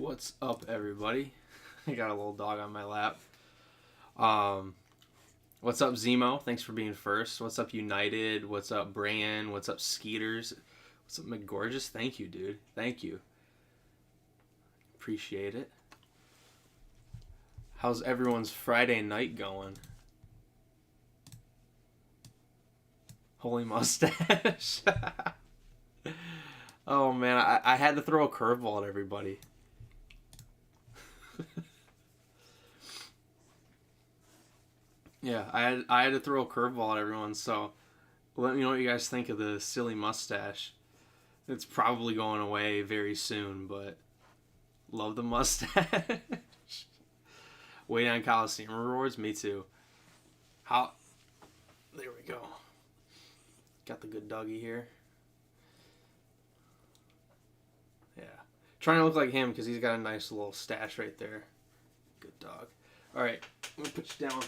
What's up, everybody? I got a little dog on my lap. What's up, Zemo? Thanks for being first. What's up, United? What's up, Brian? What's up, Skeeters? What's up, McGorgeous? Thank you, dude. Thank you. Appreciate it. How's everyone's Friday night going? Holy mustache. Oh, man. I had to throw a curveball at everybody. Yeah, I had to throw a curveball at everyone, so let me know what you guys think of the silly mustache. It's probably going away very soon, but love the mustache. Waiting on Coliseum rewards? Me too. How? There we go. Got the good doggy here. Yeah. Trying to look like him because he's got a nice little stash right there. Good dog. Alright, I'm going to put you down.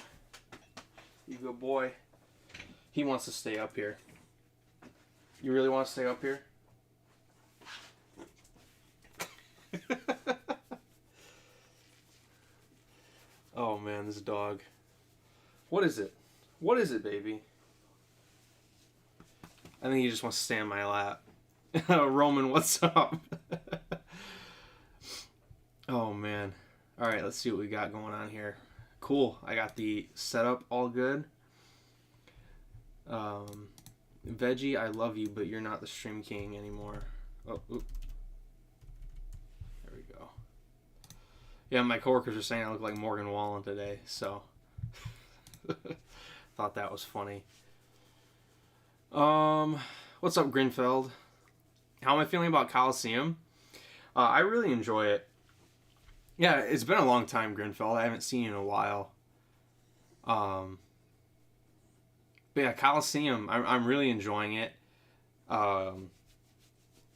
You good boy. He wants to stay up here. You really want to stay up here? Oh man, this dog. What is it? What is it, baby? I think he just wants to stay on my lap. Roman, what's up? Oh man. Alright, let's see what we got going on here. Cool. I got the setup all good. Veggie, I love you, but you're not the stream king anymore. Oh, oop. There we go. Yeah, my coworkers are saying I look like Morgan Wallen today, so thought that was funny. What's up, Grinfeld? How am I feeling about Coliseum? I really enjoy it. Yeah, it's been a long time, Grinfeld. I haven't seen you in a while. But yeah, Coliseum, I'm really enjoying it.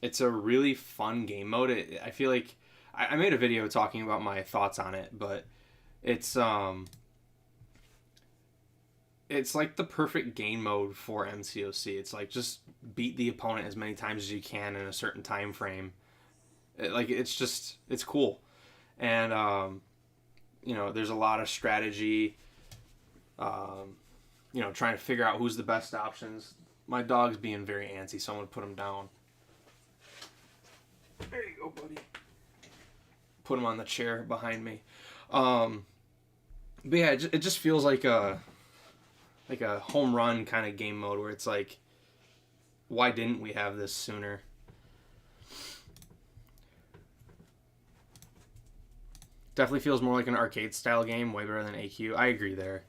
It's a really fun game mode. I feel like I made a video talking about my thoughts on it, but it's like the perfect game mode for MCOC. It's like just beat the opponent as many times as you can in a certain time frame. It's cool. And, there's a lot of strategy, trying to figure out who's the best options. My dog's being very antsy, so I'm going to put him down. There you go, buddy. Put him on the chair behind me. But yeah, it just feels like a home run kind of game mode where it's like, why didn't we have this sooner? Definitely feels more like an arcade style game, way better than AQ. I agree there.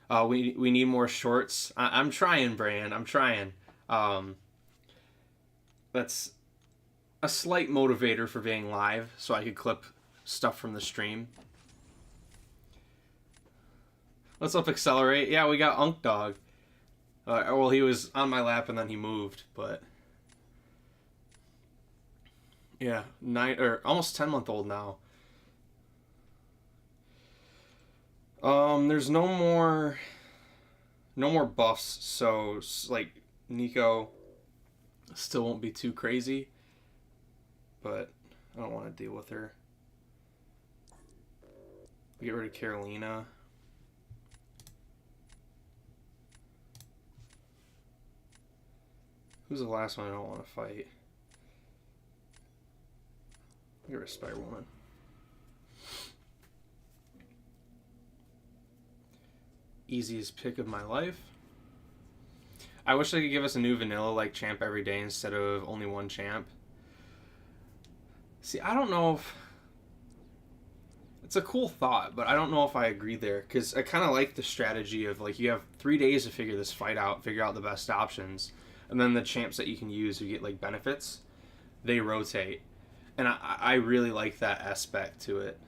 We need more shorts. I'm trying, Brand. I'm trying. That's a slight motivator for being live, so I could clip stuff from the stream. What's up, Accelerate? Yeah, we got Unk Dog. Well, he was on my lap and then he moved, but yeah, almost 10-month-old now. There's no more buffs, so like Nico still won't be too crazy, but I don't want to deal with her. Get rid of Carolina. Who's the last one I don't want to fight? Get rid of Spider Woman. Easiest pick of my life. I wish they could give us a new vanilla like champ every day instead of only one champ. See, I don't know if it's a cool thought, but I don't know if I agree there, because I kind of like the strategy of like you have 3 days to figure this fight out, figure out the best options, and then the champs that you can use who get like benefits, they rotate, and I really like that aspect to it.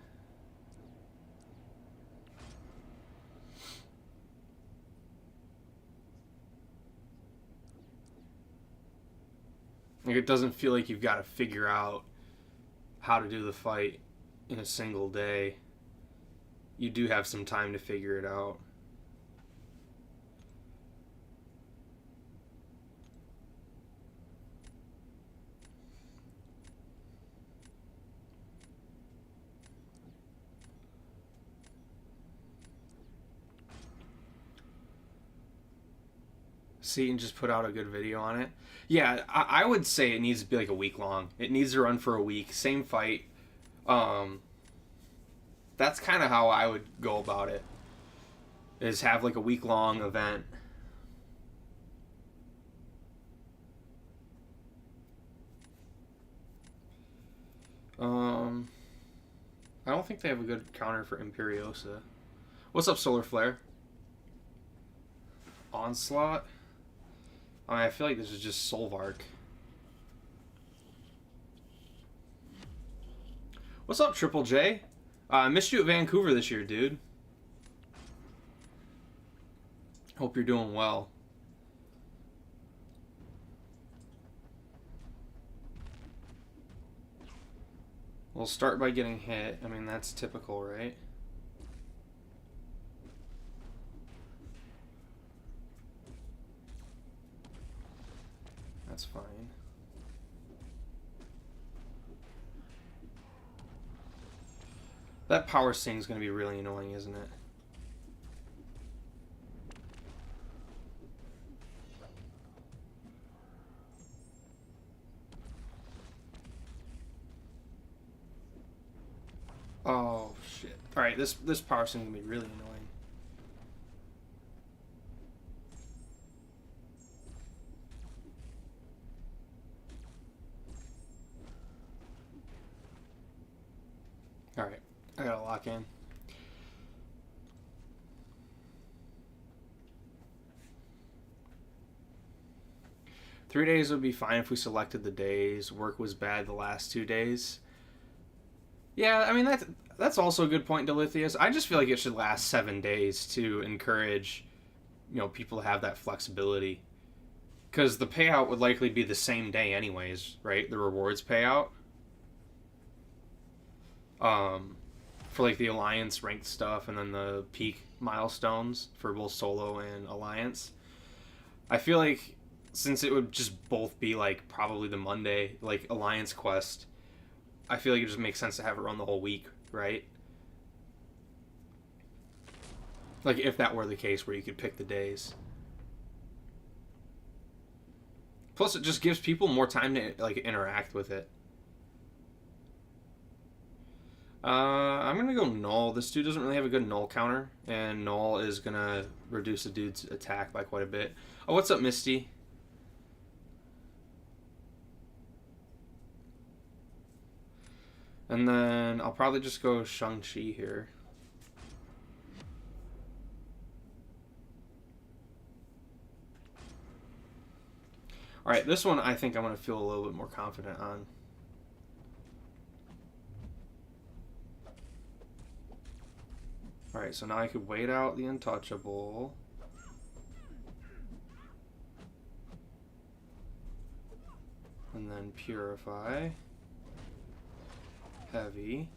Like, it doesn't feel like you've got to figure out how to do the fight in a single day. You do have some time to figure it out. Seaton just put out a good video on it. Yeah, I would say it needs to be like a week long. It needs to run for a week. Same fight. That's kind of how I would go about it. Is have like a week long event. I don't think they have a good counter for Imperiosa. What's up, Solar Flare? Onslaught? I feel like this is just Solvark. What's up, Triple J? I missed you at Vancouver this year, dude. Hope you're doing well. We'll start by getting hit. I mean, that's typical, right? That's fine. That power sting is going to be really annoying, isn't it? Oh, shit. Alright, this power sting is going to be really annoying. Alright, I gotta lock in. Three days would be fine if we selected the days. Work was bad the last 2 days. Yeah, I mean, that's also a good point, Delithius. I just feel like it should last 7 days to encourage, people to have that flexibility. Because the payout would likely be the same day anyways, right? The rewards payout. For like the Alliance ranked stuff and then the peak milestones for both solo and Alliance. I feel like since it would just both be like probably the Monday, like Alliance quest, I feel like it just makes sense to have it run the whole week, right? Like if that were the case where you could pick the days. Plus it just gives people more time to like interact with it. I'm going to go Null. This dude doesn't really have a good Null counter, and Null is going to reduce a dude's attack by quite a bit. Oh, what's up, Misty? And then I'll probably just go Shang-Chi here. Alright, this one I think I'm going to feel a little bit more confident on. Alright, so now I could wait out the Untouchable. And then Purify. Heavy.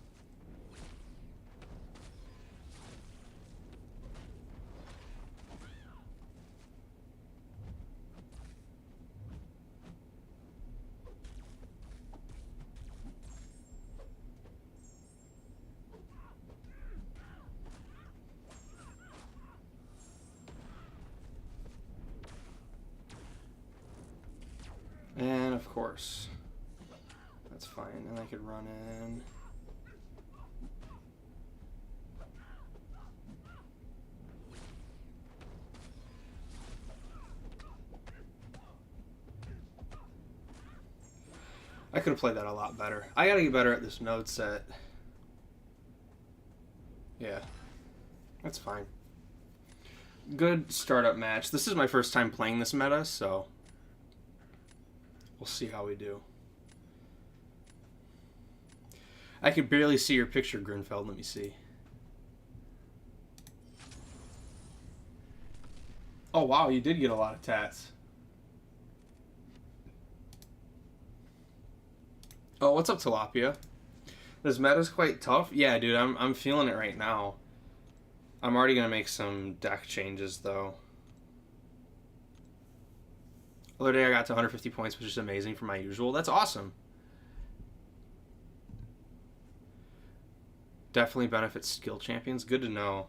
And of course, that's fine. And I could run in. I could have played that a lot better. I gotta get better at this node set. Yeah, that's fine. Good startup match. This is my first time playing this meta, so we'll see how we do. I can barely see your picture, Grinfeld. Let me see. Oh, wow, you did get a lot of tats. Oh, what's up, Tilapia? This meta's quite tough. Yeah, dude, I'm feeling it right now. I'm already going to make some deck changes, though. Other day I got to 150 points, which is amazing for my usual. That's awesome. Definitely benefits skill champions. Good to know.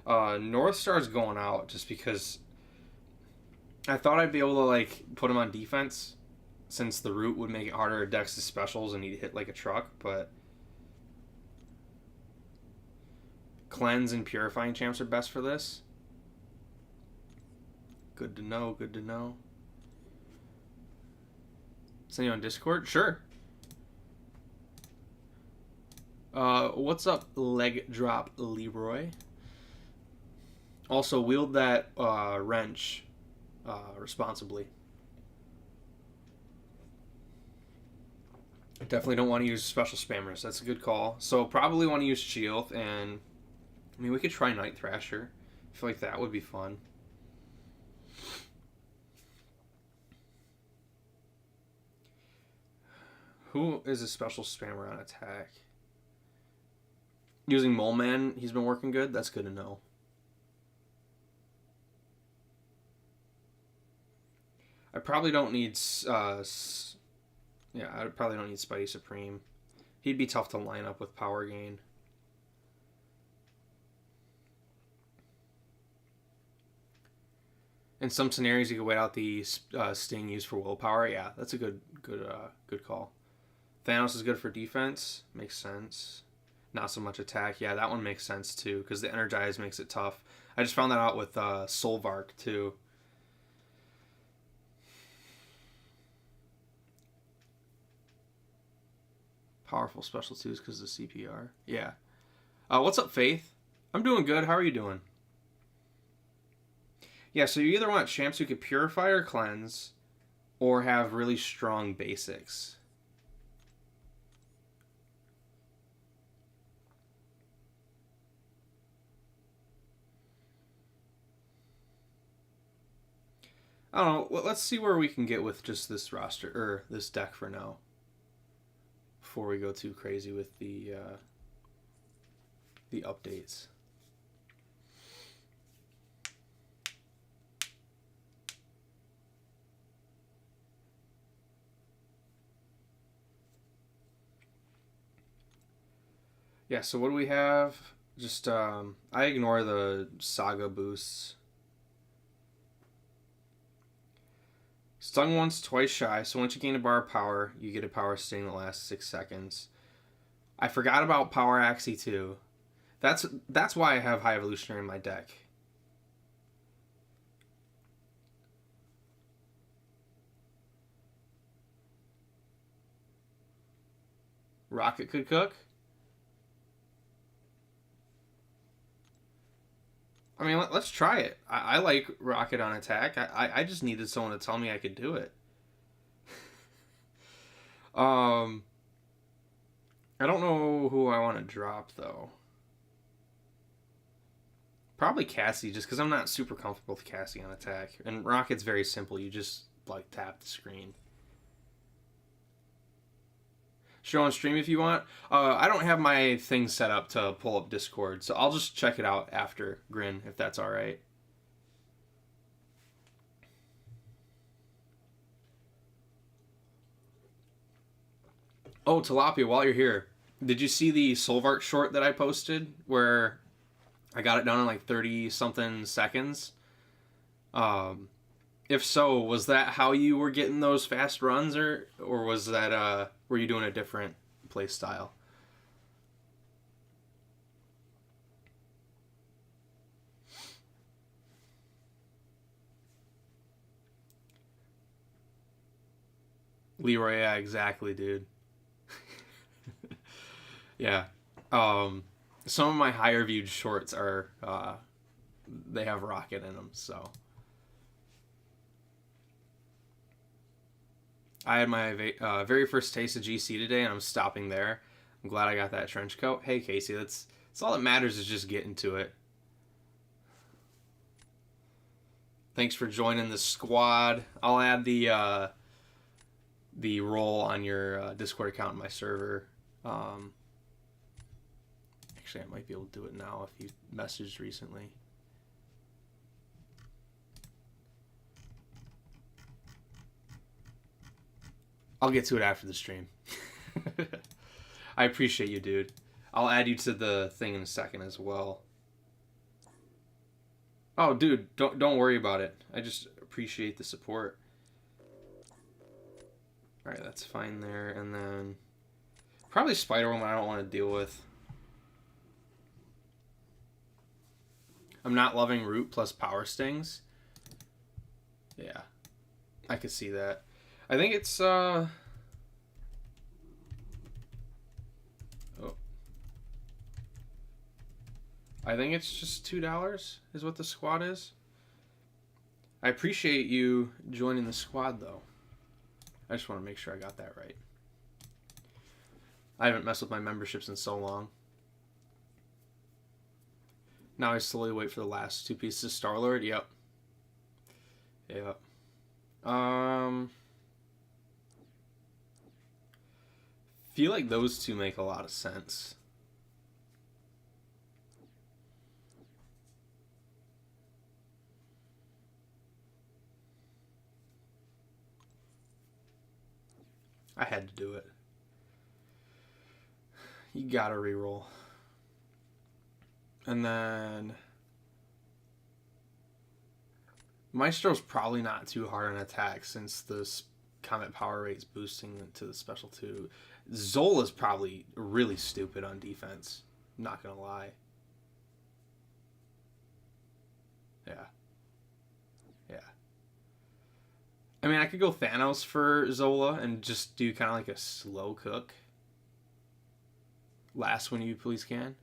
North Star's going out just because I thought I'd be able to like put him on defense, since the root would make it harder to dex his specials and he'd hit like a truck, but cleanse and purifying champs are best for this. Good to know, good to know. Send you on Discord? Sure. What's up, Leg Drop Leroy? Also, wield that wrench responsibly. I definitely don't want to use special spammers. That's a good call. So probably want to use Shield, and I mean we could try Night Thrasher. I feel like that would be fun. Who is a special spammer on attack? Using Mole Man, he's been working good. That's good to know. I probably don't need yeah, I probably don't need Spidey Supreme. He'd be tough to line up with Power Gain. In some scenarios, you could wait out the Sting used for Willpower. Yeah, that's a good call. Thanos is good for defense. Makes sense. Not so much attack. Yeah, that one makes sense too, because the Energize makes it tough. I just found that out with Solvark too. Powerful special twos because of the CPR. Yeah. What's up, Faith? I'm doing good. How are you doing? Yeah, so you either want champs who could purify or cleanse, or have really strong basics. I don't know. Let's see where we can get with just this roster or this deck for now, before we go too crazy with the updates. Yeah, so what do we have? Just, I ignore the Saga boosts. Stung once, twice shy, so once you gain a bar of power, you get a power sting that lasts 6 seconds. I forgot about Power Axie too. That's why I have High Evolutionary in my deck. Rocket could cook? I mean, let's try it. I like Rocket on attack. I just needed someone to tell me I could do it. I don't know who I want to drop, though. Probably Cassie, just because I'm not super comfortable with Cassie on attack. And Rocket's very simple. You just, like, tap the screen. Show on stream if you want. I don't have my thing set up to pull up Discord, so I'll just check it out after Grin, if that's alright. Oh, Tilapia, while you're here, did you see the Solvark short that I posted, where I got it done in like 30-something seconds? If so, was that how you were getting those fast runs, or was that were you doing a different play style? Leroy, yeah, exactly, dude. Yeah. Some of my higher viewed shorts are they have Rocket in them, so. I had my very first taste of GC today, and I'm stopping there. I'm glad I got that trench coat. Hey, Casey, that's all that matters, is just getting to it. Thanks for joining the squad. I'll add the role on your Discord account in my server. Actually, I might be able to do it now if you messaged recently. I'll get to it after the stream. I appreciate you, dude. I'll add you to the thing in a second as well. Oh, dude, don't worry about it. I just appreciate the support. Alright, that's fine there. And then probably Spider-Woman I don't want to deal with. I'm not loving Root plus Power Stings. Yeah. I could see that. I think it's oh. I think it's just $2 is what the squad is. I appreciate you joining the squad though. I just want to make sure I got that right. I haven't messed with my memberships in so long. Now I slowly wait for the last 2 pieces of Star-Lord. Yep. Yep. Feel like those two make a lot of sense. I had to do it. You gotta reroll. And then Maestro's probably not too hard on attack since the Comet Power Rate's boosting to the special 2. Zola's probably really stupid on defense. I'm not gonna lie. Yeah. Yeah. I mean, I could go Thanos for Zola and just do kind of like a slow cook. Last one you please can.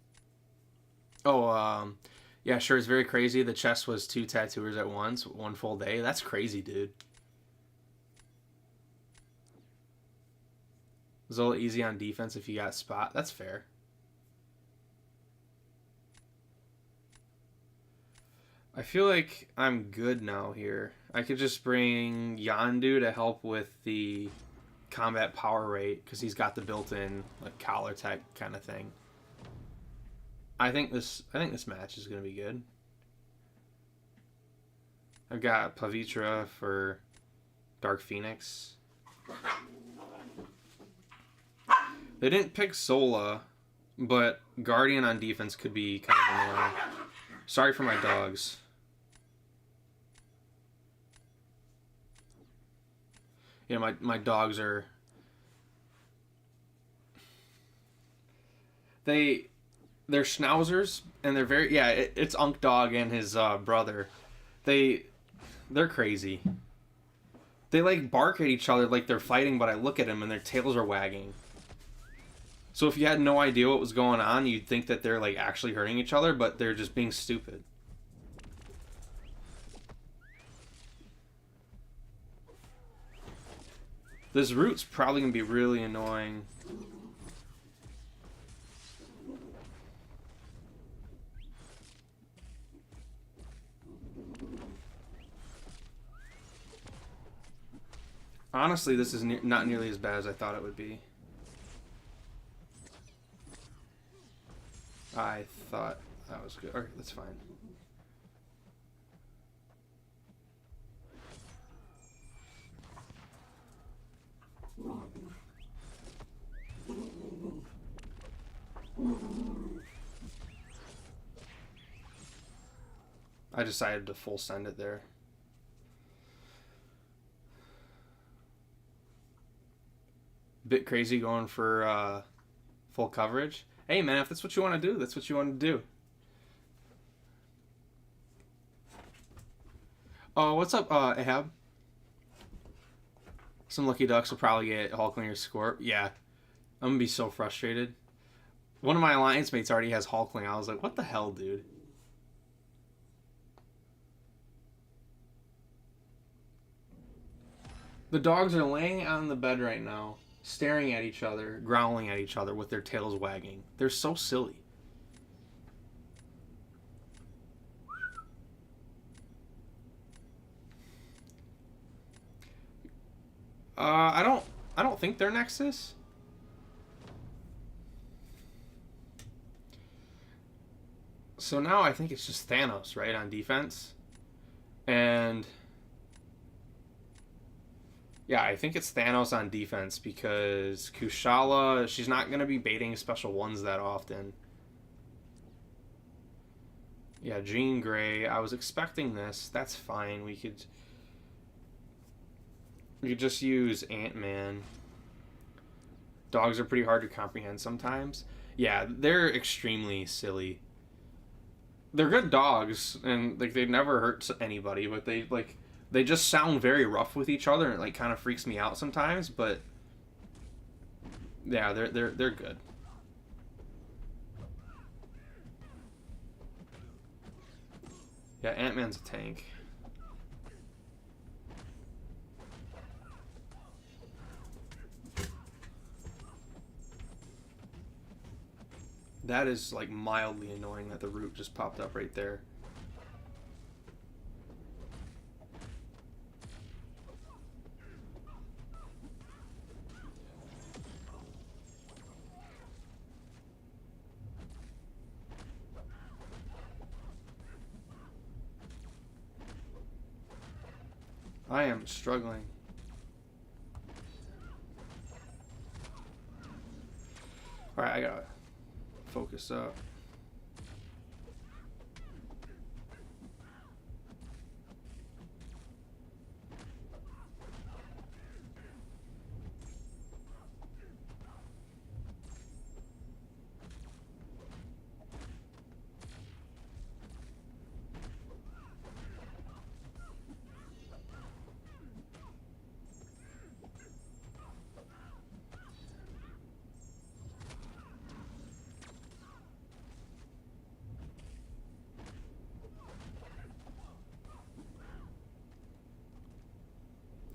Oh, yeah, sure, it's very crazy. The chest was 2 tattooers at once, 1 full day. That's crazy, dude. Zola easy on defense if you got spot. That's fair. I feel like I'm good now here. I could just bring Yondu to help with the combat power rate because he's got the built-in like collar tech kind of thing. I think this match is gonna be good. I've got Pavitra for Dark Phoenix. They didn't pick Zola, but Guardian on defense could be kind of annoying. Sorry for my dogs. Yeah, my dogs are... They're schnauzers, and they're very... Yeah, it's Unk Dog and his brother. They're crazy. They, like, bark at each other like they're fighting, but I look at them and their tails are wagging. So if you had no idea what was going on, you'd think that they're, like, actually hurting each other, but they're just being stupid. This Root's probably going to be really annoying. Honestly, this is not nearly as bad as I thought it would be. I thought that was good. Alright, that's fine. I decided to full send it there. Bit crazy going for full coverage. Hey man, if that's what you want to do, that's what you want to do. Oh, what's up, Ahab? Some lucky ducks will probably get Hulkling or Scorp. Yeah, I'm gonna be so frustrated. One of my alliance mates already has Hulkling. I was like, what the hell, dude? The dogs are laying on the bed right now, staring at each other, growling at each other with their tails wagging. They're so silly. I don't think they're Nexus. So now I think it's just Thanos, right, on defense. And yeah, I think it's Thanos on defense because Kushala, she's not going to be baiting special ones that often. Yeah, Jean Grey, I was expecting this. That's fine. We could... You could just use Ant-Man. Dogs are pretty hard to comprehend sometimes. Yeah, they're extremely silly. They're good dogs, and like they never hurt anybody, but they just sound very rough with each other, and it like kind of freaks me out sometimes. But yeah, they're good. Yeah, Ant-Man's a tank. That is like mildly annoying that the root just popped up right there. I am struggling. Alright, I gotta focus up.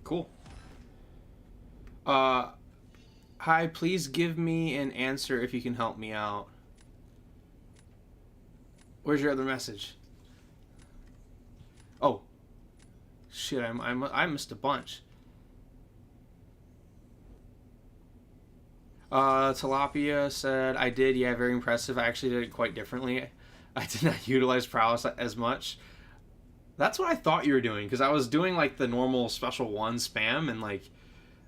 Cool. Hi, please give me an answer if you can help me out. Where's your other message? Oh, shit! I missed a bunch. Tilapia said, I did, yeah, very impressive. I actually did it quite differently. I did not utilize prowess as much. That's what I thought you were doing, because I was doing like the normal special one spam, and like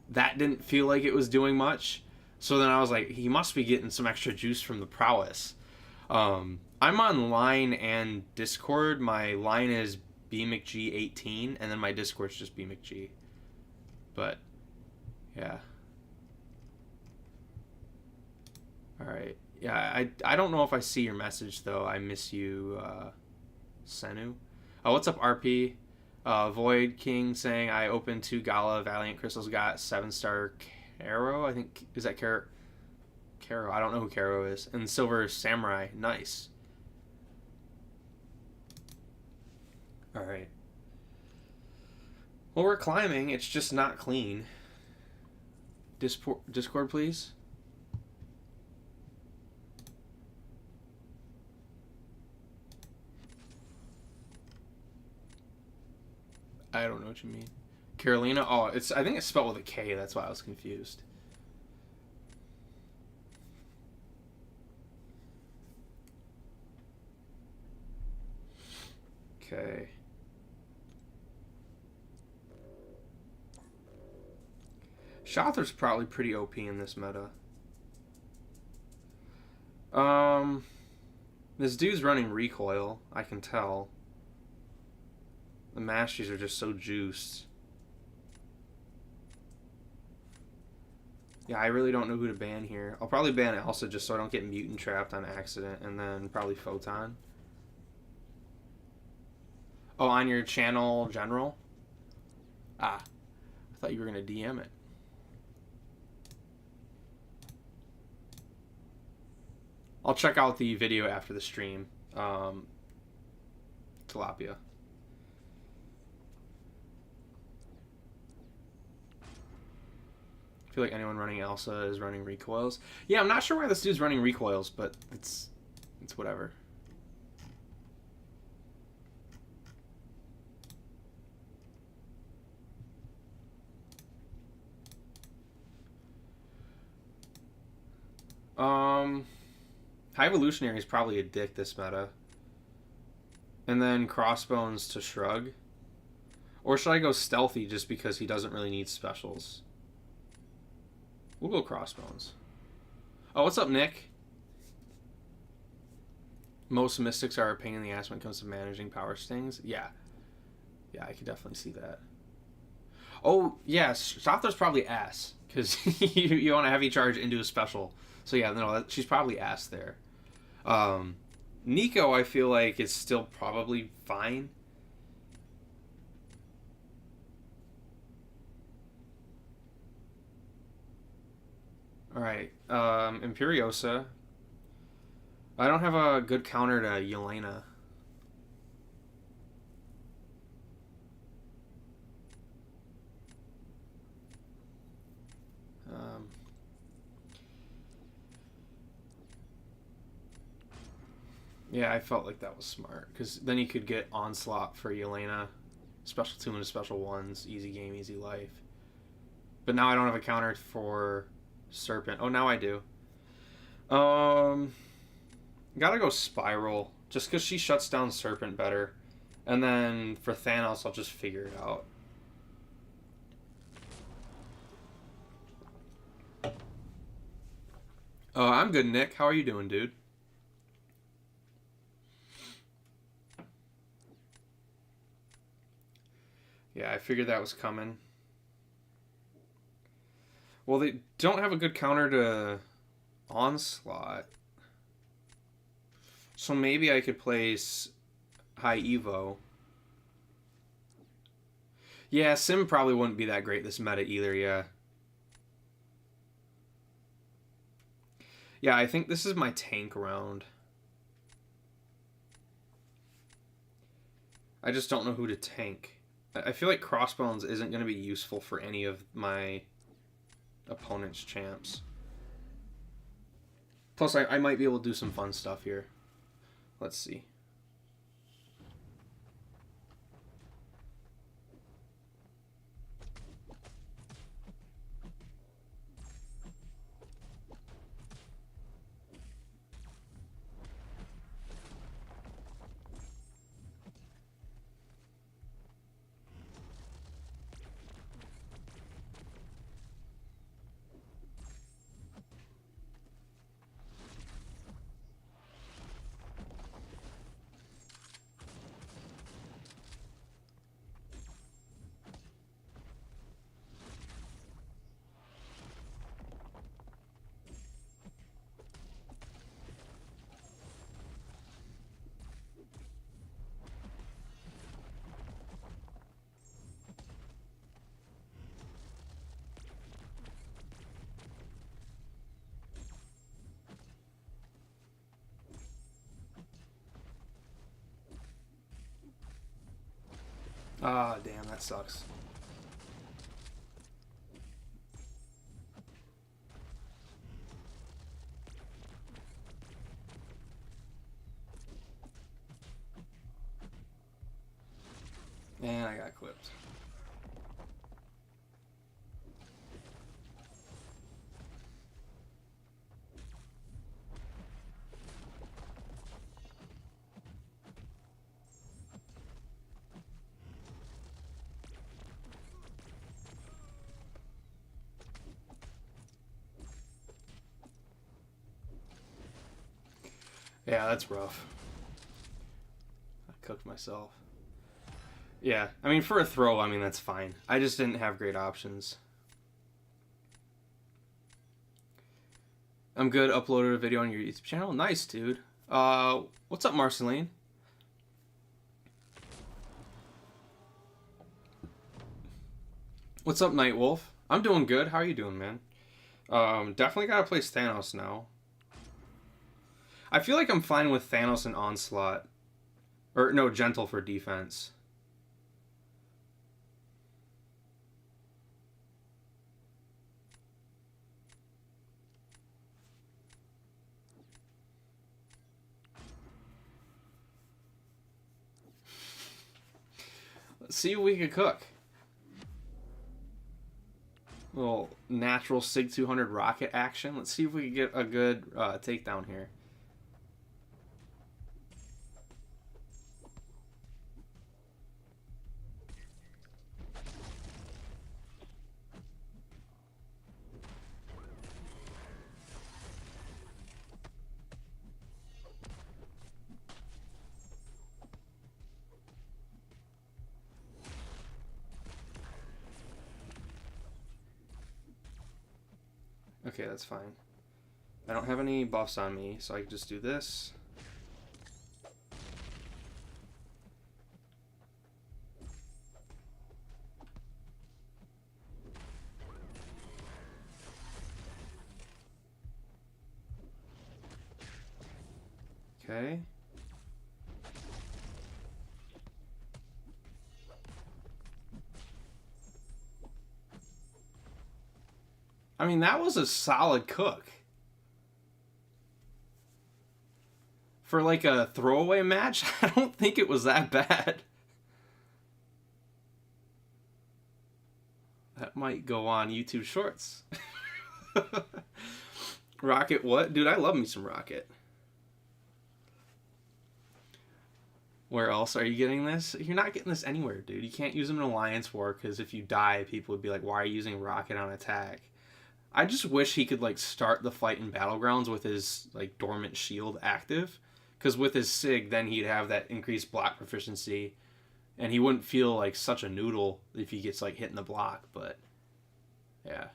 that didn't feel like it was doing much. So then I was like, he must be getting some extra juice from the prowess. I'm on line and Discord. My line is bmcg18, and then my Discord's just bmcg. But yeah. Alright. Yeah, I don't know if I see your message, though. I miss you, Senu. Oh, what's up, RP? Void King saying, I opened 2 Gala Valiant Crystals, got 7-star Caro. I think, is that Caro? I don't know who Caro is. And Silver Samurai. Nice. Alright. Well, we're climbing. It's just not clean. Discord, please. I don't know what you mean. Carolina? Oh, I think it's spelled with a K. That's why I was confused. Okay. Shother's probably pretty OP in this meta. This dude's running recoil. I can tell. The Masties are just so juiced. Yeah, I really don't know who to ban here. I'll probably ban Elsa just so I don't get mutant trapped on accident, and then probably Photon. Oh, on your channel general? Ah, I thought you were going to DM it. I'll check out the video after the stream. Tilapia. I feel like anyone running Elsa is running recoils. Yeah, I'm not sure why this dude's running recoils, but it's whatever. High Evolutionary is probably a dick this meta. And then Crossbones to Shrug. Or should I go Stealthy just because he doesn't really need specials? We'll go Crossbones. Oh, what's up, Nick? Most Mystics are a pain in the ass when it comes to managing power stings. Yeah. Yeah, I can definitely see that. Oh, yeah, Sophther's probably ass. Because you want a heavy charge into a special. So yeah, no, she's probably ass there. Nico, I feel like, is still probably fine. Alright, Imperiosa. I don't have a good counter to Yelena. Um, yeah, I felt like that was smart. Because then you could get Onslaught for Yelena. Special 2 and Special 1s. Easy game, easy life. But now I don't have a counter for Serpent. Oh, now I do. Gotta go Spiral. Just because she shuts down Serpent better. And then for Thanos, I'll just figure it out. I'm good, Nick. How are you doing, dude? Yeah, I figured that was coming. Well, they don't have a good counter to Onslaught. So maybe I could place High Evo. Yeah, Sim probably wouldn't be that great this meta either, yeah. Yeah, I think this is my tank round. I just don't know who to tank. I feel like Crossbones isn't going to be useful for any of my opponent's champs. Plus, I might be able to do some fun stuff here. Let's see. Ah, damn, that sucks. And I got clipped. Yeah, that's rough. I cooked myself. Yeah, I mean, for a throw, I mean, that's fine. I just didn't have great options. I'm good. Uploaded a video on your YouTube channel. Nice, dude. What's up, Marceline? What's up, Nightwolf? I'm doing good. How are you doing, man? Definitely gotta place Thanos now. I feel like I'm fine with Thanos and Onslaught. Or, no, Gentle for defense. Let's see what we can cook. Little natural Sig 200 rocket action. Let's see if we can get a good takedown here. Okay, that's fine. I don't have any buffs on me, so I can just do this. Okay. I mean, that was a solid cook. For like a throwaway match, I don't think it was that bad. That might go on YouTube Shorts. Rocket what? Dude, I love me some Rocket. Where else are you getting this? You're not getting this anywhere, dude. You can't use them in Alliance War because if you die, people would be like, why are you using Rocket on attack? I just wish he could like start the fight in Battlegrounds with his like dormant shield active. Because with his SIG, then he'd have that increased block proficiency. And he wouldn't feel like such a noodle if he gets like hit in the block. But yeah,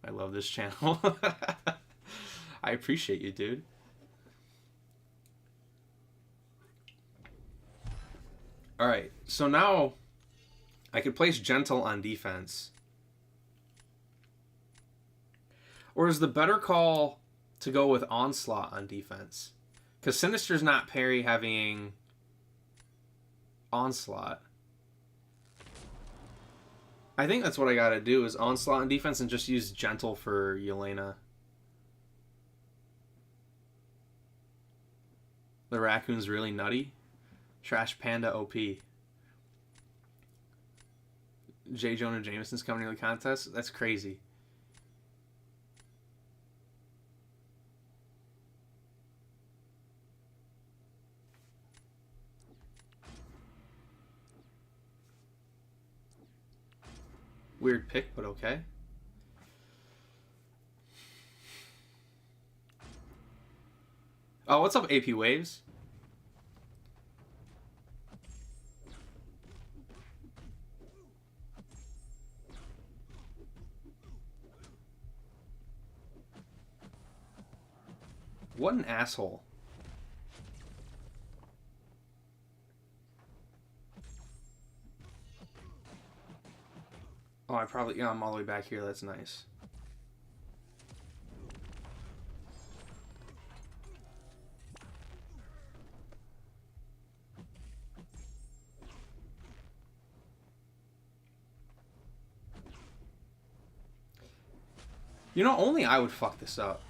I love this channel. I appreciate you, dude. Alright, so now I could place Gentle on defense. Or is the better call to go with Onslaught on defense? Because Sinister's not parry having Onslaught. I think that's what I gotta do is Onslaught on defense and just use Gentle for Yelena. The raccoon's really nutty. Trash Panda OP. J. Jonah Jameson's coming to the contest? That's crazy. Weird pick, but okay. Oh, what's up, AP Waves? What an asshole. Oh, yeah, I'm all the way back here. That's nice. You know, only I would fuck this up.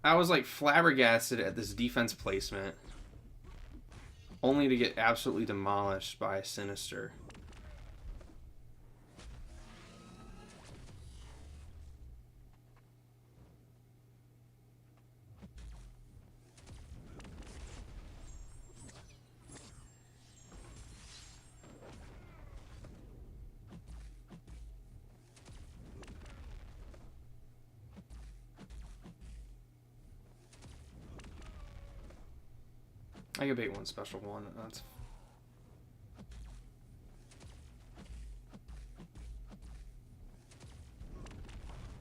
I was like flabbergasted at this defense placement, only to get absolutely demolished by Sinister. I could bait one special one. That's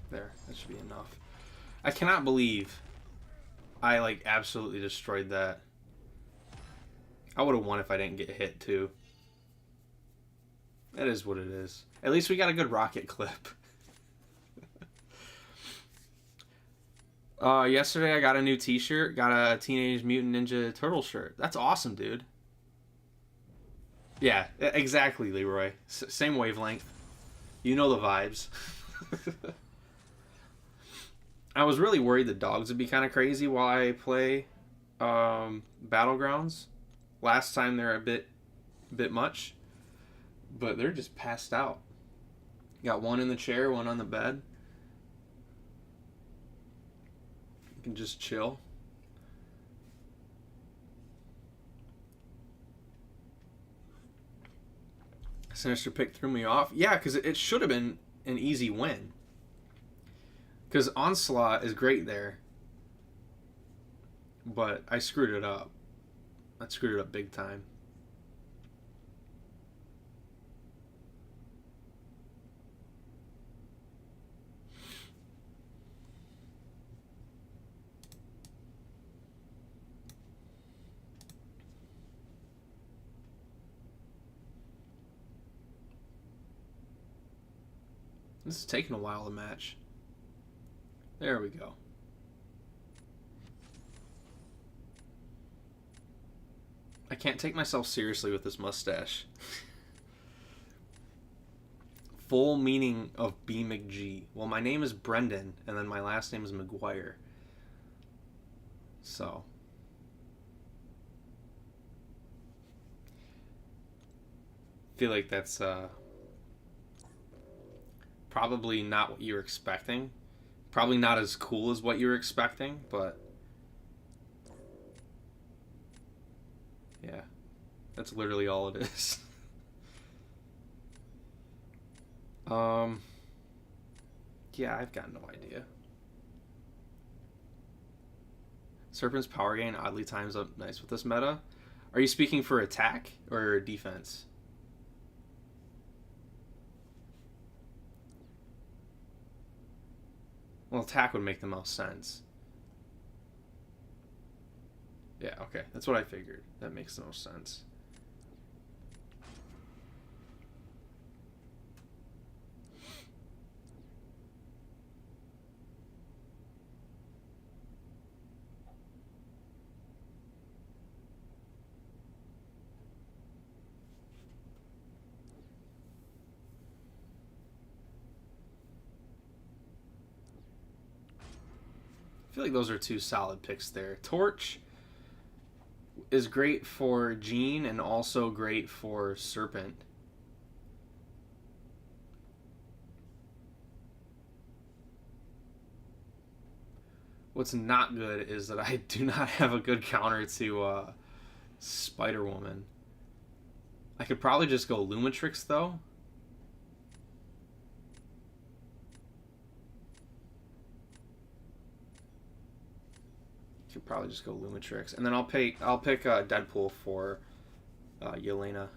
there. That should be enough. I cannot believe I like absolutely destroyed that. I would have won if I didn't get hit too. That is what it is. At least we got a good rocket clip. Yesterday I got a new t-shirt. Got a Teenage Mutant Ninja Turtle shirt. That's awesome, dude. Yeah, exactly, Leroy. Same wavelength. You know the vibes. I was really worried the dogs would be kind of crazy while I play Battlegrounds. Last time they're a bit much. But they're just passed out. Got one in the chair, one on the bed. You can just chill. Sinister pick threw me off. Yeah, because it should have been an easy win. Because Onslaught is great there. but I screwed it up. I screwed it up big time. This is taking a while to match. There we go. I can't take myself seriously with this mustache. Full meaning of B. McG. Well, my name is Brendan, and then my last name is McGuire. So. I feel like that's probably not what you're expecting. Probably not as cool as what you're expecting, but yeah, that's literally all it is. Yeah, I've got no idea. Serpent's power gain oddly times up nice with this meta. Are you speaking for attack or defense? Well, attack would make the most sense. Yeah, okay. That's what I figured. That makes the most sense. I feel like those are two solid picks there. Torch is great for Jean and also great for Serpent. What's not good is that I do not have a good counter to Spider-Woman. I could probably just go Lumitrix, though. Could probably just go Lumitrix, and then I'll pick Deadpool for Yelena.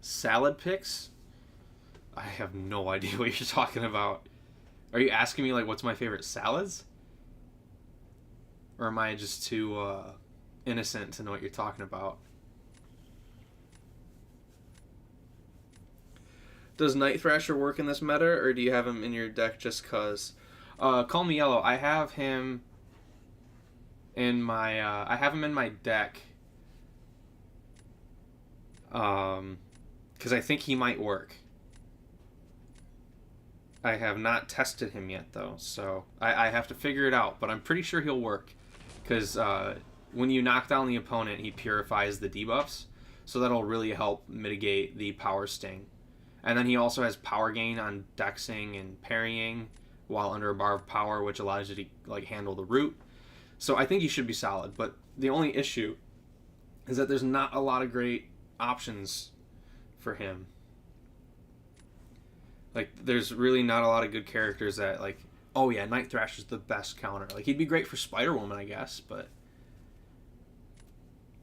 Salad picks? I have no idea what you're talking about. Are you asking me like what's my favorite salads? Or am I just too innocent to know what you're talking about? Does Night Thrasher work in this meta, or do you have him in your deck just cause? Call me Yellow. I have him in my I have him in my deck because I think he might work. I have not tested him yet though, so I have to figure it out, but I'm pretty sure he'll work because when you knock down the opponent, he purifies the debuffs, so that'll really help mitigate the power sting. And then he also has power gain on dexing and parrying while under a bar of power, which allows you to like handle the root. So I think he should be solid, but the only issue is that there's not a lot of great options for him. Like, there's really not a lot of good characters that, like, oh yeah, Night Thrasher's the best counter. Like, he'd be great for Spider-Woman, I guess, but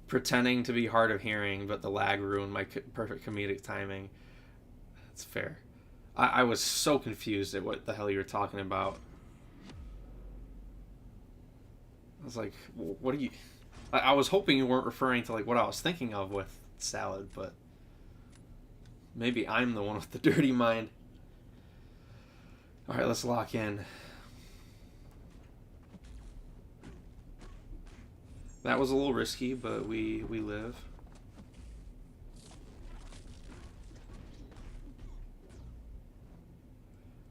pretending to be hard of hearing, but the lag ruined my perfect comedic timing. That's fair. I was so confused at what the hell you were talking about. I was like, what are you... I was hoping you weren't referring to like what I was thinking of with salad, but maybe I'm the one with the dirty mind. Alright, let's lock in. That was a little risky, but we live.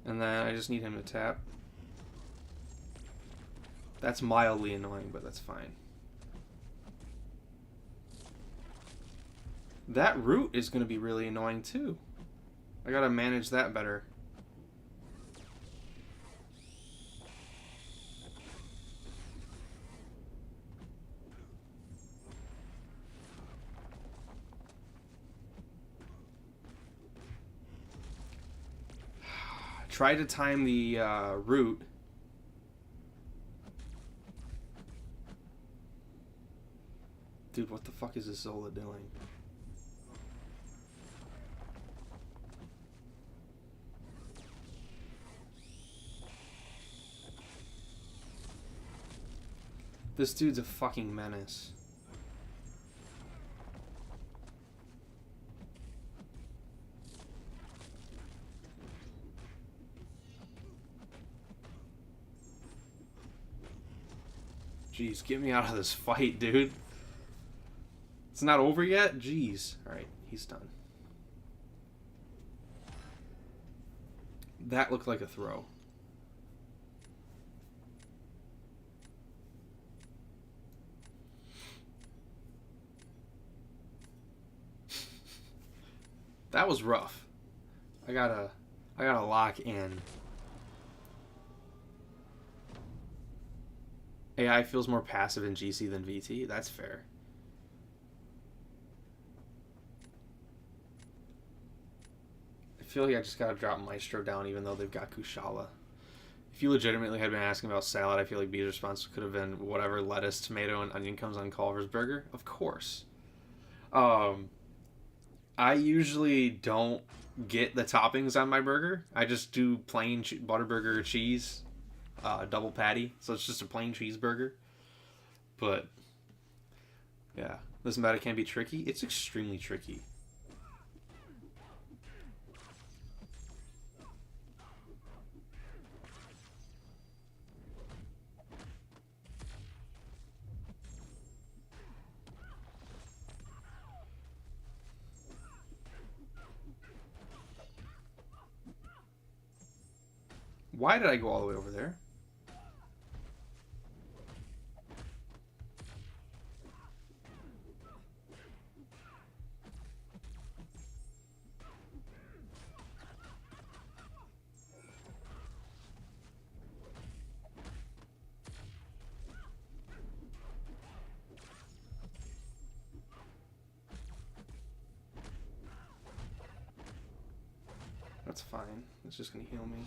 And then I just need him to tap. That's mildly annoying, but that's fine. That root is going to be really annoying too. I gotta manage that better. Try to time the root. Dude, what the fuck is this Zola doing? This dude's a fucking menace. Jeez, get me out of this fight, dude. It's not over yet? Jeez. Alright, he's done. That looked like a throw. That was rough. I gotta lock in. AI feels more passive in GC than VT. That's fair. I feel like I just gotta drop Maestro down even though they've got Kushala. If you legitimately had been asking about salad, I feel like B's response could have been whatever lettuce, tomato, and onion comes on Culver's burger. Of course. I usually don't get the toppings on my burger. I just do plain Butterburger cheese, double patty. So it's just a plain cheeseburger. But, yeah. This meta can be tricky. It's extremely tricky. Why did I go all the way over there? That's fine. It's just going to heal me.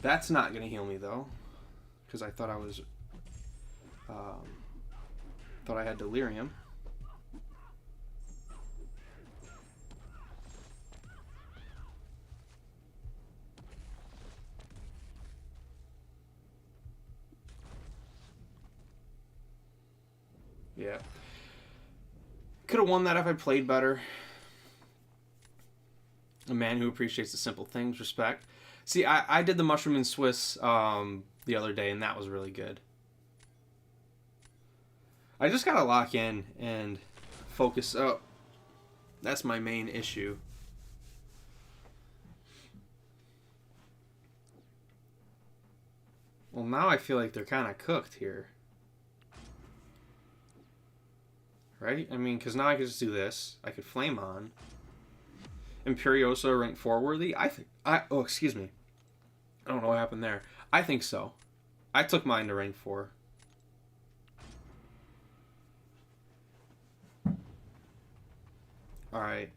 That's not going to heal me, though. Because I thought I was... thought I had delirium. Yeah. Could have won that if I played better. A man who appreciates the simple things. Respect. See, I did the mushroom and Swiss the other day, and that was really good. I just gotta lock in and focus up. That's my main issue. Well, now I feel like they're kind of cooked here. Right? I mean, because now I could just do this. I could Flame On. Imperioso rank 4 worthy? Oh, excuse me. I don't know what happened there. I think so. I took mine to rank 4. Alright.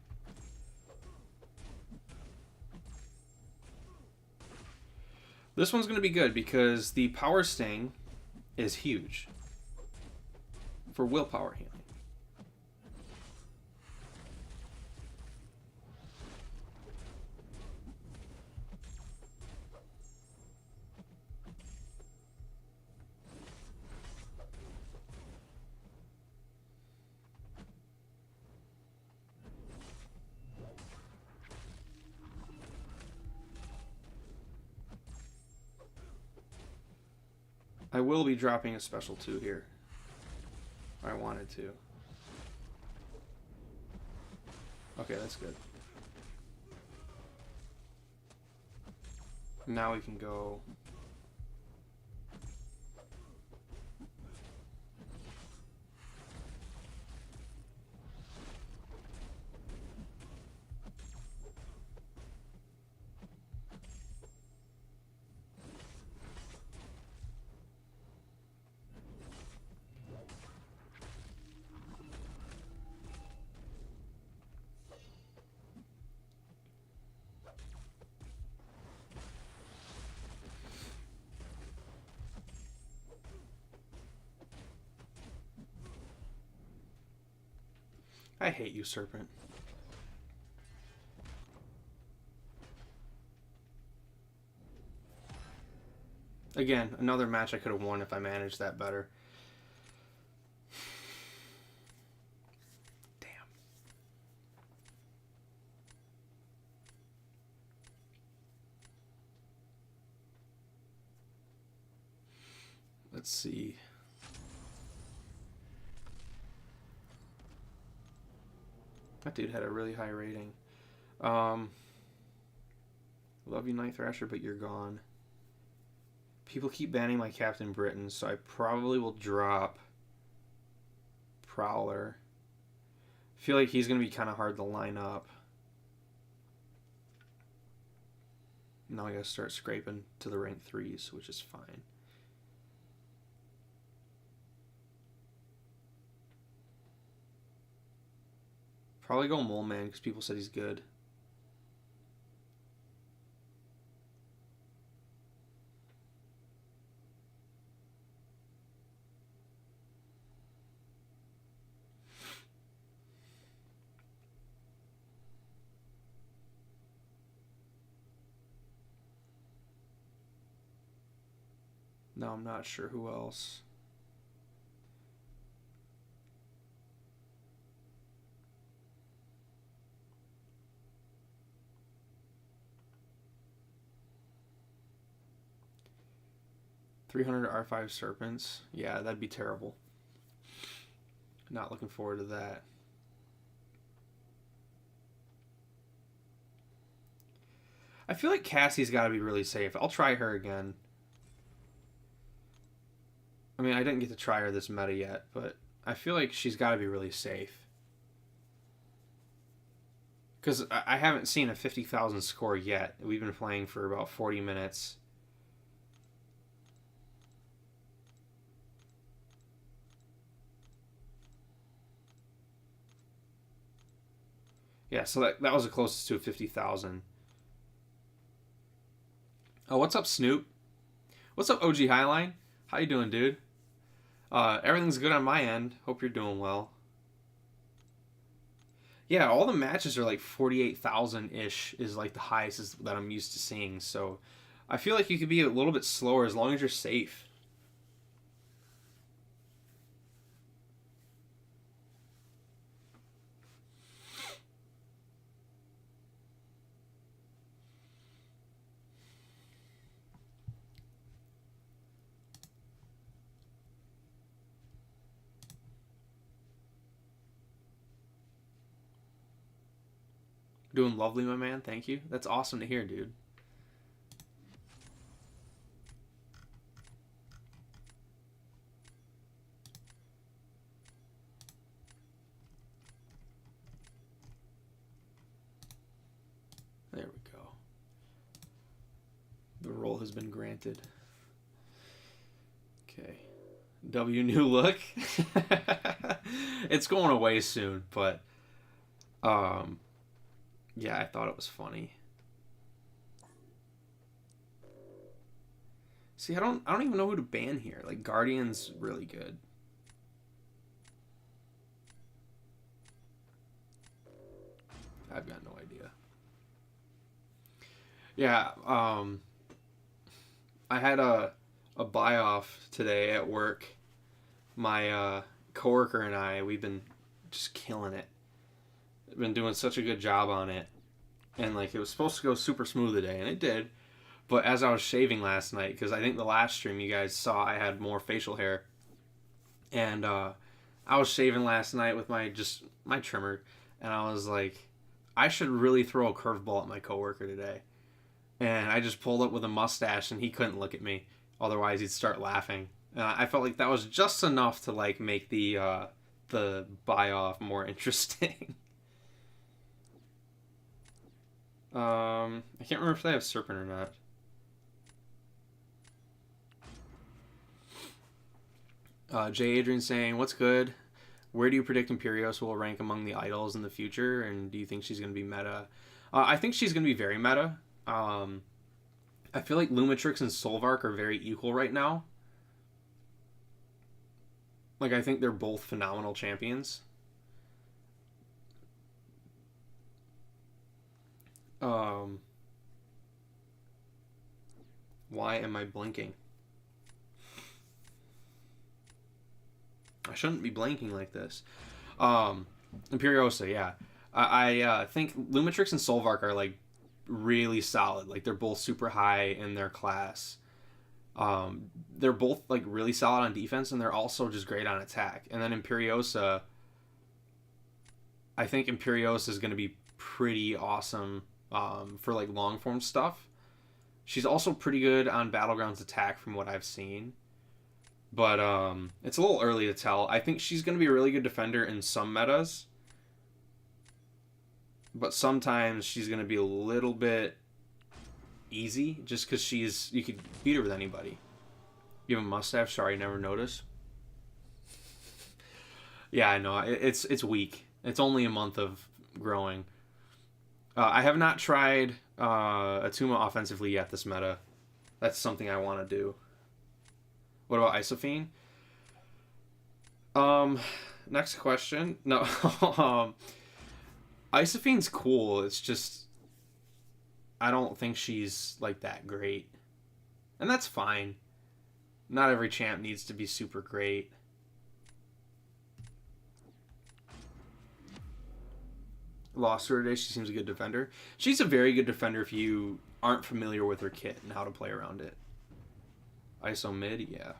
This one's going to be good because the Power Sting is huge for willpower healing. I will be dropping a special 2 here. I wanted to. Okay, that's good. Now we can go... I hate you, Serpent. Again, another match I could have won if I managed that better. Damn. Let's see. That dude had a really high rating. Love you, Night Thrasher, but you're gone. People keep banning my Captain Britain, so I probably will drop Prowler. I feel like he's going to be kind of hard to line up. Now I got to start scraping to the rank 3s, which is fine. Probably go Mole Man because people said he's good. No, I'm not sure who else. $300 R5 Serpents. Yeah, that'd be terrible. Not looking forward to that. I feel like Cassie's got to be really safe. I'll try her again. I mean, I didn't get to try her this meta yet, but I feel like she's got to be really safe. Because I haven't seen a 50,000 score yet. We've been playing for about 40 minutes. Yeah, so that was the closest to a 50,000. Oh, what's up, Snoop? What's up, OG Highline? How you doing, dude? Everything's good on my end. Hope you're doing well. Yeah, all the matches are like 48,000-ish is like the highest that I'm used to seeing. So I feel like you could be a little bit slower as long as you're safe. Doing lovely, my man. Thank you. That's awesome to hear, dude. There we go. The role has been granted. Okay. W new look. It's going away soon, but yeah, I thought it was funny. See, I don't even know who to ban here. Like, Guardian's really good. I've got no idea. Yeah, I had a buy off today at work. My coworker and I, we've been just killing it. Been doing such a good job on it, and like it was supposed to go super smooth today, and it did. But as I was shaving last night, because I think the last stream you guys saw I had more facial hair, and I was shaving last night with my trimmer, and I was like, I should really throw a curveball at my coworker today. And I just pulled up with a mustache, and he couldn't look at me, otherwise he'd start laughing. And I felt like that was just enough to like make the buy off more interesting. I can't remember if they have Serpent or not. J. Adrian saying, what's good? Where do you predict Imperios will rank among the idols in the future? And do you think she's going to be meta? I think she's going to be very meta. I feel like Lumitrix and Solvark are very equal right now. Like, I think they're both phenomenal champions. Um, why am I blinking? I shouldn't be blanking like this. Imperiosa, yeah. I think Lumitrix and Solvark are like really solid. Like they're both super high in their class. They're both like really solid on defense, and they're also just great on attack. And then Imperiosa, I think Imperiosa is going to be pretty awesome for like long form stuff. She's also pretty good on Battlegrounds attack from what I've seen. But it's a little early to tell. I think she's going to be a really good defender in some metas. But sometimes she's going to be a little bit easy just because you could beat her with anybody. You have a mustache? Sorry, I never noticed. Yeah, I know. It's weak. It's only a month of growing. I have not tried Atuma offensively yet this meta. That's something I want to do. What about Isophene? Next question. No. Isophene's cool. It's just I don't think she's like that great. And that's fine. Not every champ needs to be super great. Lost her today. She seems a good defender. She's a very good defender if you aren't familiar with her kit and how to play around it. ISO mid, yeah.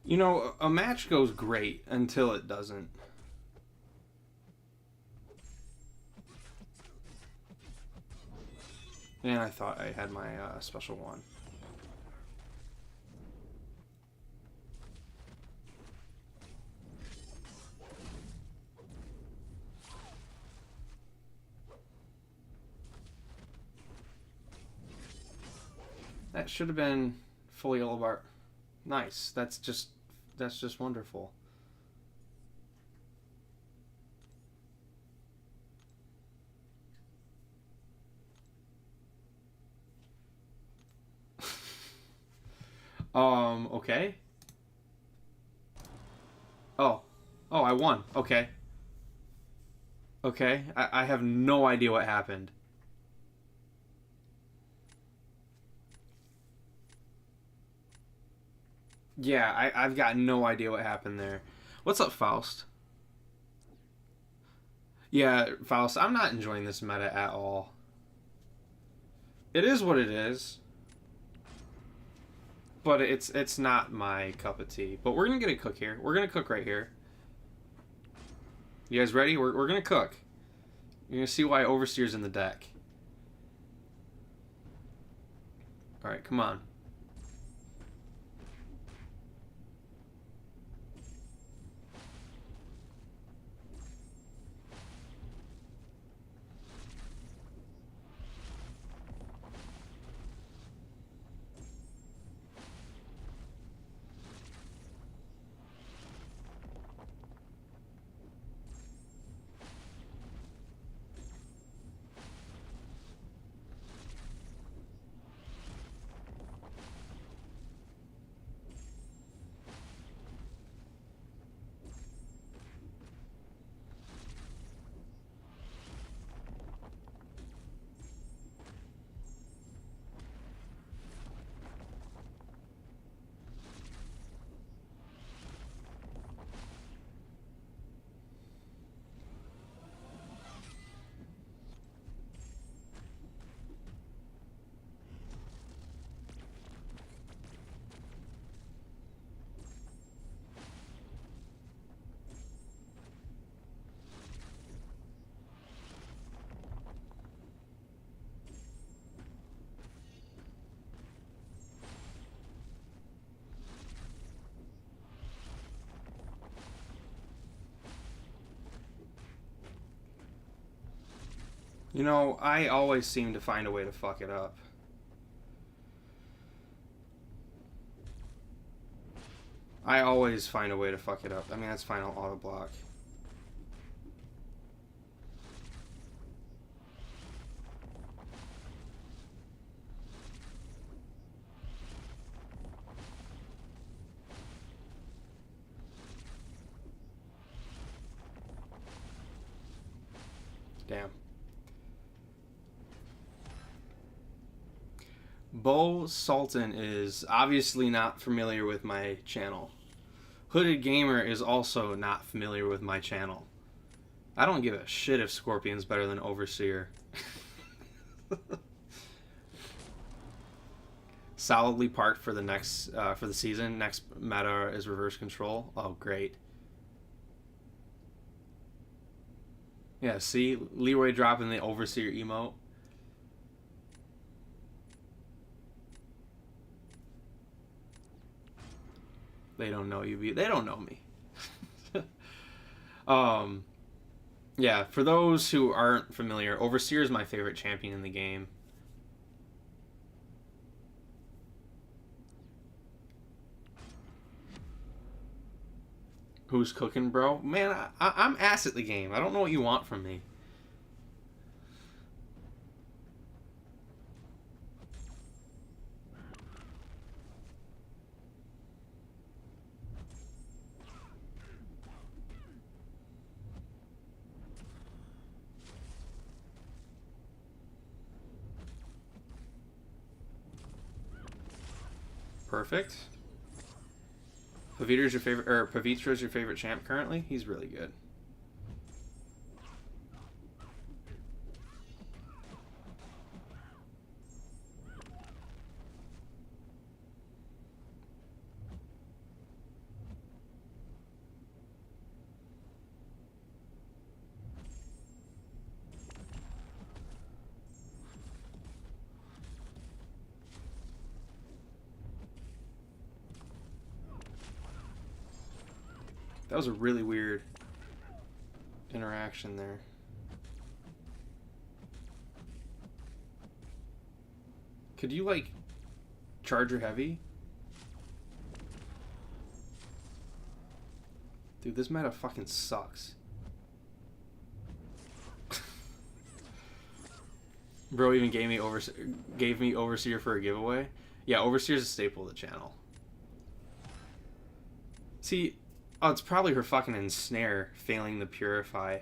You know, a match goes great until it doesn't. And I thought I had my special one. That should have been full yellow bar. Nice. That's just wonderful. Okay. Oh. Oh, I won. Okay. Okay. I have no idea what happened. Yeah, I've got no idea what happened there. What's up, Faust? Yeah, Faust, I'm not enjoying this meta at all. It is what it is. But it's not my cup of tea. But we're gonna get a cook here. We're gonna cook right here. You guys ready? We're gonna cook. You're gonna see why Overseer's in the deck. Alright, come on. You know, I always seem to find a way to fuck it up. I always find a way to fuck it up. I mean, that's fine, I'll auto block. Damn. Bo Sultan is obviously not familiar with my channel. Hooded Gamer is also not familiar with my channel. I don't give a shit if Scorpion's better than Overseer. Solidly parked for the next for the season. Next meta is reverse control. Oh, great. Yeah, see? Leroy dropping the Overseer emote. They don't know you. They don't know me. Yeah, for those who aren't familiar, Overseer is my favorite champion in the game. Who's cooking, bro? Man, I'm ass at the game. I don't know what you want from me. Perfect. Pavitra is your favorite champ currently? He's really good. That was a really weird interaction there. Could you, like, charge your heavy? Dude, this meta fucking sucks. Bro even gave me Overseer for a giveaway. Yeah, Overseer's a staple of the channel. See, oh, it's probably her fucking ensnare failing the Purify.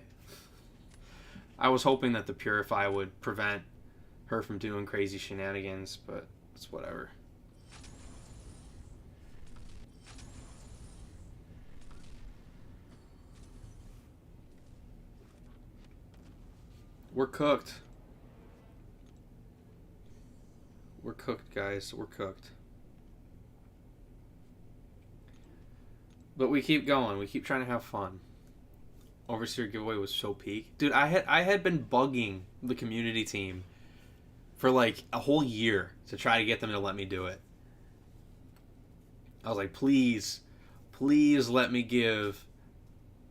I was hoping that the Purify would prevent her from doing crazy shenanigans, but it's whatever. We're cooked. We're cooked, guys. We're cooked. But we keep going. We keep trying to have fun. Overseer giveaway was so peak. Dude, I had been bugging the community team for like a whole year to try to get them to let me do it. I was like, please let me give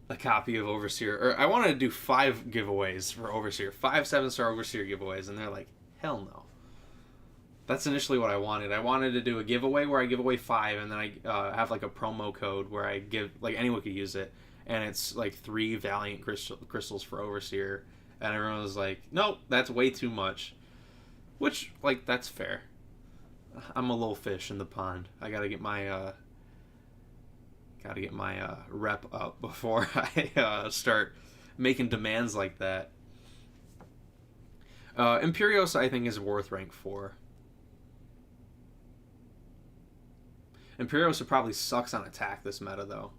a copy of Overseer. Or I wanted to do 5 giveaways for Overseer. 5 7-star Overseer giveaways. And they're like, hell no. That's initially what I wanted. I wanted to do a giveaway where I give away 5, and then I have like a promo code where I give, like, anyone could use it, and it's like 3 Valiant crystals for Overseer, and everyone was like, nope, that's way too much. Which, like, that's fair. I'm a little fish in the pond. I gotta get my rep up before I start making demands like that. Imperios, I think, is worth rank 4. Imperios probably sucks on attack this meta, though.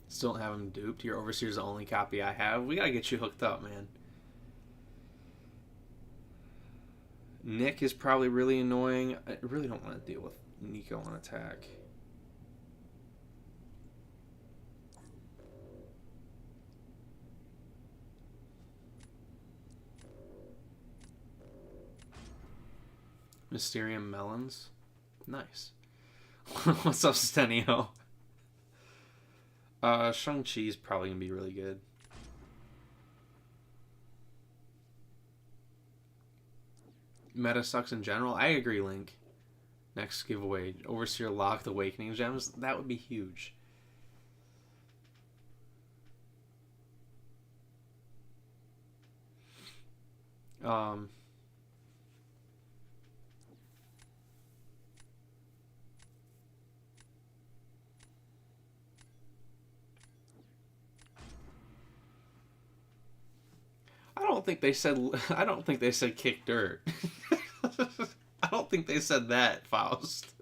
Still don't have him duped. Your Overseer's the only copy I have. We gotta get you hooked up, man. Nick is probably really annoying. I really don't want to deal with Nico on attack. Mysterium Melons. Nice. What's up, Stenio? Shang-Chi's probably going to be really good. Meta sucks in general. I agree, Link. Next giveaway. Overseer Locked Awakening Gems. That would be huge. I don't think they said kick dirt. I don't think they said that, Faust.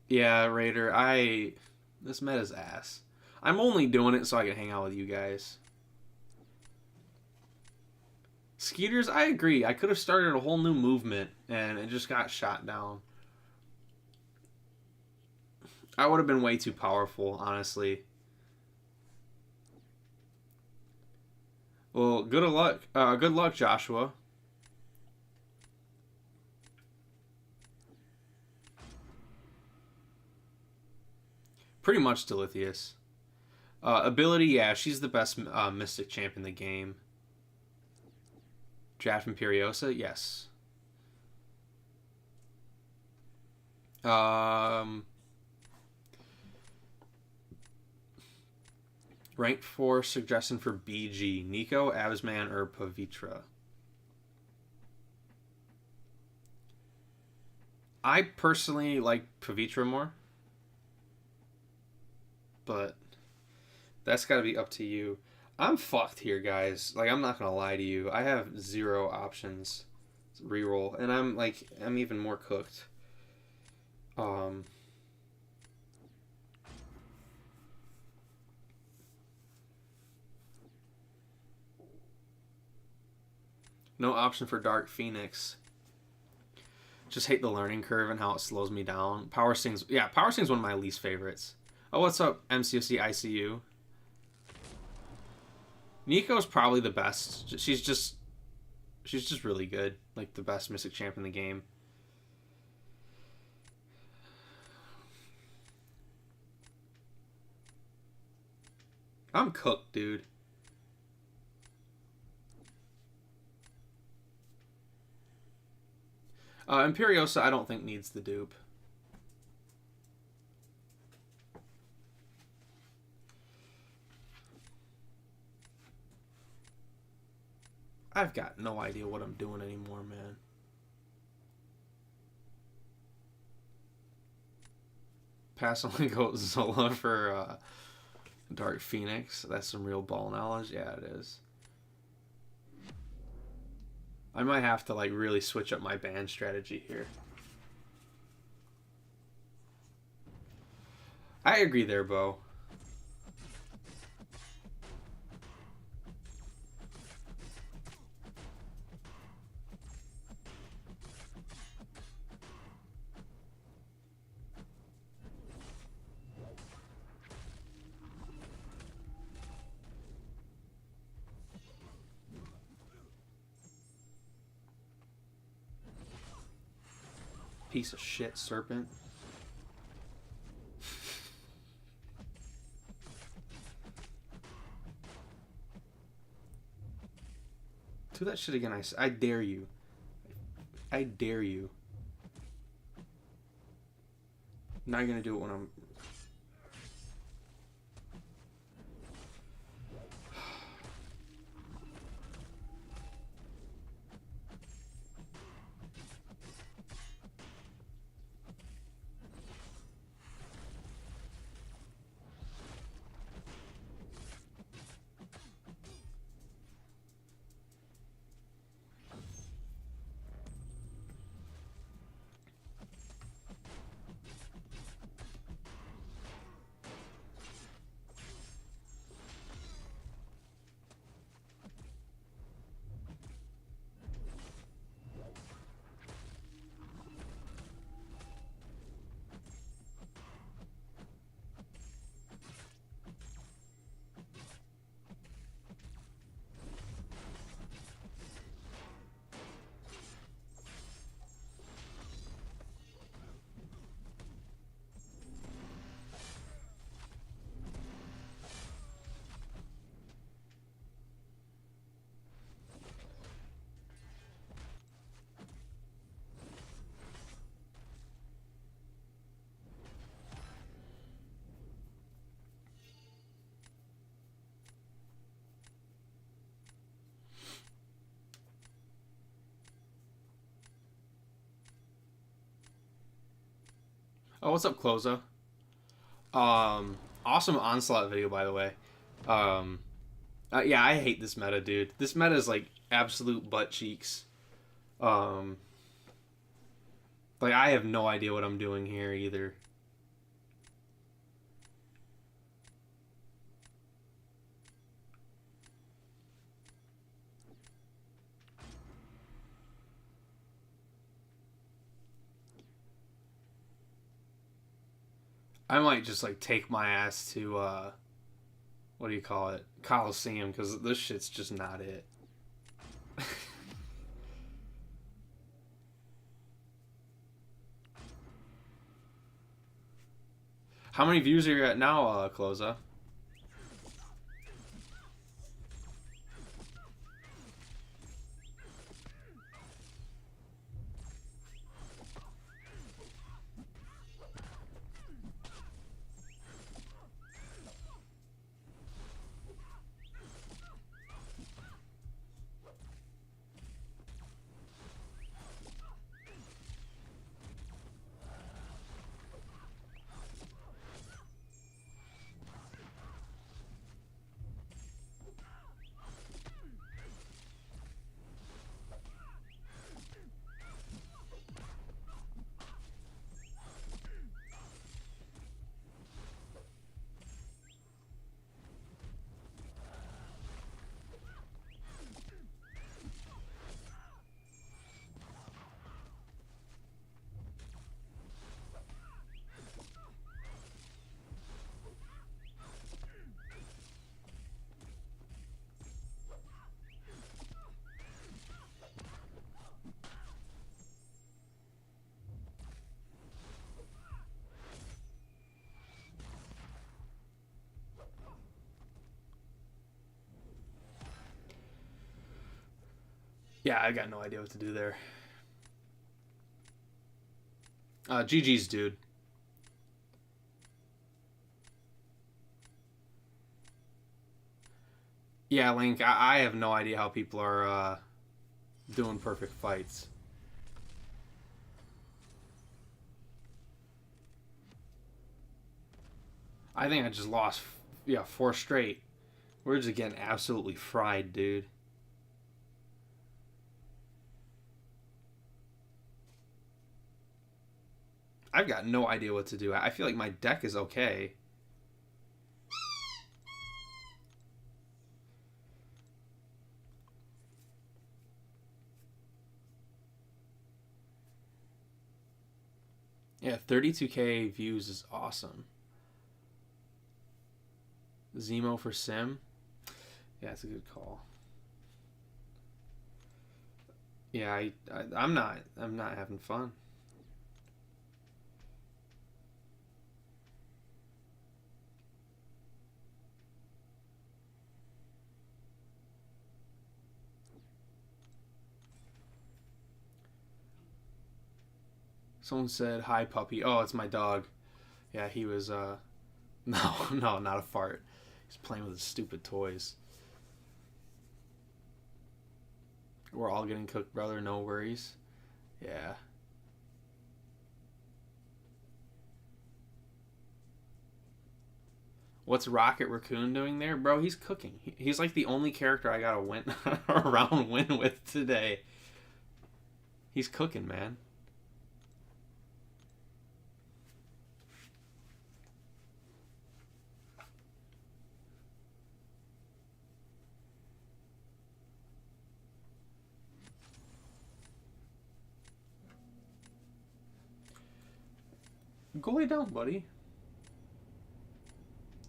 Yeah, Raider, this meta's ass. I'm only doing it so I can hang out with you guys. Skeeters, I agree. I could have started a whole new movement and it just got shot down. I would have been way too powerful, honestly. Well, good luck. Good luck, Joshua. Pretty much Delithius. Ability, yeah, she's the best Mystic champ in the game. Draft Imperiosa, yes. Rank 4 suggestion for BG. Nico, Absman, or Pavitra. I personally like Pavitra more. But that's got to be up to you. I'm fucked here, guys. Like, I'm not going to lie to you. I have 0 options to reroll. And I'm even more cooked. No option for Dark Phoenix. Just hate the learning curve and how it slows me down. Power Sting's one of my least favorites. Oh, what's up, MCOC ICU? Nico's probably the best. She's just really good. Like, the best Mystic champ in the game. I'm cooked, dude. Imperiosa, I don't think needs the dupe. I've got no idea what I'm doing anymore, man. Pass on Goat Zola for Dark Phoenix. That's some real ball knowledge. Yeah, it is. I might have to like really switch up my ban strategy here. I agree there, Bo. Piece of shit, serpent. Do that shit again. I dare you. I dare you. Now you're gonna do it when I'm... Oh, what's up, Cloza? Awesome Onslaught video, by the way. Um, yeah, I hate this meta, dude. This meta is like absolute butt cheeks. Um, like I have no idea what I'm doing here either. I might just like take my ass to what do you call it, Coliseum, because this shit's just not it. How many views are you at now, Cloza? Yeah, I got no idea what to do there. GG's, dude. Yeah, Link, I have no idea how people are doing perfect fights. I think I just lost, yeah, 4 straight. We're just getting absolutely fried, dude. I've got no idea what to do. I feel like my deck is okay. Yeah, 32K views is awesome. Zemo for Sim. Yeah, it's a good call. Yeah, I'm not having fun. Someone said, "Hi, puppy." Oh, it's my dog. Yeah, he was, no, no, not a fart. He's playing with his stupid toys. We're all getting cooked, brother. No worries. Yeah. What's Rocket Raccoon doing there? Bro, he's cooking. He's like the only character I got to win around win with today. He's cooking, man. Go lay down, buddy.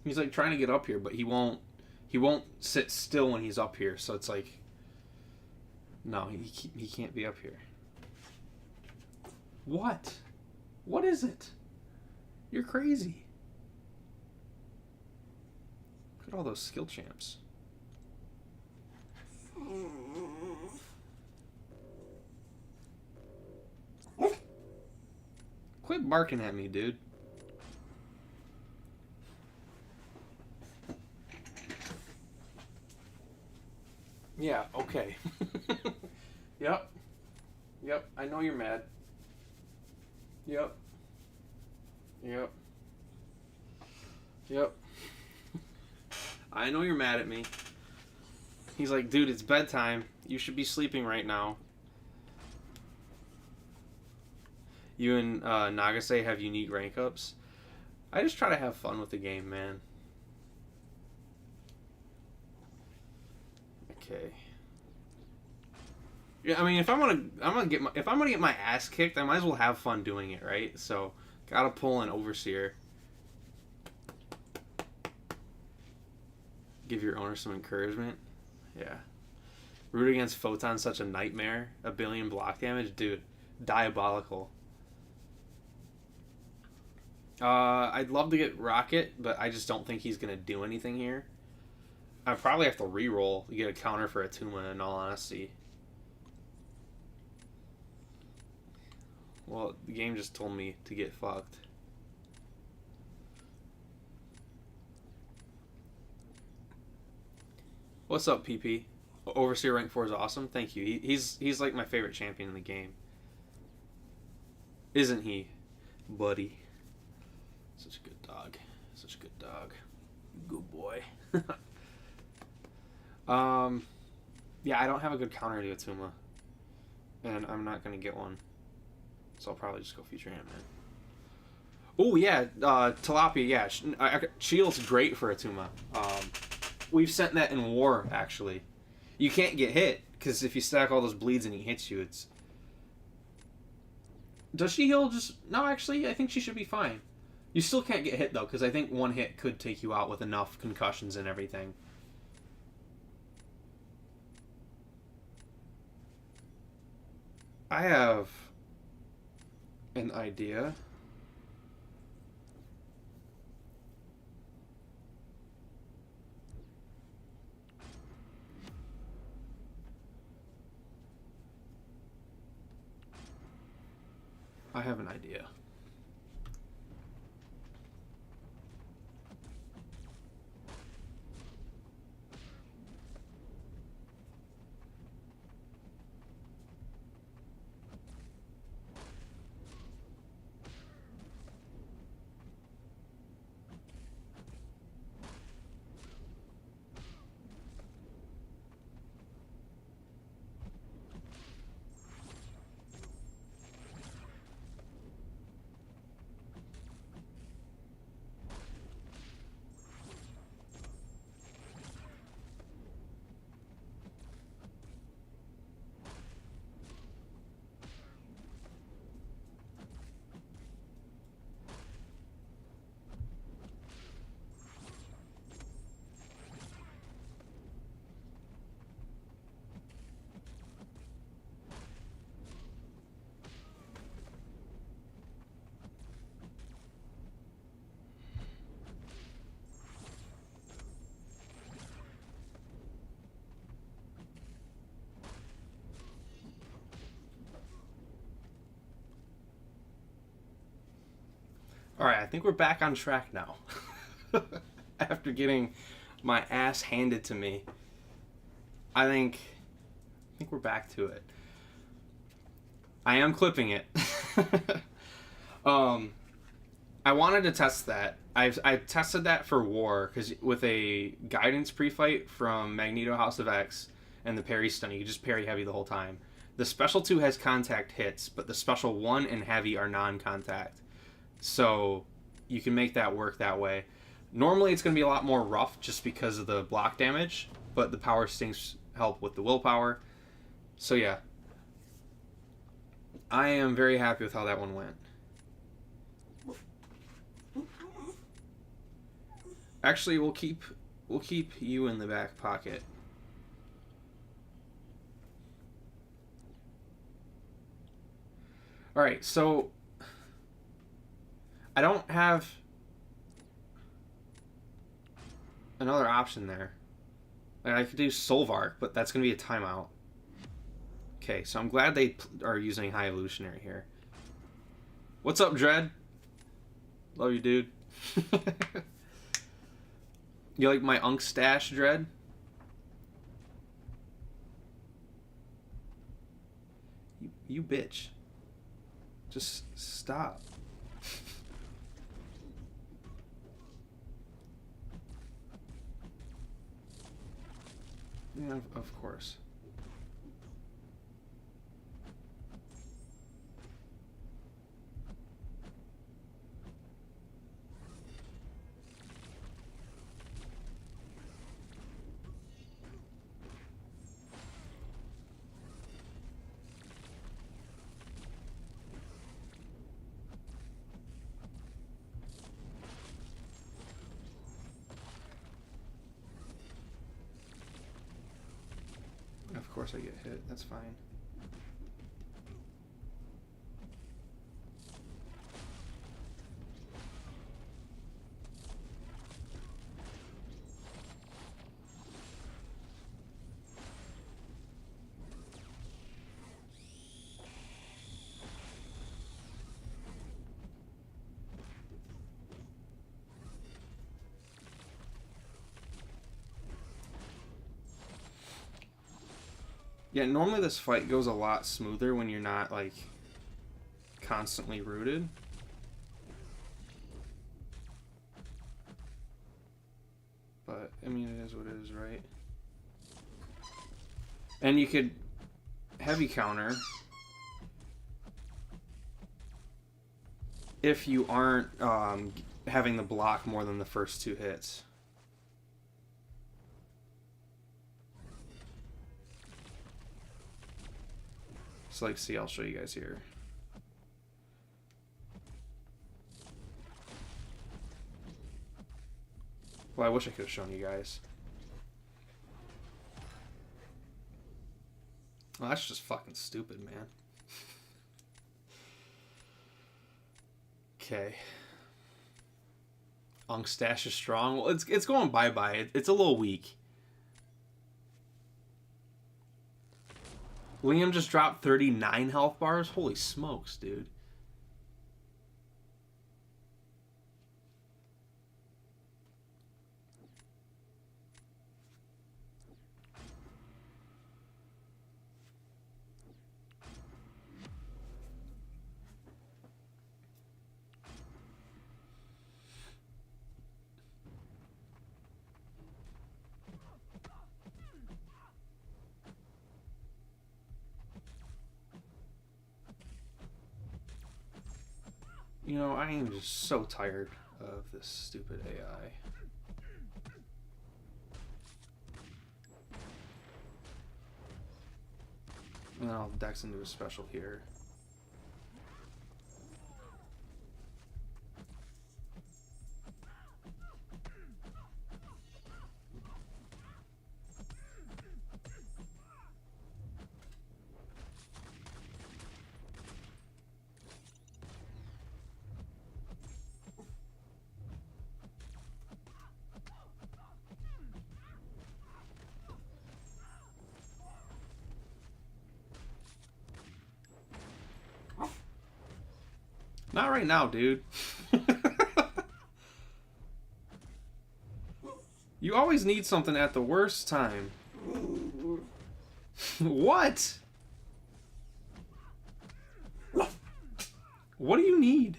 He's like trying to get up here, but he won't. He won't sit still when he's up here. So it's like, no, he can't be up here. What? What is it? You're crazy. Look at all those skill champs. Quit barking at me, dude. Yeah, okay. Yep. I know you're mad. Yep. Yep. Yep. I know you're mad at me. He's like, dude, it's bedtime. You should be sleeping right now. You and Nagase have unique rank ups. I just try to have fun with the game, man. Okay. Yeah, I mean, if I'm gonna get my ass kicked, I might as well have fun doing it, right? So, gotta pull an overseer. Give your owner some encouragement. Yeah. Root against Photon's such a nightmare. A billion block damage, dude. Diabolical. I'd love to get Rocket, but I just don't think he's gonna do anything here. I probably have to re-roll to get a counter for Atuma, in all honesty. Well, the game just told me to get fucked. What's up, PP? Overseer rank 4 is awesome. Thank you. He's like my favorite champion in the game. Isn't he, buddy? Such a good dog. Such a good dog. Good boy. Yeah, I don't have a good counter to Atuma. And I'm not going to get one. So I'll probably just go Future Ant-Man. Oh, yeah. Tilapia, yeah. Shield's great for Atuma. We've sent that in war, actually. You can't get hit, because if you stack all those bleeds and he hits you, it's... Does she heal just... No, actually, I think she should be fine. You still can't get hit, though, because I think one hit could take you out with enough concussions and everything. I have an idea. I have an idea. Alright, I think we're back on track now. After getting my ass handed to me. I think we're back to it. I am clipping it. I wanted to test that. I tested that for War, because with a guidance pre-fight from Magneto House of X and the parry stun, you can just parry heavy the whole time. The special 2 has contact hits, but the special 1 and heavy are non-contact. So you can make that work that way. Normally it's going to be a lot more rough just because of the block damage, but the power stings help with the willpower. So yeah, I am very happy with how that one went. Actually, we'll keep you in the back pocket. All right, so I don't have another option there. Like, I could do Solvark, but that's going to be a timeout. Okay, so I'm glad they are using High Evolutionary here. What's up, Dread? Love you, dude. You like my Unk stash, Dread? You bitch. Just stop. Yeah, of course. Of course I get hit. That's fine. Yeah, normally this fight goes a lot smoother when you're not, like, constantly rooted. But, I mean, it is what it is, right? And you could heavy counter if you aren't having the block more than the first 2 hits. So, like, see, I'll show you guys here. Well, I wish I could have shown you guys. Well, that's just fucking stupid, man. Okay. Stash is strong. Well, it's going bye-bye. It's a little weak. Liam just dropped 39 health bars? Holy smokes, dude. You know, I am just so tired of this stupid AI. And then I'll dex into a special here. Not right now, dude. You always need something at the worst time. What? What do you need?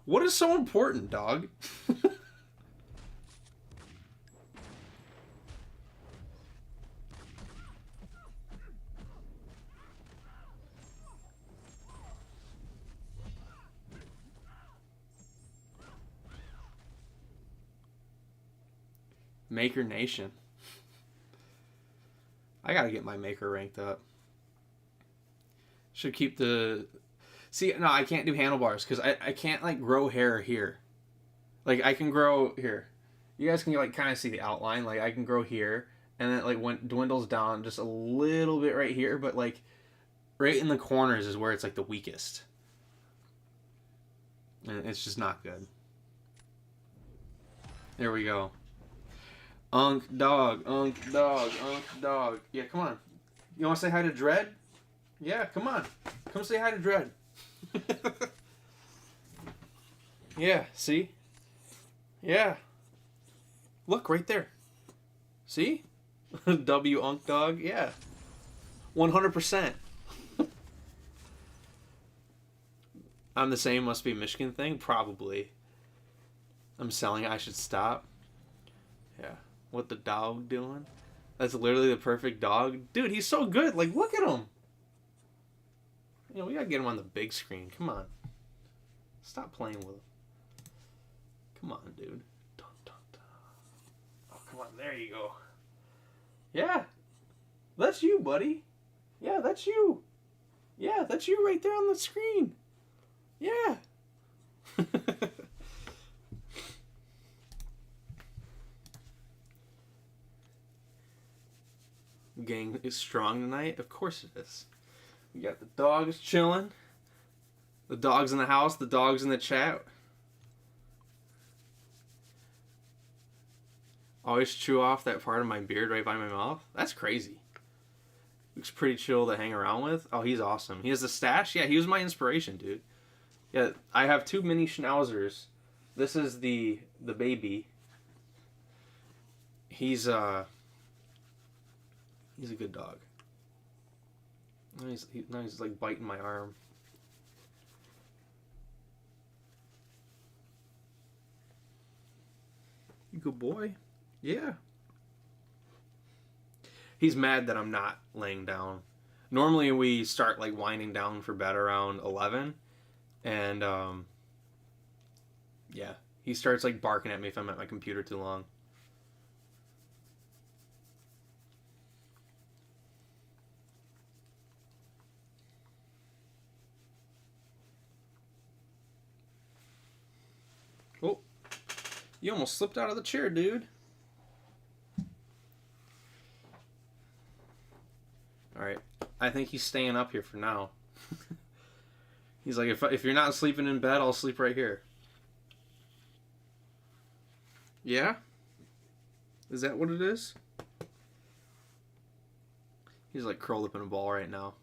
What is so important, dog? Maker Nation. I gotta get my Maker ranked up. Should keep the... See, no, I can't do handlebars because I can't, like, grow hair here. Like, I can grow here. You guys can, like, kind of see the outline. Like, I can grow here, and then it, like, when dwindles down just a little bit right here, but, like, right in the corners is where it's, like, the weakest. And it's just not good. There we go. Unk dog, unk dog, unk dog. Yeah, come on. You want to say hi to Dread? Yeah, come on. Come say hi to Dread. Yeah, see? Yeah. Look, right there. See? W unk dog, yeah. 100%. I'm the same must be Michigan thing? Probably. I'm selling it, I should stop. Yeah. What the dog doing? That's literally the perfect dog. Dude, he's so good. Like, look at him. You know, we gotta get him on the big screen. Come on. Stop playing with him. Come on, dude. Dun, dun, dun. Oh, come on. There you go. Yeah. That's you, buddy. Yeah, that's you. Yeah, that's you right there on the screen. Yeah. Gang is strong tonight? Of course it is. We got the dogs chilling. The dogs in the house, the dogs in the chat. Always chew off that part of my beard right by my mouth. That's crazy. Looks pretty chill to hang around with. Oh, he's awesome. He has a stash? Yeah, he was my inspiration, dude. Yeah, I have 2 mini schnauzers. This is the baby. He's a good dog. Now he's like biting my arm. You good boy? Yeah. He's mad that I'm not laying down. Normally we start like winding down for bed around 11. And yeah, he starts like barking at me if I'm at my computer too long. Oh, you almost slipped out of the chair, dude. Alright, I think he's staying up here for now. He's like, if you're not sleeping in bed, I'll sleep right here. Yeah? Is that what it is? He's like curled up in a ball right now.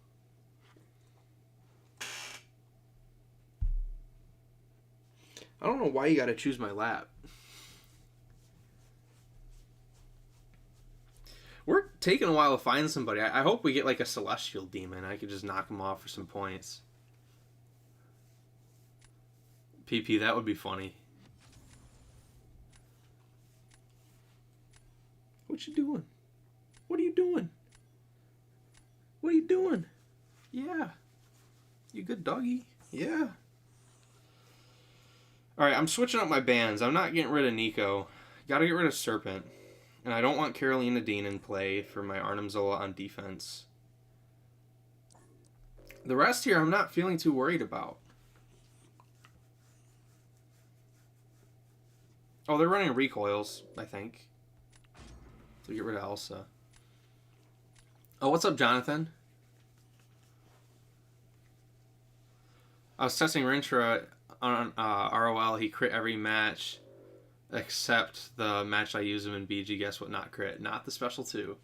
I don't know why you gotta choose my lap. We're taking a while to find somebody. I hope we get like a celestial demon. I could just knock him off for some points. PP, that would be funny. What you doing? What are you doing? What are you doing? Yeah. You good doggy? Yeah. Alright, I'm switching up my bands. I'm not getting rid of Nico. Gotta get rid of Serpent. And I don't want Carolina Dean in play for my Arnim Zola on defense. The rest here I'm not feeling too worried about. Oh, they're running recoils, I think. To get rid of Elsa. Oh, what's up, Jonathan? I was testing Rintra on ROL. He crit every match except the match I use him in BG. Guess what? Not crit. Not the special 2.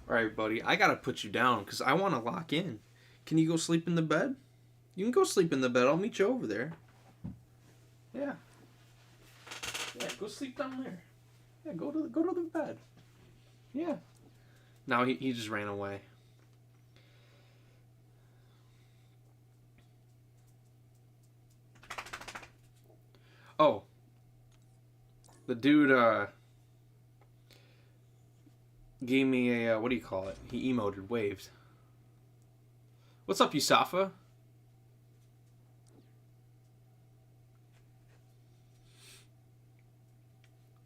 Alright, buddy. I gotta put you down because I want to lock in. Can you go sleep in the bed? You can go sleep in the bed. I'll meet you over there. Yeah. Yeah, go sleep down there. Yeah, go to the bed. Yeah. Now he just ran away. Oh. The dude gave me a what do you call it? He emoted, waved. What's up, Yusafa?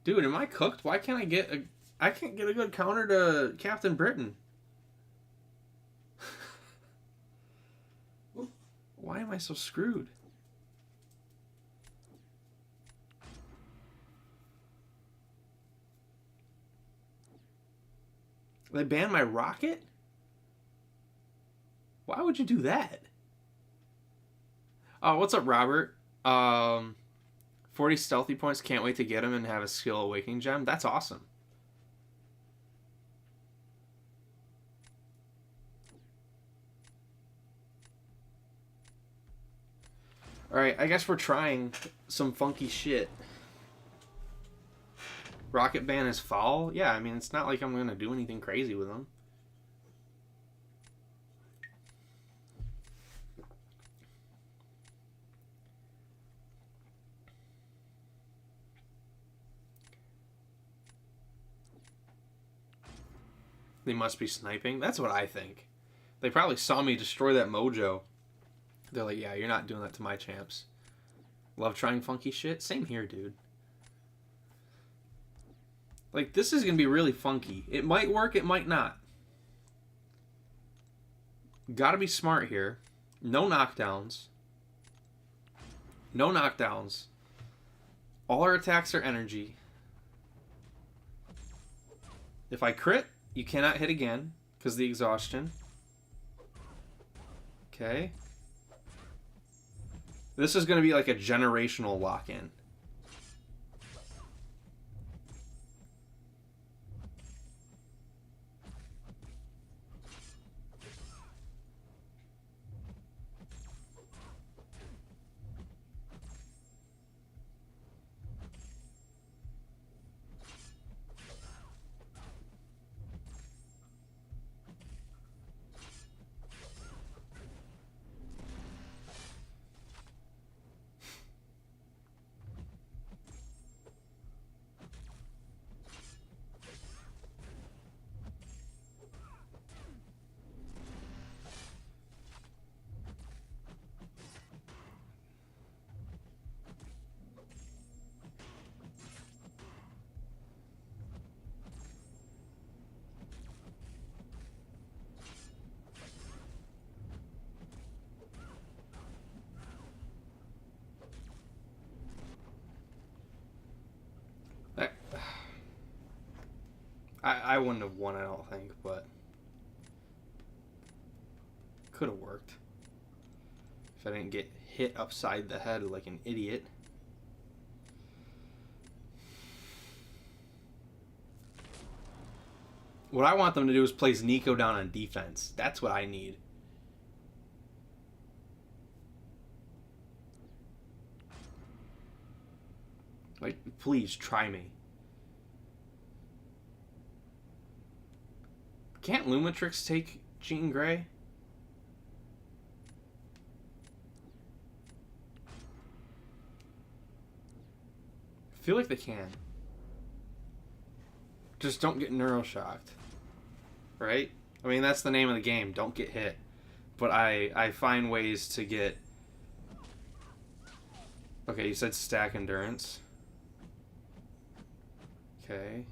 Dude, am I cooked? Why can't I can't get a good counter to Captain Britain? Why am I so screwed? They banned my rocket? Why would you do that? Oh, what's up, Robert? 40 stealthy points. Can't wait to get him and have a skill awakening gem. That's awesome. Alright, I guess we're trying some funky shit. Rocket ban is foul? Yeah, I mean, it's not like I'm going to do anything crazy with them. They must be sniping. That's what I think. They probably saw me destroy that mojo. They're like, yeah, you're not doing that to my champs. Love trying funky shit? Same here, dude. Like, this is going to be really funky. It might work, it might not. Gotta be smart here. No knockdowns. No knockdowns. All our attacks are energy. If I crit, you cannot hit again because of the exhaustion. Okay. This is going to be like a generational lock-in. I wouldn't have won, I don't think, but could have worked if I didn't get hit upside the head like an idiot. What I want them to do is place Nico down on defense. That's what I need. Like, please try me. Can't Lumitrix take Jean Grey? I feel like they can. Just don't get neuroshocked. Right? I mean, that's the name of the game. Don't get hit. But I find ways to get... Okay, you said stack endurance. Okay.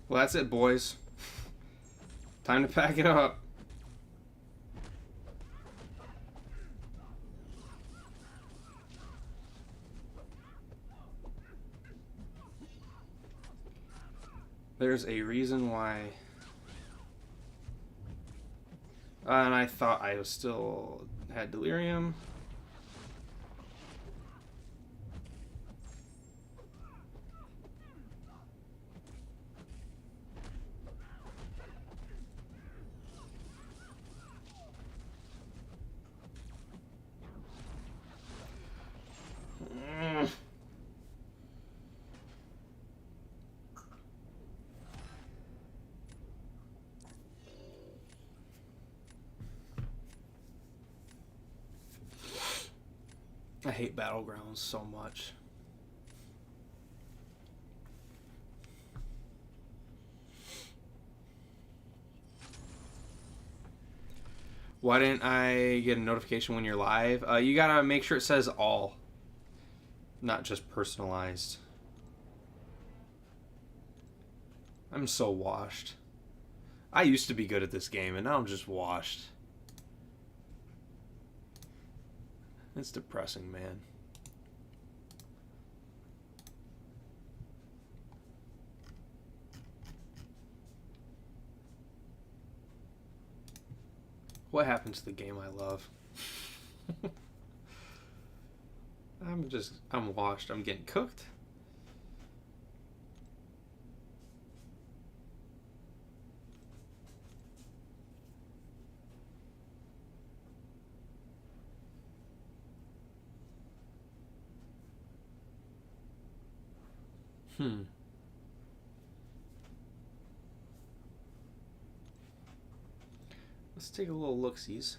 Well, that's it, boys. Time to pack it up. There's a reason why... and I thought I was still had delirium. I hate Battlegrounds so much. Why didn't I get a notification when you're live? You gotta make sure it says all, not just personalized. I'm so washed. I used to be good at this game, and now I'm just washed. It's depressing, man. What happened to the game I love? I'm washed. I'm getting cooked. Hmm. Let's take a little look-sees.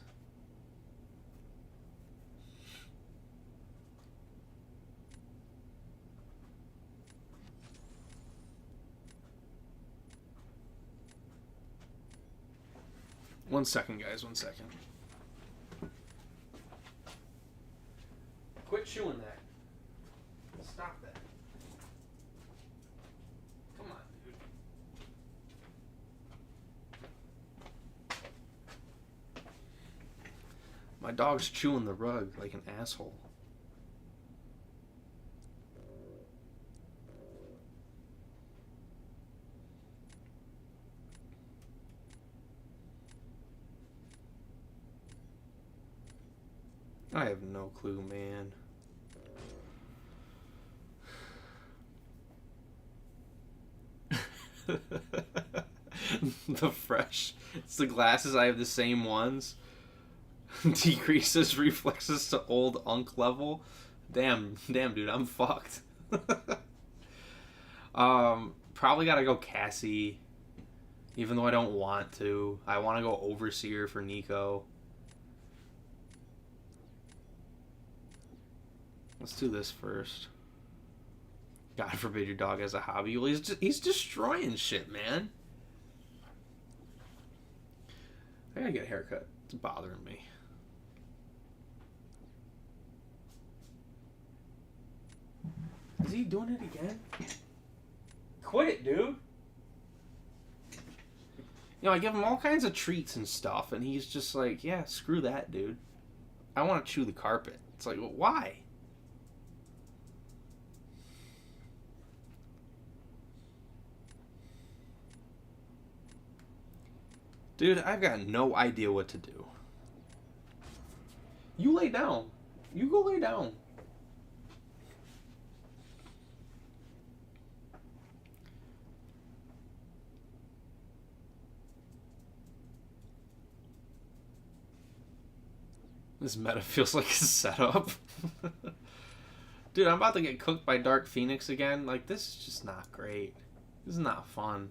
One second, guys. 1 second. Quit chewing that. Stop that. Come on, dude. My dog's chewing the rug like an asshole. I have no clue, man. The fresh. It's the glasses. I have the same ones. Decreases reflexes to old unk level. Damn, dude, I'm fucked. Probably gotta go Cassie. Even though I don't want to. I want to go Overseer for Nico. Let's do this first. God forbid your dog has a hobby. Well, he's destroying shit, man. I gotta get a haircut. It's bothering me. Is he doing it again? Quit it, dude. You know, I give him all kinds of treats and stuff, and he's just like, yeah, screw that, dude. I want to chew the carpet. It's like, well, why? Dude, I've got no idea what to do. You lay down. You go lay down. This meta feels like a setup. Dude, I'm about to get cooked by Dark Phoenix again. Like, this is just not great. This is not fun.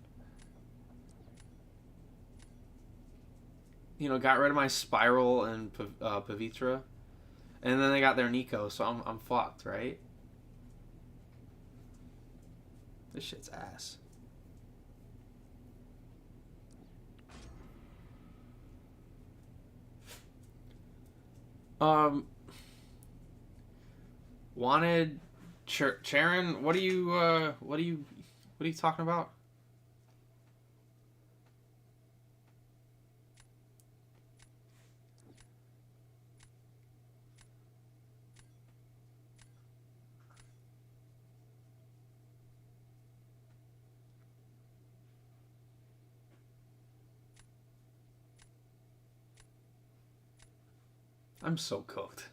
You know, got rid of my Spiral and Pavitra. And then they got their Nico, so I'm fucked, right? This shit's ass. Wanted Charon, what are you talking about? I'm so cooked.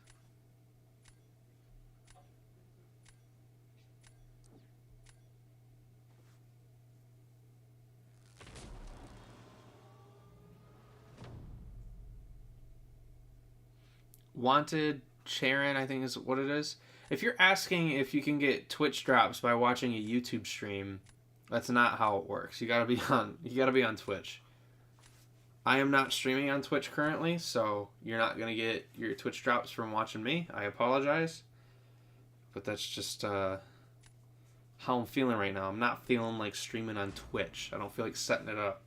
Wanted Charon, I think is what it is. If you're asking if you can get Twitch drops by watching a YouTube stream, that's not how it works. You gotta be on Twitch. I am not streaming on Twitch currently, so you're not gonna get your Twitch drops from watching me. I apologize, but that's just how I'm feeling right now. I'm not feeling like streaming on Twitch. I don't feel like setting it up.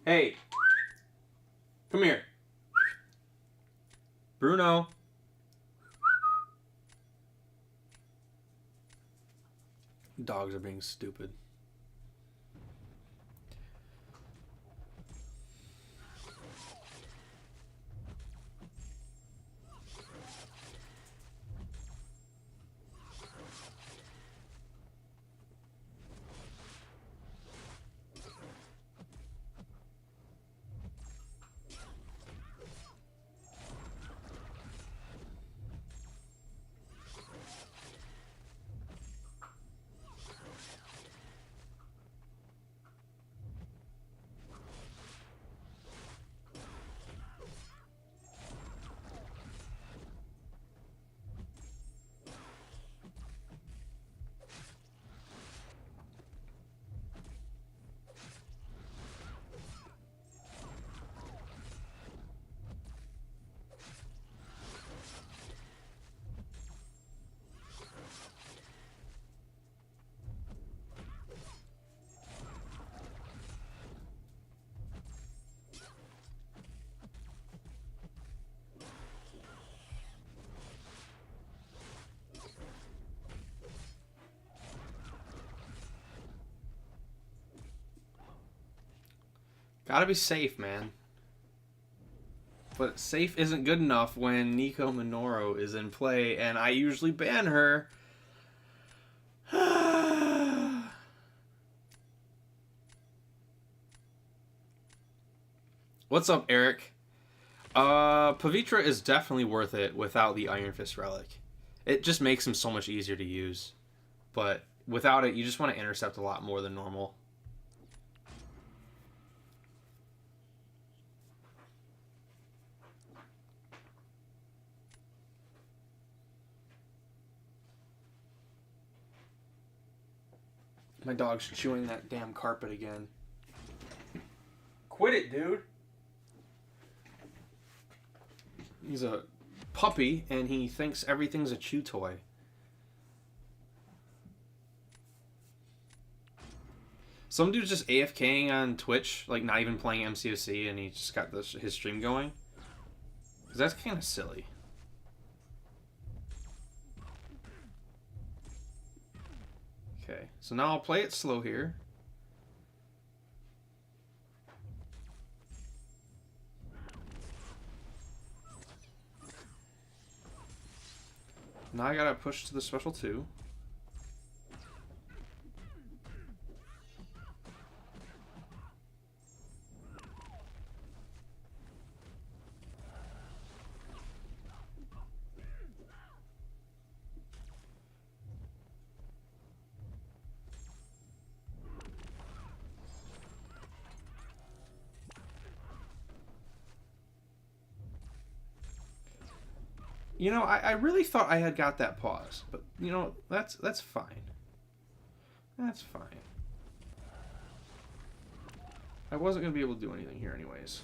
Hey, come here. Bruno. Dogs are being stupid. Gotta be safe, man. But safe isn't good enough when Nico Minoru is in play, and I usually ban her. What's up, Eric? Pavitra is definitely worth it without the Iron Fist relic. It just makes him so much easier to use. But without it, you just want to intercept a lot more than normal. My dog's chewing that damn carpet again. Quit it, dude. He's a puppy, and he thinks everything's a chew toy. Some dude's just AFKing on Twitch, like not even playing MCOC, and he just got his stream going. Because that's kind of silly. Okay, so now I'll play it slow here. Now I gotta push to the special 2. You know, I really thought I had got that pause, but you know, that's fine. That's fine. I wasn't gonna be able to do anything here anyways.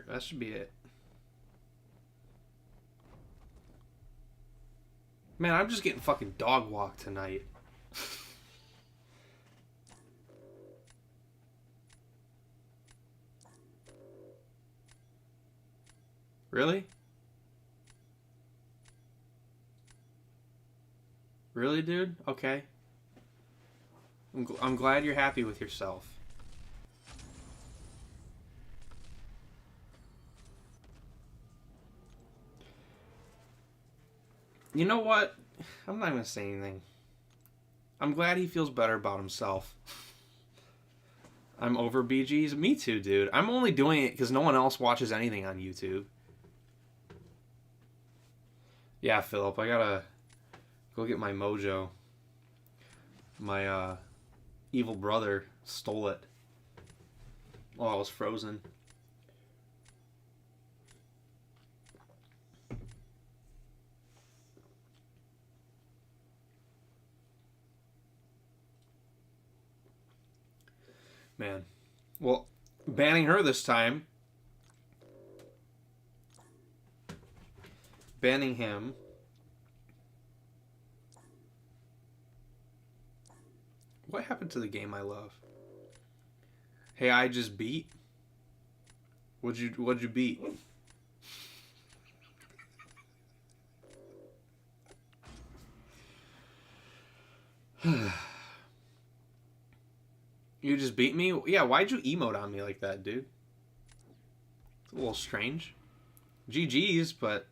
That should be it. Man, I'm just getting fucking dog walked tonight. Really? Really, dude? Okay. I'm glad you're happy with yourself. You know what? I'm not going to say anything. I'm glad he feels better about himself. I'm over BGs. Me too, dude. I'm only doing it because no one else watches anything on YouTube. Yeah, Philip, I gotta go get my mojo. My evil brother stole it while I was frozen. Man. Well, banning her this time. Banning him. What happened to the game I love? Hey, I just beat. What'd you beat? You just beat me? Yeah, why'd you emote on me like that, dude? It's a little strange. GG's, but...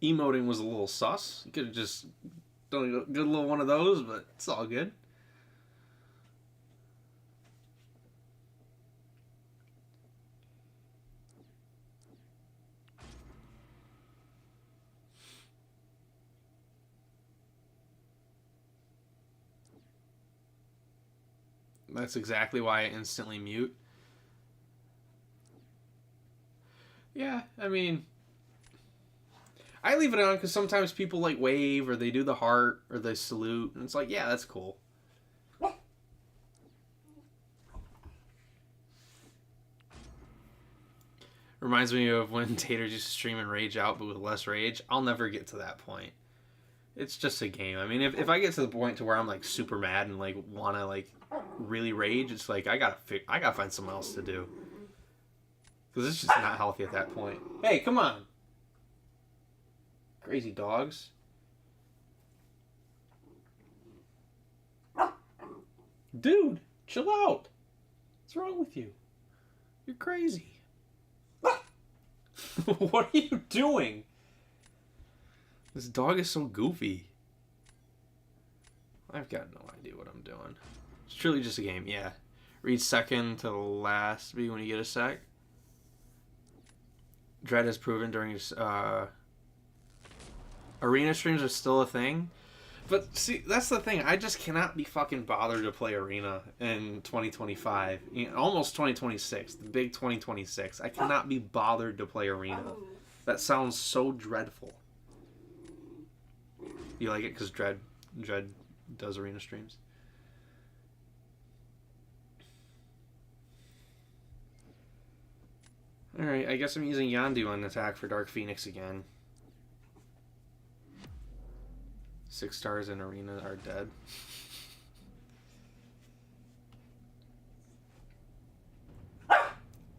Emoting was a little sus. You could have just done a good little one of those, but it's all good. That's exactly why I instantly mute. Yeah, I mean... I leave it on because sometimes people like wave or they do the heart or they salute, and it's like, yeah, that's cool. Reminds me of when Tater used to stream and rage out, but with less rage. I'll never get to that point. It's just a game. I mean, if I get to the point to where I'm like super mad and like want to like really rage, it's like I gotta find someone else to do, because it's just not healthy at that point. Hey, come on, crazy dogs. Dude, chill out. What's wrong with you? You're crazy. What are you doing? This dog is so goofy. I've got no idea what I'm doing. It's truly just a game, yeah. Read second to the last B when you get a sec. Dread has proven during his arena streams are still a thing. But see, that's the thing. I just cannot be fucking bothered to play arena in 2025. Almost 2026. The big 2026. I cannot be bothered to play arena. That sounds so dreadful. You like it because Dread does arena streams? Alright, I guess I'm using Yondu on attack for Dark Phoenix again. 6 stars in arena are dead.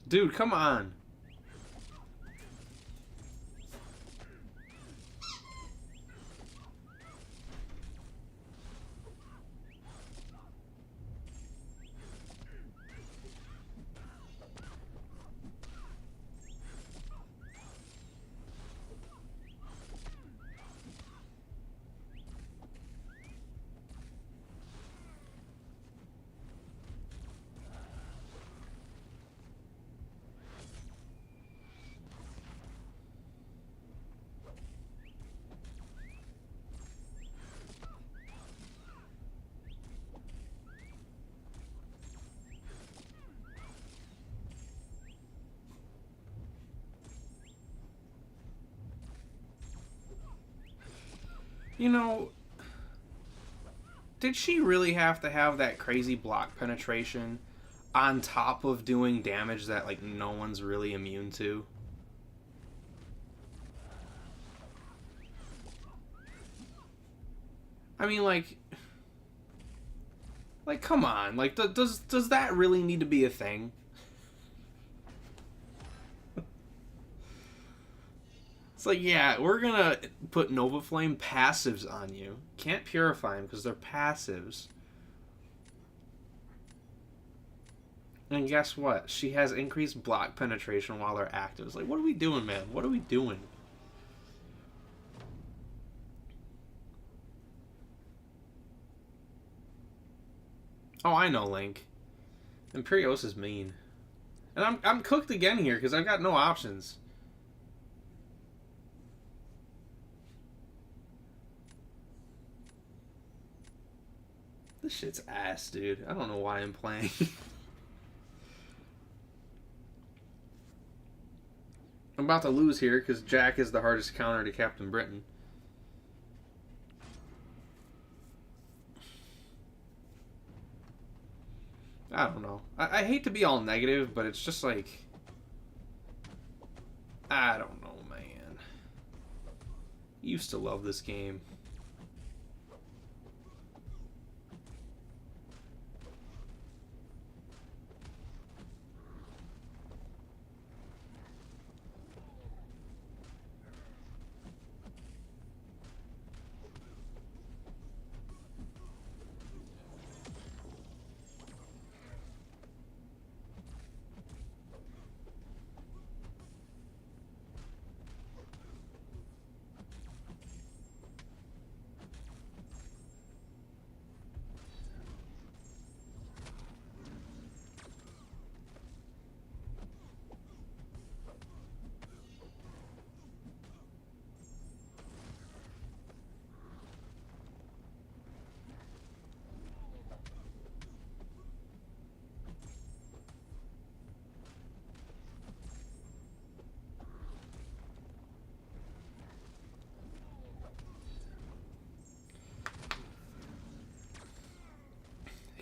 Dude, come on. You know, did she really have to have that crazy block penetration on top of doing damage that, like, no one's really immune to? I mean, like, come on. Like, does that really need to be a thing? It's like, yeah, we're gonna put Nova Flame passives on you. Can't purify them because they're passives. And guess what? She has increased block penetration while they're active. It's like, what are we doing, man? What are we doing? Oh, I know, Link. Imperios is mean. And I'm cooked again here because I've got no options. This shit's ass, dude. I don't know why I'm playing. I'm about to lose here because Jack is the hardest counter to Captain Britain. I don't know. I hate to be all negative, but it's just like... I don't know, man. Used to love this game.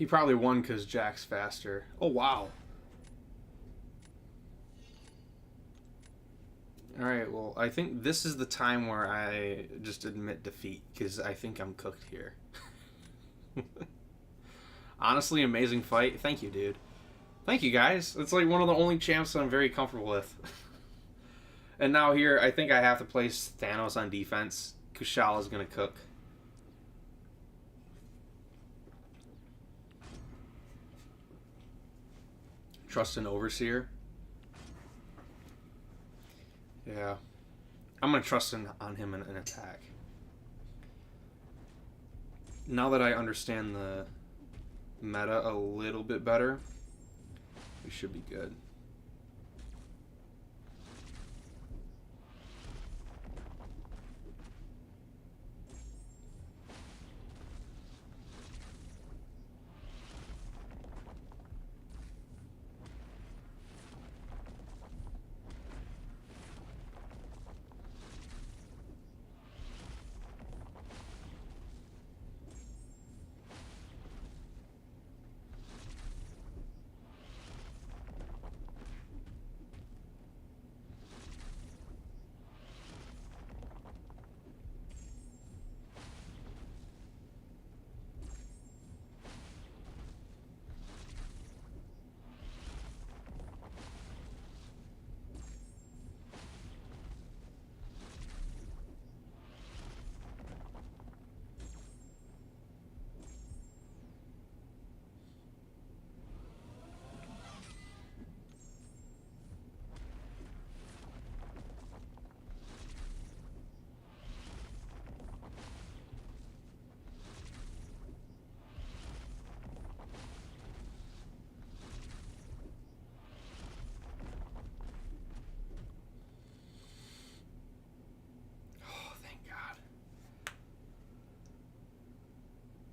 He probably won because Jack's faster. Oh, wow. Alright, well, I think this is the time where I just admit defeat, because I think I'm cooked here. Honestly, amazing fight. Thank you, dude. Thank you, guys. It's like one of the only champs that I'm very comfortable with. And now here, I think I have to place Thanos on defense. Kushala is going to cook. Trust an Overseer. Yeah. I'm going to trust on him in an attack. Now that I understand the meta a little bit better, we should be good.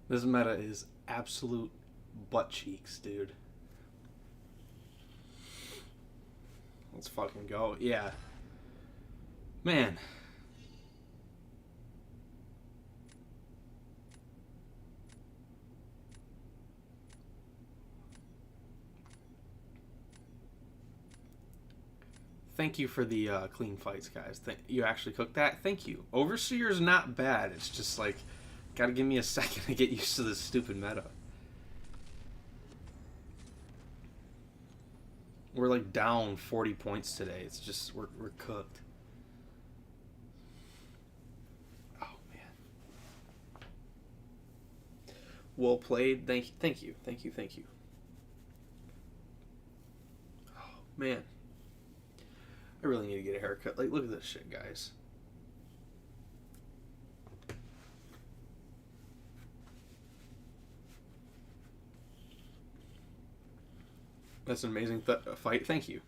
This meta is absolute butt cheeks, dude. Let's fucking go. Yeah. Man. Thank you for the clean fights, guys. You actually cooked that? Thank you. Overseer's not bad. It's just like, gotta give me a second to get used to this stupid meta. We're like down 40 points today. It's just, we're cooked. Oh, man. Well played. Thank you. Oh, man. I really need to get a haircut. Like, look at this shit, guys. That's an amazing fight. Thank you.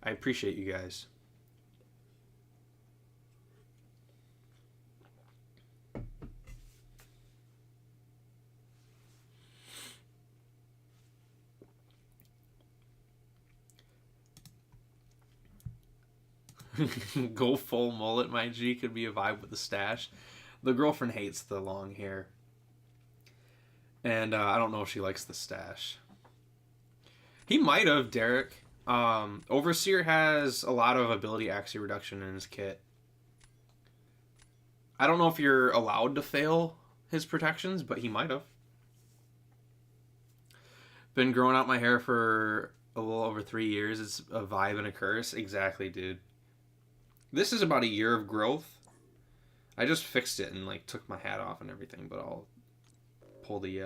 I appreciate you guys. Go full mullet, my G. Could be a vibe with the stash. The girlfriend hates the long hair. And I don't know if she likes the stash. He might have, Derek. Overseer has a lot of ability accuracy reduction in his kit. I don't know if you're allowed to fail his protections, but he might have. Been growing out my hair for a little over 3 years. It's a vibe and a curse. Exactly, dude. This is about a year of growth. I just fixed it and like took my hat off and everything, but I'll pull the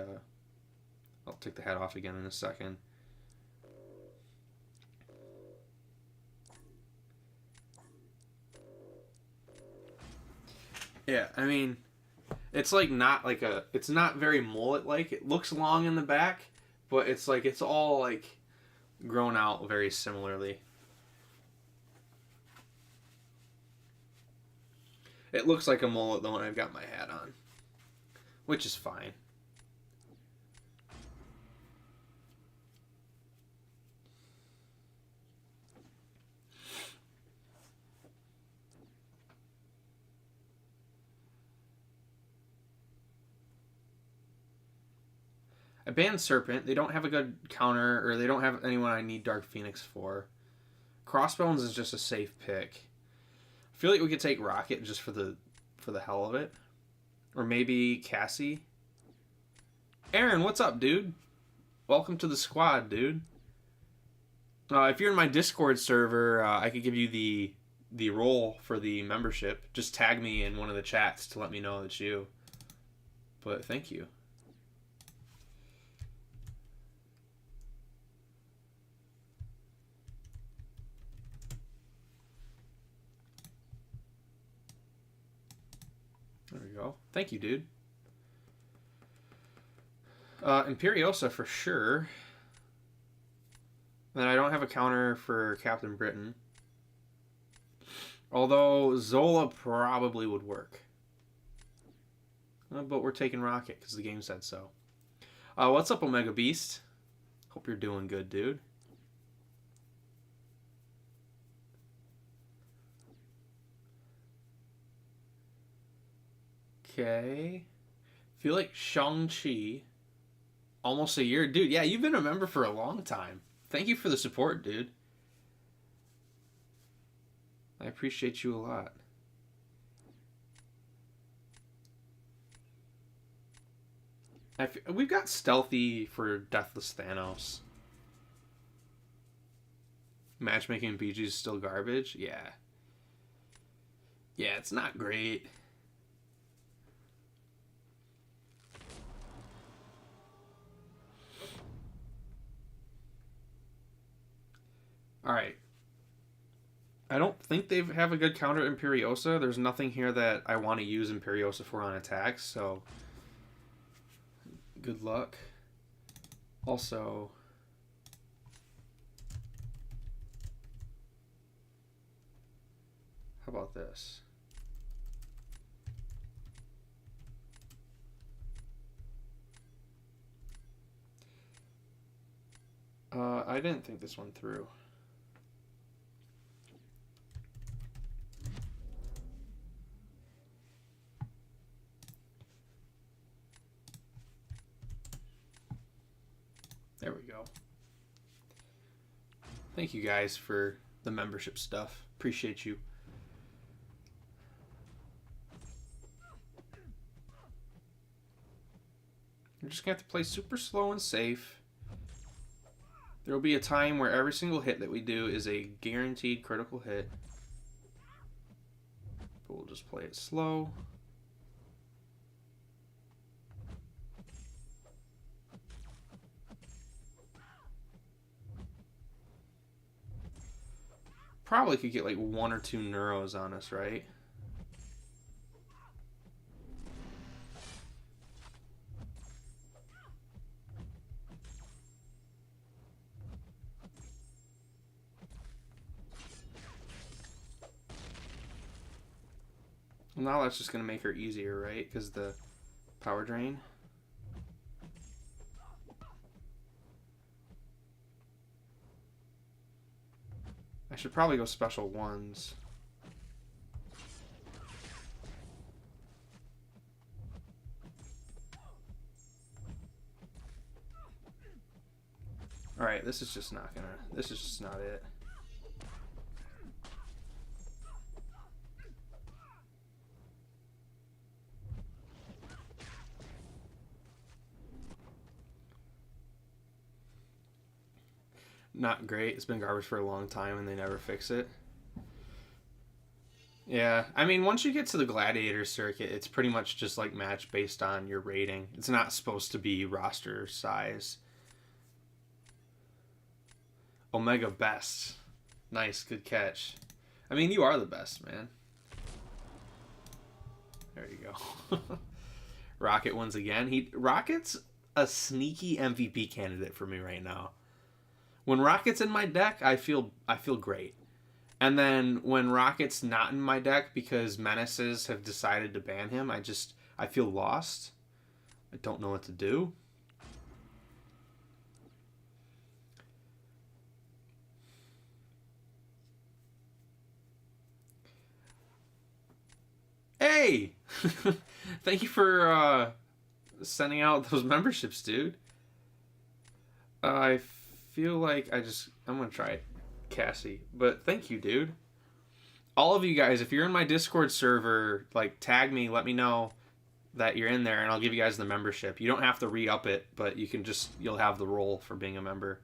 I'll take the hat off again in a second. Yeah, I mean, it's like not like it's not very mullet like. It looks long in the back, but it's like it's all like grown out very similarly. It looks like a mullet though when I've got my hat on, which is fine. I banned Serpent. They don't have a good counter, or they don't have anyone I need Dark Phoenix for. Crossbones is just a safe pick. I feel like we could take Rocket just for the hell of it. Or maybe Cassie. Aaron, what's up, dude? Welcome to the squad, dude. If you're in my Discord server, I could give you the role for the membership. Just tag me in one of the chats to let me know it's you. But thank you. There we go. Thank you, dude. Imperiosa for sure. And I don't have a counter for Captain Britain. Although Zola probably would work. But we're taking Rocket because the game said so. What's up, Omega Beast? Hope you're doing good, dude. Okay. Feel like Shang-Chi. Almost a year. Dude, yeah, you've been a member for a long time. Thank you for the support, dude. I appreciate you a lot. We've got Stealthy for Deathless Thanos. Matchmaking in PG is still garbage? Yeah. Yeah, it's not great. Alright. I don't think they have a good counter Imperiosa. There's nothing here that I want to use Imperiosa for on attacks, so good luck. Also, how about this? I didn't think this one through. There we go. Thank you guys for the membership stuff. Appreciate you. You're just going to have to play super slow and safe. There will be a time where every single hit that we do is a guaranteed critical hit. But we'll just play it slow. Probably could get like 1 or 2 neuros on us, right? Well, now that's just going to make her easier, right? Because the power drain. I should probably go special ones. Alright, this is just not it. Not great. It's been garbage for a long time and they never fix it. Yeah, I mean, once you get to the Gladiator circuit, it's pretty much just like match based on your rating. It's not supposed to be roster size. Omega best. Nice, good catch. I mean, you are the best, man. There you go. Rocket wins again. Rocket's a sneaky MVP candidate for me right now. When Rocket's in my deck, I feel great. And then when Rocket's not in my deck because Menaces have decided to ban him, I feel lost. I don't know what to do. Hey! Thank you for sending out those memberships, dude. I feel like I'm gonna try it, Cassie. But thank you, dude. All of you guys, if you're in my Discord server, like tag me, let me know that you're in there, and I'll give you guys the membership. You don't have to re-up it, but you'll have the role for being a member.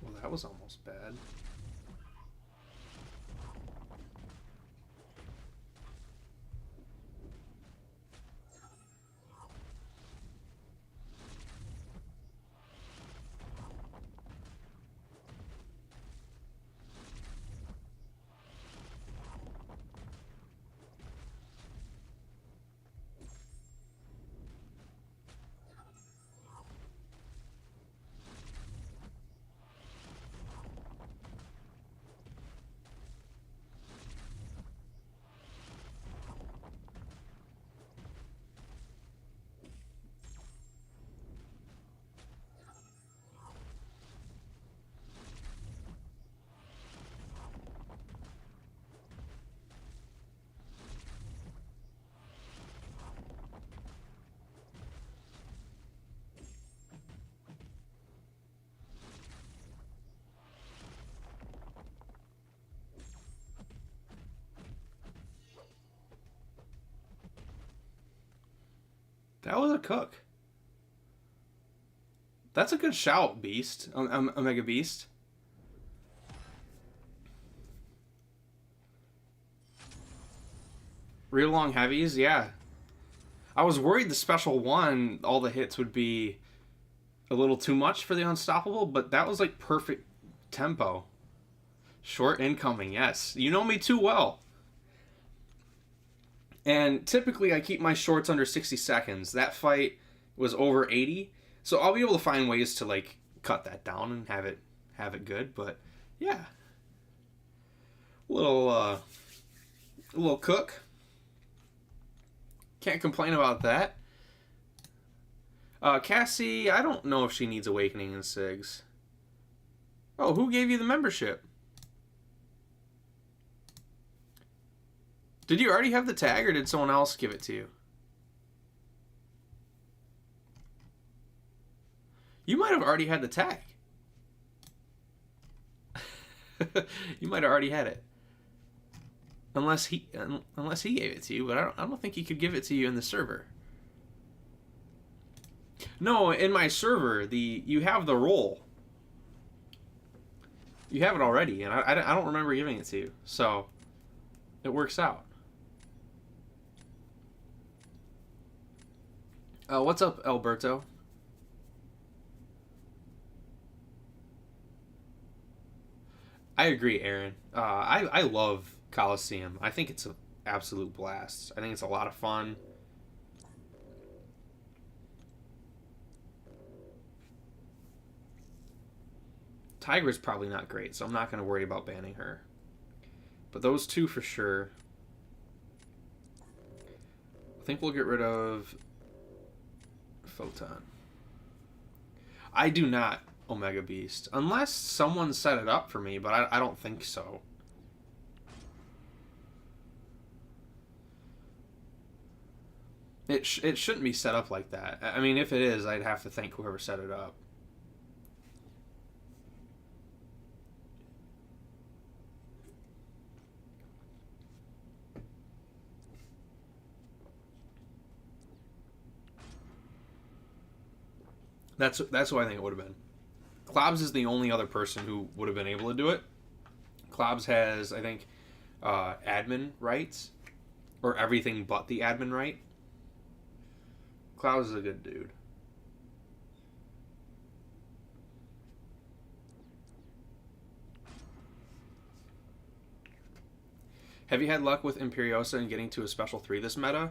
Well, that was almost bad. That was a cook. That's a good shout, Beast. Omega Beast. Real long heavies, yeah. I was worried the special one, all the hits would be a little too much for the unstoppable, but that was like perfect tempo. Short incoming, yes. You know me too well. And typically I keep my shorts under 60 seconds. That fight was over 80. So I'll be able to find ways to like cut that down and have it good, but yeah. Little cook. Can't complain about that. Cassie, I don't know if she needs awakening in SIGs. Oh, who gave you the membership? Did you already have the tag, or did someone else give it to you? You might have already had the tag. You might have already had it. Unless he gave it to you, but I don't think he could give it to you in the server. No, in my server, you have the role. You have it already, and I don't remember giving it to you, so it works out. What's up, Alberto? I agree, Aaron. I love Coliseum. I think it's an absolute blast. I think it's a lot of fun. Tiger's probably not great, so I'm not going to worry about banning her. But those two for sure. I think we'll get rid of Photon. I do not Omega Beast. Unless someone set it up for me, but I don't think so. It shouldn't be set up like that. I mean, if it is, I'd have to thank whoever set it up. That's who I think it would have been. Klobs is the only other person who would have been able to do it. Klobs has, I think, admin rights, or everything but the admin right. Klobs is a good dude. Have you had luck with Imperiosa and getting to a special 3 this meta?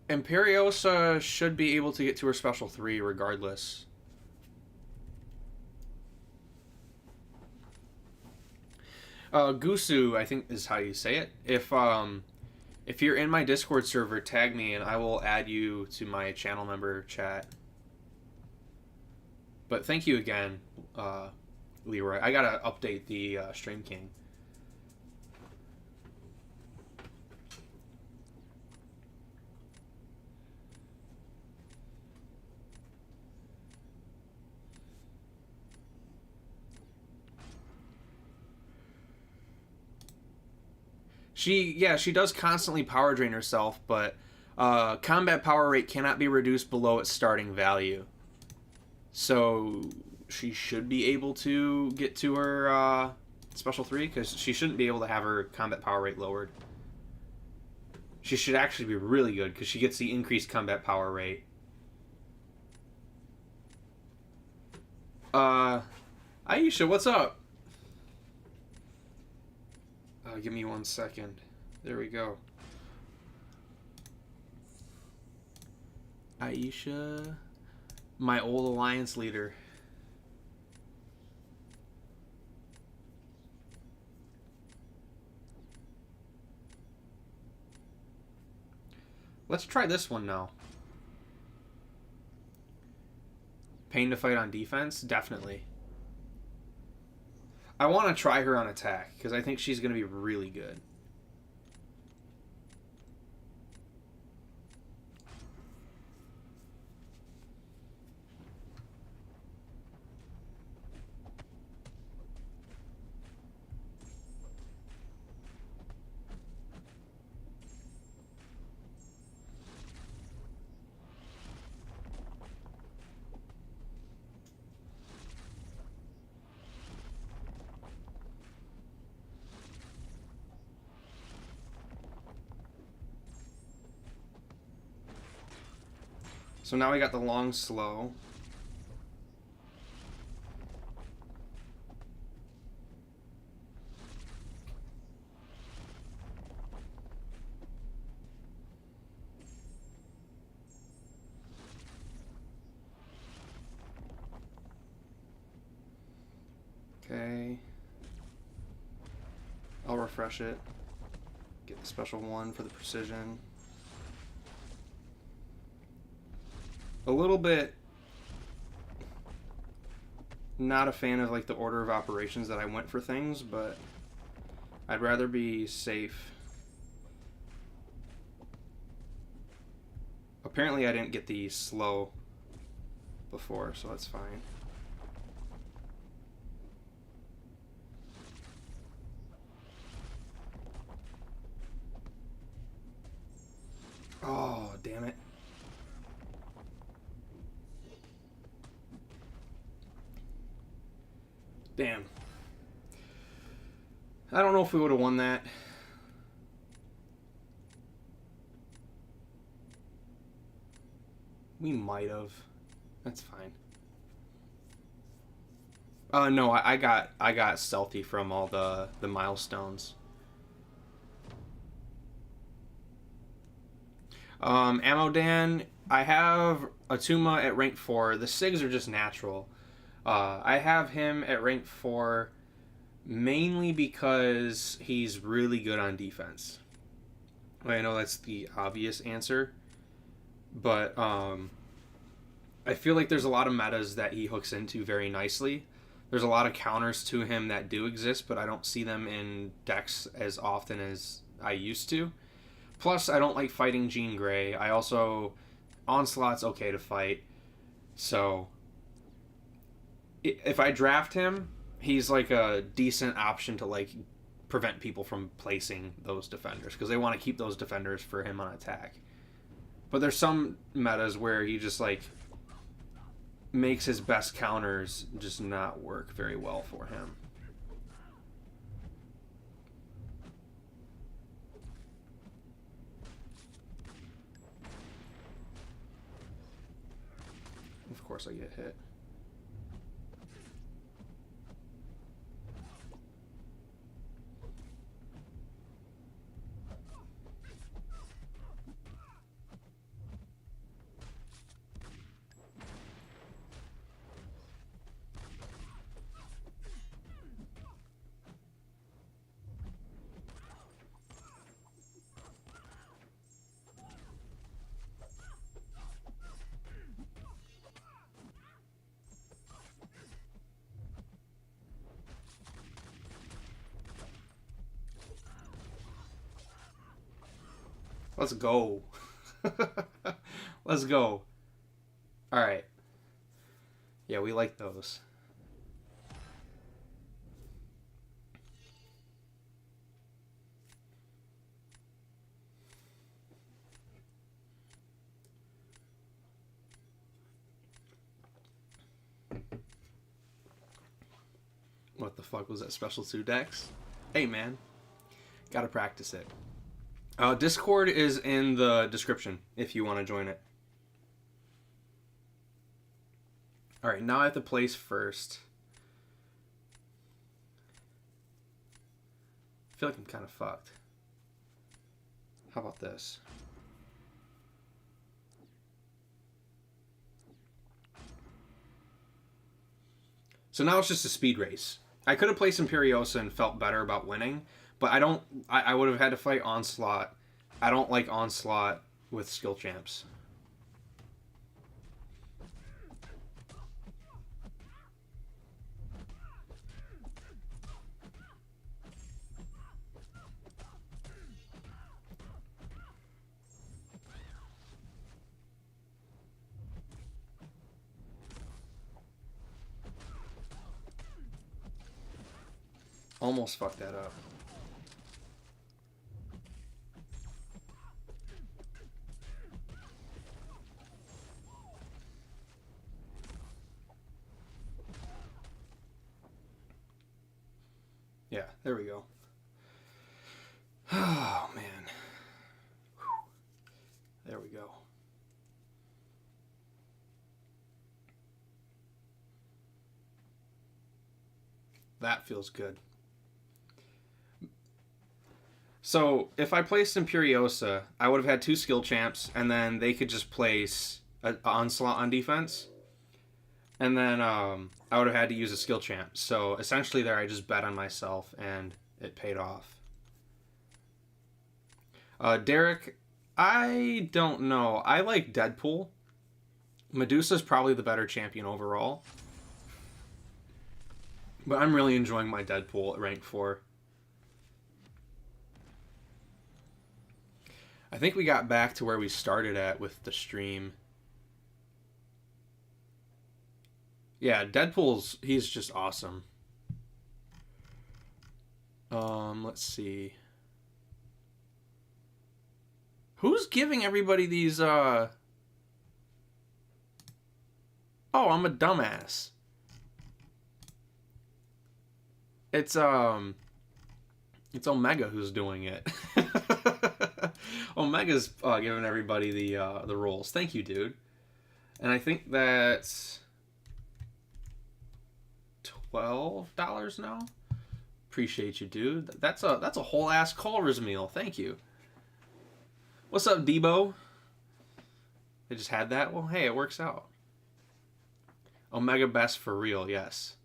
Imperiosa should be able to get to her special 3 regardless. Gusu, I think is how you say it. If you're in my Discord server, tag me and I will add you to my channel member chat. But thank you again, Leroy. I gotta update the Stream King. She does constantly power drain herself, but combat power rate cannot be reduced below its starting value. So she should be able to get to her special 3, because she shouldn't be able to have her combat power rate lowered. She should actually be really good, because she gets the increased combat power rate. Aisha, what's up? Give me 1 second. There we go. Aisha, my old alliance leader. Let's try this one now. Pain to fight on defense? Definitely. I want to try her on attack, because I think she's going to be really good. So now we got the long slow. Okay. I'll refresh it. Get the special 1 for the precision. A little bit not a fan of like the order of operations that I went for things, but I'd rather be safe. Apparently I didn't get the slow before, so that's fine. Oh, damn it. Damn. I don't know if we would have won that. We might have. That's fine. No, I got stealthy from all the milestones. Ammodan, I have Atuma at rank 4. The SIGs are just natural. I have him at rank 4 mainly because he's really good on defense. I know that's the obvious answer, but I feel like there's a lot of metas that he hooks into very nicely. There's a lot of counters to him that do exist, but I don't see them in decks as often as I used to. Plus, I don't like fighting Jean Grey. I also... Onslaught's okay to fight. So, if I draft him, he's like a decent option to like prevent people from placing those defenders, because they want to keep those defenders for him on attack. But there's some metas where he just like makes his best counters just not work very well for him. Of course I get hit. Let's go. Let's go. All right. Yeah, we like those. What the fuck was that special 2 decks? Hey, man. Gotta practice it. Discord is in the description if you want to join it. Alright, now I have to place first. I feel like I'm kind of fucked. How about this? So now it's just a speed race. I could have placed Imperiosa and felt better about winning, but I would have had to fight Onslaught. I don't like Onslaught with skill champs. Almost fucked that up. Yeah, there we go. Oh, man. There we go. That feels good. So, if I placed Imperiosa, I would have had 2 skill champs, and then they could just place an Onslaught on defense. And then I would have had to use a skill champ. So, essentially there I just bet on myself, and it paid off. Derek, I don't know. I like Deadpool. Medusa's probably the better champion overall. But I'm really enjoying my Deadpool at rank 4. I think we got back to where we started at with the stream. Yeah, he's just awesome. Let's see. Who's giving everybody these, Oh, I'm a dumbass. It's Omega who's doing it. Omega's giving everybody the rolls. Thank you, dude. And I think that's $12 now. Appreciate you, dude. That's a whole ass Culver's meal. Thank you. What's up, Debo? They just had that. Well, hey, it works out. Omega best for real. Yes.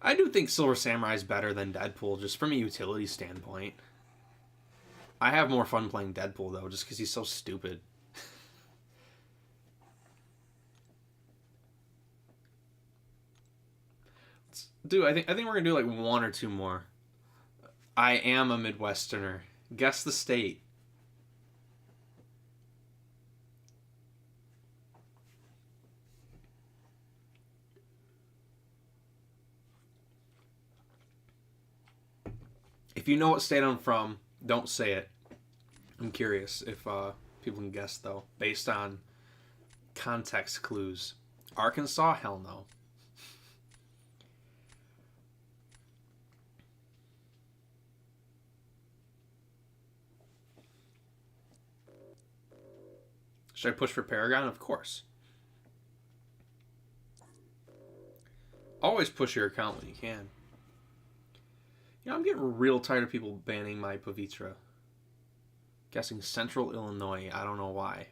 I do think Silver Samurai is better than Deadpool, just from a utility standpoint. I have more fun playing Deadpool, though, just because he's so stupid. Dude, I think we're going to do like 1 or 2 more. I am a Midwesterner. Guess the state. If you know what state I'm from, don't say it. I'm curious if people can guess, though, based on context clues. Arkansas? Hell no. Should I push for Paragon? Of course. Always push your account when you can. You know, I'm getting real tired of people banning my Pavitra. Guessing Central Illinois. I don't know why.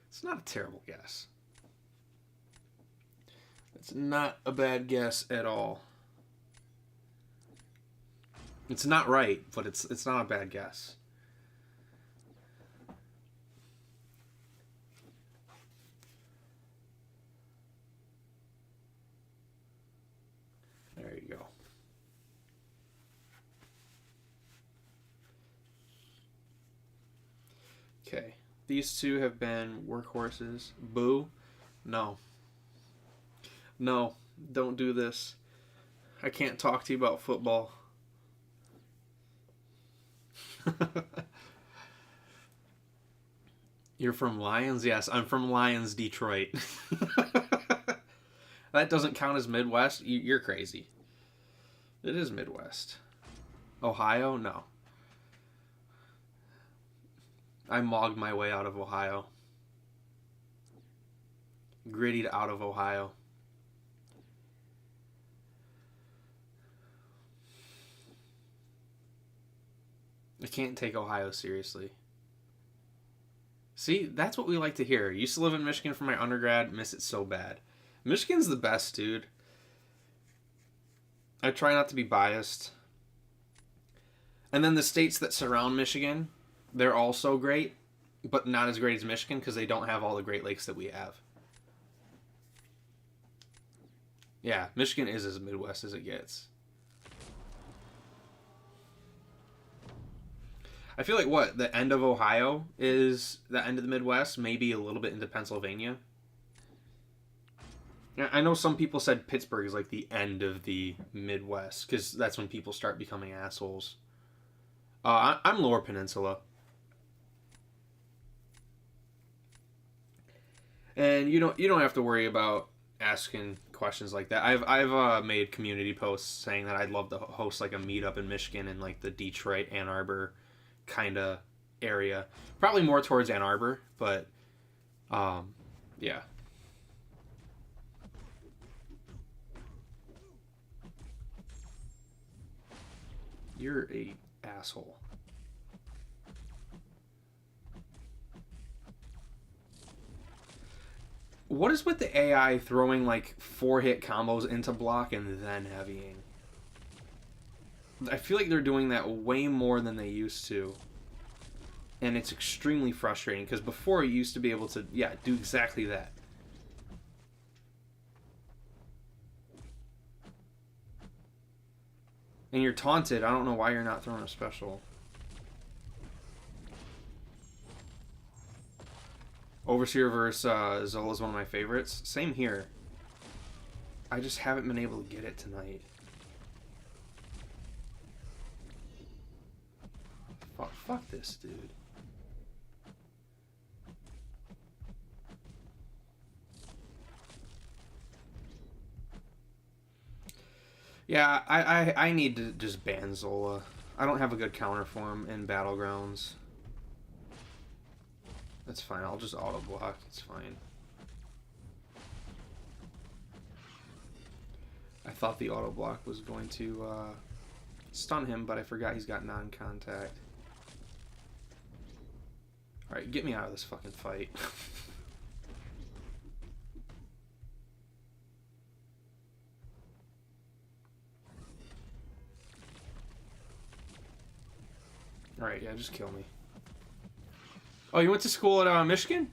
It's not a terrible guess. It's not a bad guess at all. It's not right, but it's not a bad guess. There you go. Okay. These two have been workhorses. Boo. No. No. Don't do this. I can't talk to you about football. You're from Lions? Yes, I'm from Lions, Detroit. That doesn't count as Midwest? You're crazy. It is Midwest. Ohio? No. I mogged my way out of Ohio. Grittied out of Ohio. I can't take Ohio seriously. See, that's what we like to hear. Used to live in Michigan for my undergrad, miss it so bad. Michigan's the best, dude. I try not to be biased. And then the states that surround Michigan, they're also great, but not as great as Michigan because they don't have all the Great Lakes that we have. Yeah, Michigan is as Midwest as it gets. I feel like the end of Ohio is the end of the Midwest, maybe a little bit into Pennsylvania. I know some people said Pittsburgh is like the end of the Midwest because that's when people start becoming assholes. I'm Lower Peninsula. And you don't have to worry about asking questions like that. I've made community posts saying that I'd love to host like a meetup in Michigan in like the Detroit, Ann Arbor kind of area. Probably more towards Ann Arbor, but yeah. You're a asshole. What is with the AI throwing like 4-hit combos into block and then heavying? I feel like they're doing that way more than they used to. And it's extremely frustrating because before you used to be able to, yeah, do exactly that. And you're taunted. I don't know why you're not throwing a special. Overseer versus Zola is one of my favorites. Same here. I just haven't been able to get it tonight. Fuck this, dude. Yeah, I need to just ban Zola. I don't have a good counter for him in Battlegrounds. That's fine. I'll just auto block. It's fine. I thought the auto block was going to stun him, but I forgot he's got non-contact. Alright, get me out of this fucking fight. Alright, yeah, just kill me. Oh, you went to school at Michigan?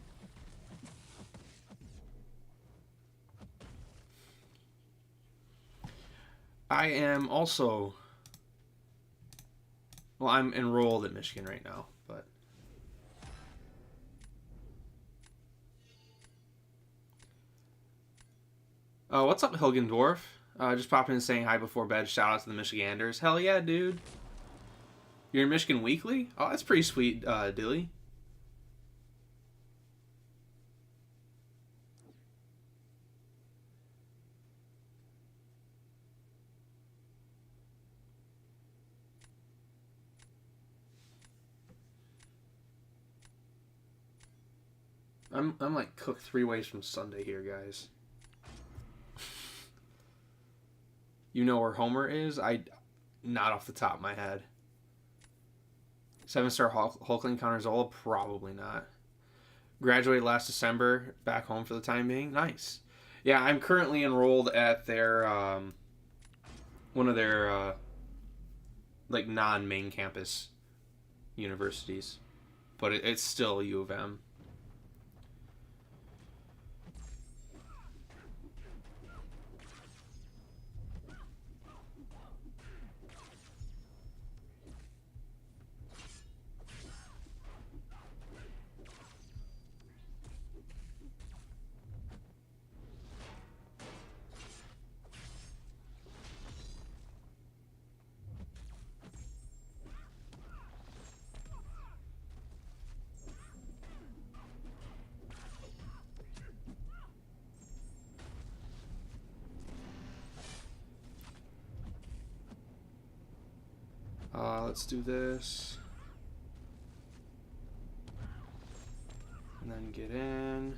I am also... Well, I'm enrolled at Michigan right now, but... what's up, Hilgendorf? Just popping in saying hi before bed. Shout out to the Michiganders. Hell yeah, dude. You're in Michigan Weekly? Oh, that's pretty sweet, Dilly. I'm like cooked 3 ways from Sunday here, guys. You know where Homer is? Not off the top of my head. 7-star Hulkling counter Zola? Probably not. Graduated last December. Back home for the time being. Nice. Yeah, I'm currently enrolled at their one of their like non-main campus universities, but it's still U of M. Let's do this. And then get in.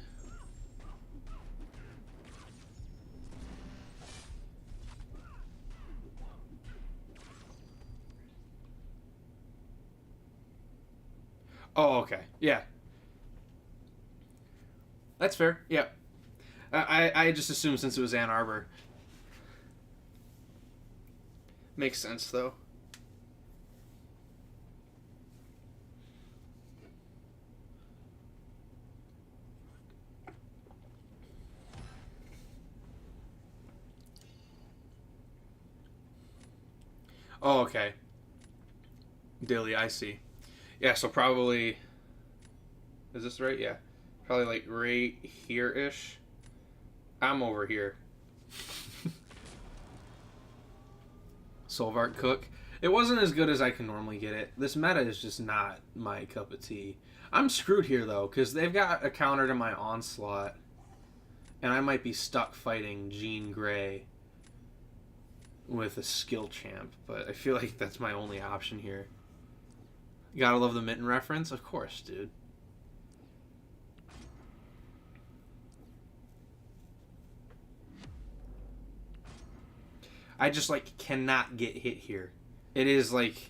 Oh, okay. Yeah. That's fair. Yeah. I just assumed since it was Ann Arbor. Makes sense, though. Oh, okay. Dilly, I see. Yeah, so probably... Is this right? Yeah. Probably like right here-ish. I'm over here. Solvart Cook. It wasn't as good as I can normally get it. This meta is just not my cup of tea. I'm screwed here, though, because they've got a counter to my Onslaught. And I might be stuck fighting Jean Grey with a skill champ. But I feel like that's my only option here. You gotta love the Mitten reference? Of course, dude. I just, like, cannot get hit here. It is, like,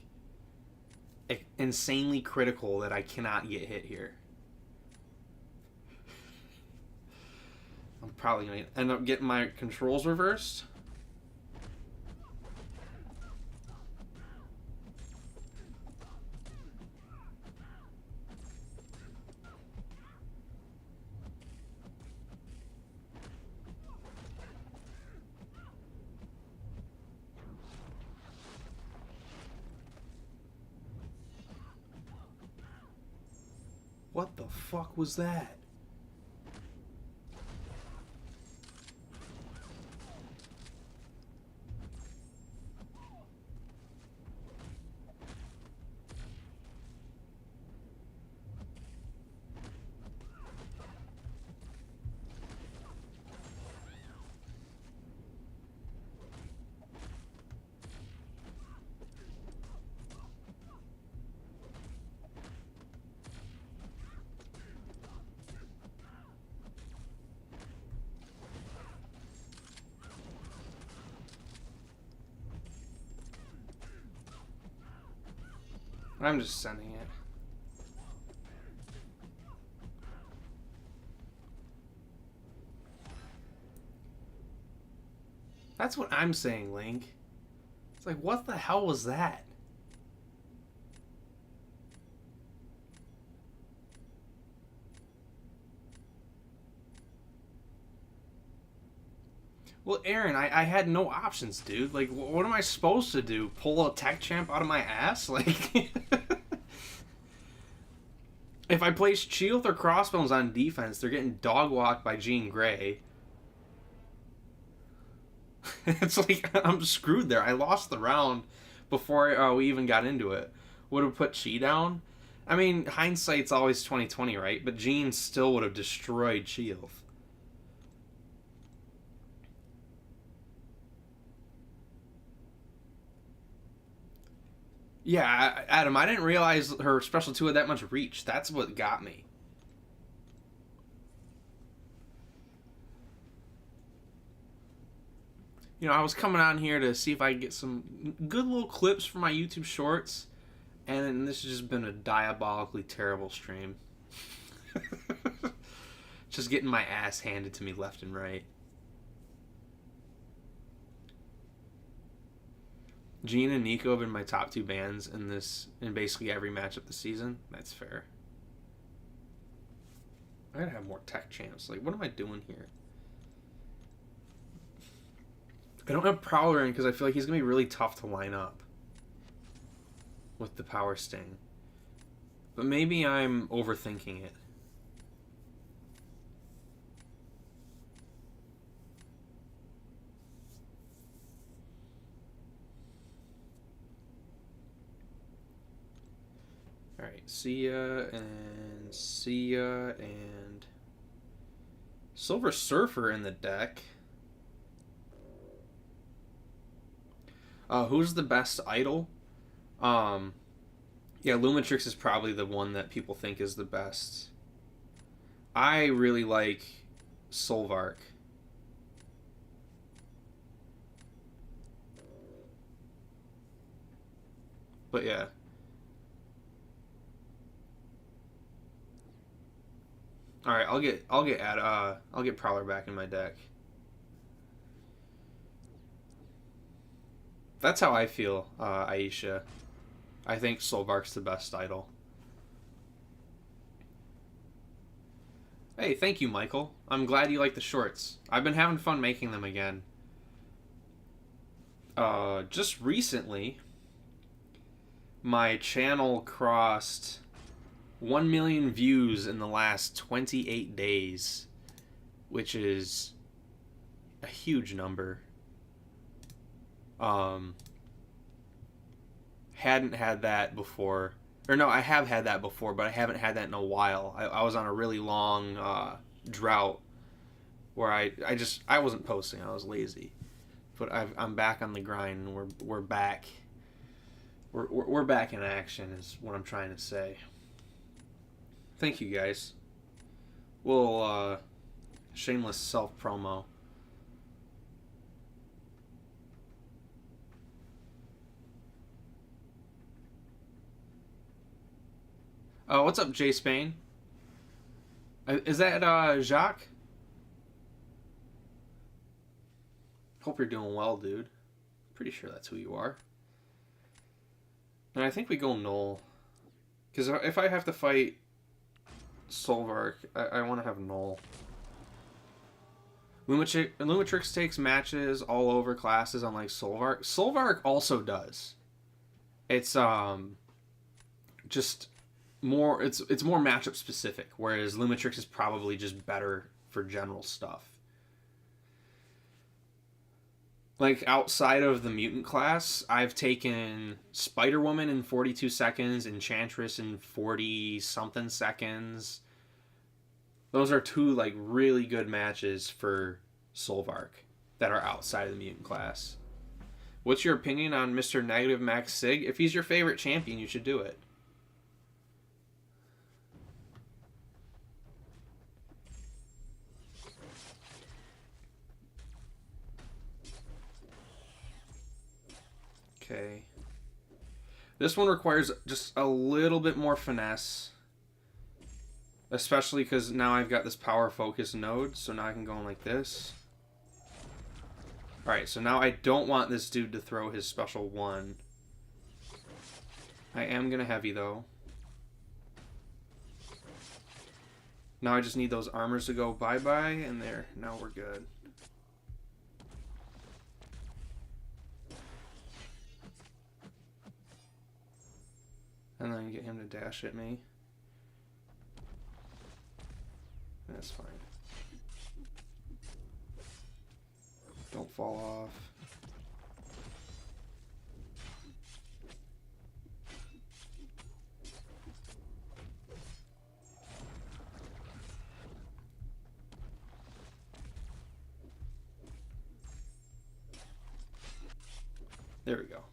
insanely critical that I cannot get hit here. I'm probably going to end up getting my controls reversed. What the fuck was that? I'm just sending it. That's what I'm saying, Link. It's like, what the hell was that? Well, Aaron, I had no options, dude. Like, what am I supposed to do? Pull a tech champ out of my ass? Like, if I place shield or crossbones on defense, they're getting dog walked by Jean Grey. It's like, I'm screwed there. I lost the round before we even got into it. Would have put Chi down? I mean, hindsight's always 20/20, right? But Jean still would have destroyed Shield. Yeah, Adam, I didn't realize her special 2 had that much reach. That's what got me. You know, I was coming on here to see if I could get some good little clips for my YouTube shorts, and this has just been a diabolically terrible stream. Just getting my ass handed to me left and right. Jean and Nico have been my top 2 bans in basically every matchup this season. That's fair. I gotta have more tech champs. Like, what am I doing here? I don't have Prowler in because I feel like he's gonna be really tough to line up with the Power Sting. But maybe I'm overthinking it. Alright, see ya, and Silver Surfer in the deck. Who's the best idol? Um, yeah, Lumitrix is probably the one that people think is the best. I really like Solvark. But yeah. All right, I'll get Prowler back in my deck. That's how I feel, Aisha. I think Solvark's the best idol. Hey, thank you, Michael. I'm glad you like the shorts. I've been having fun making them again. Just recently, my channel crossed 1 million views in the last 28 days, which is a huge number. Hadn't had that before. Or no, I have had that before, but I haven't had that in a while. I was on a really long drought where I wasn't posting. I was lazy, but I'm back on the grind, and we're back. We're back in action, is what I'm trying to say. Thank you guys. We'll shameless self promo. What's up, Jay Spain? Is that Jacques? Hope you're doing well, dude. Pretty sure that's who you are. And I think we go Null. Because if I have to fight Solvark, I want to have Null. Lumitrix takes matches all over classes unlike Solvark. Solvark also does. It's just more it's more matchup specific, whereas Lumitrix is probably just better for general stuff. Like, outside of the mutant class, I've taken Spider Woman in 42 seconds, Enchantress in 40 something seconds. Those are two like really good matches for Solvark that are outside of the mutant class. What's your opinion on Mr. Negative Max Sig? If he's your favorite champion, you should do it. Okay. This one requires just a little bit more finesse. Especially because now I've got this power focus node, so now I can go in like this. Alright, so now I don't want this dude to throw his special one. I am going to heavy, though. Now I just need those armors to go bye-bye, and there. Now we're good. And then get him to dash at me. That's fine. Don't fall off. There we go.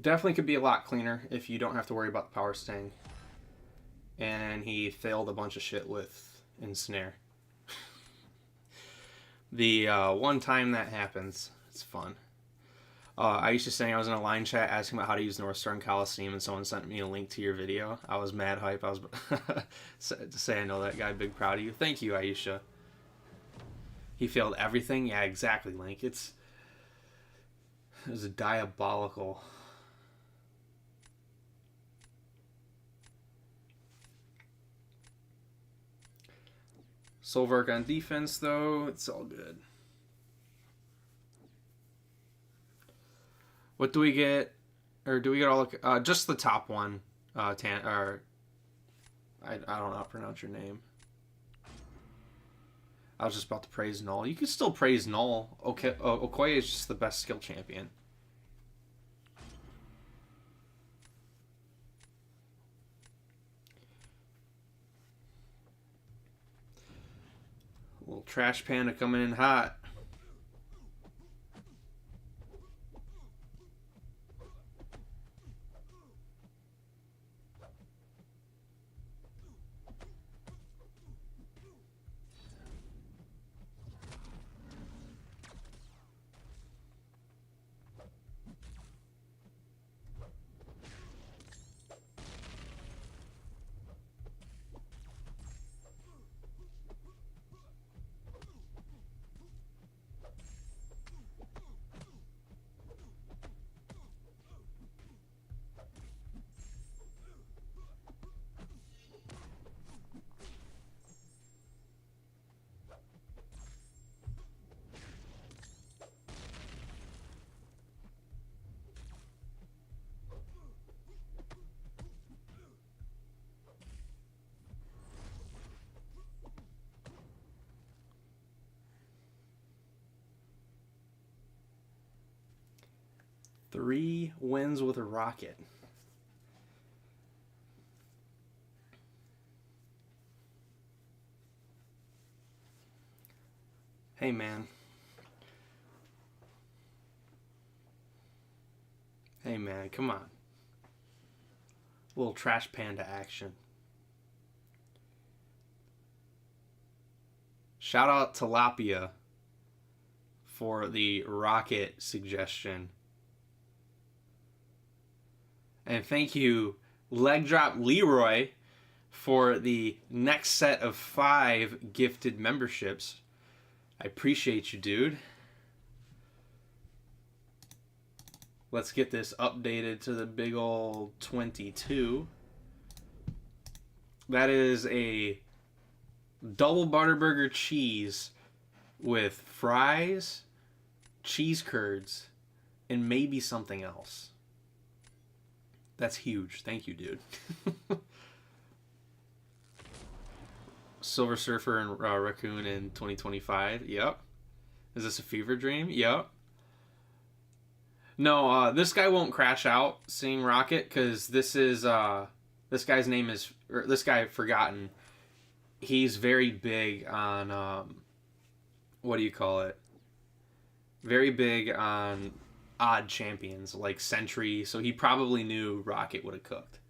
Definitely could be a lot cleaner if you don't have to worry about the power sting. And he failed a bunch of shit with Ensnare. The one time that happens, it's fun. I used to say I was in a line chat asking about how to use North Star and Coliseum, and someone sent me a link to your video. I was mad hype. I was to say I know that guy. Big proud of you. Thank you, Aisha. He failed everything. Yeah, exactly, Link. It was diabolical. Solvark on defense, though, it's all good. What do we get? Or do we get all just the top one? I don't know how to pronounce your name. I was just about to praise Null. You can still praise Null. Okay, Okoye is just the best skill champion. A little Trash Panda coming in hot. 3 wins with a rocket. Hey, man. Hey, man, come on. A little trash panda action. Shout out to Lapia for the rocket suggestion. And thank you, Leg Drop Leroy, for the next set of 5 gifted memberships. I appreciate you, dude. Let's get this updated to the big old 22. That is a double Butterburger cheese with fries, cheese curds, and maybe something else. That's huge. Thank you, dude. Silver Surfer and Raccoon in 2025. Yep. Is this a fever dream? Yep. No, this guy won't crash out seeing Rocket because this is this guy's name is this guy Forgotten. He's very big on what do you call it? Very big on odd champions like Sentry, so he probably knew Rocket would have cooked.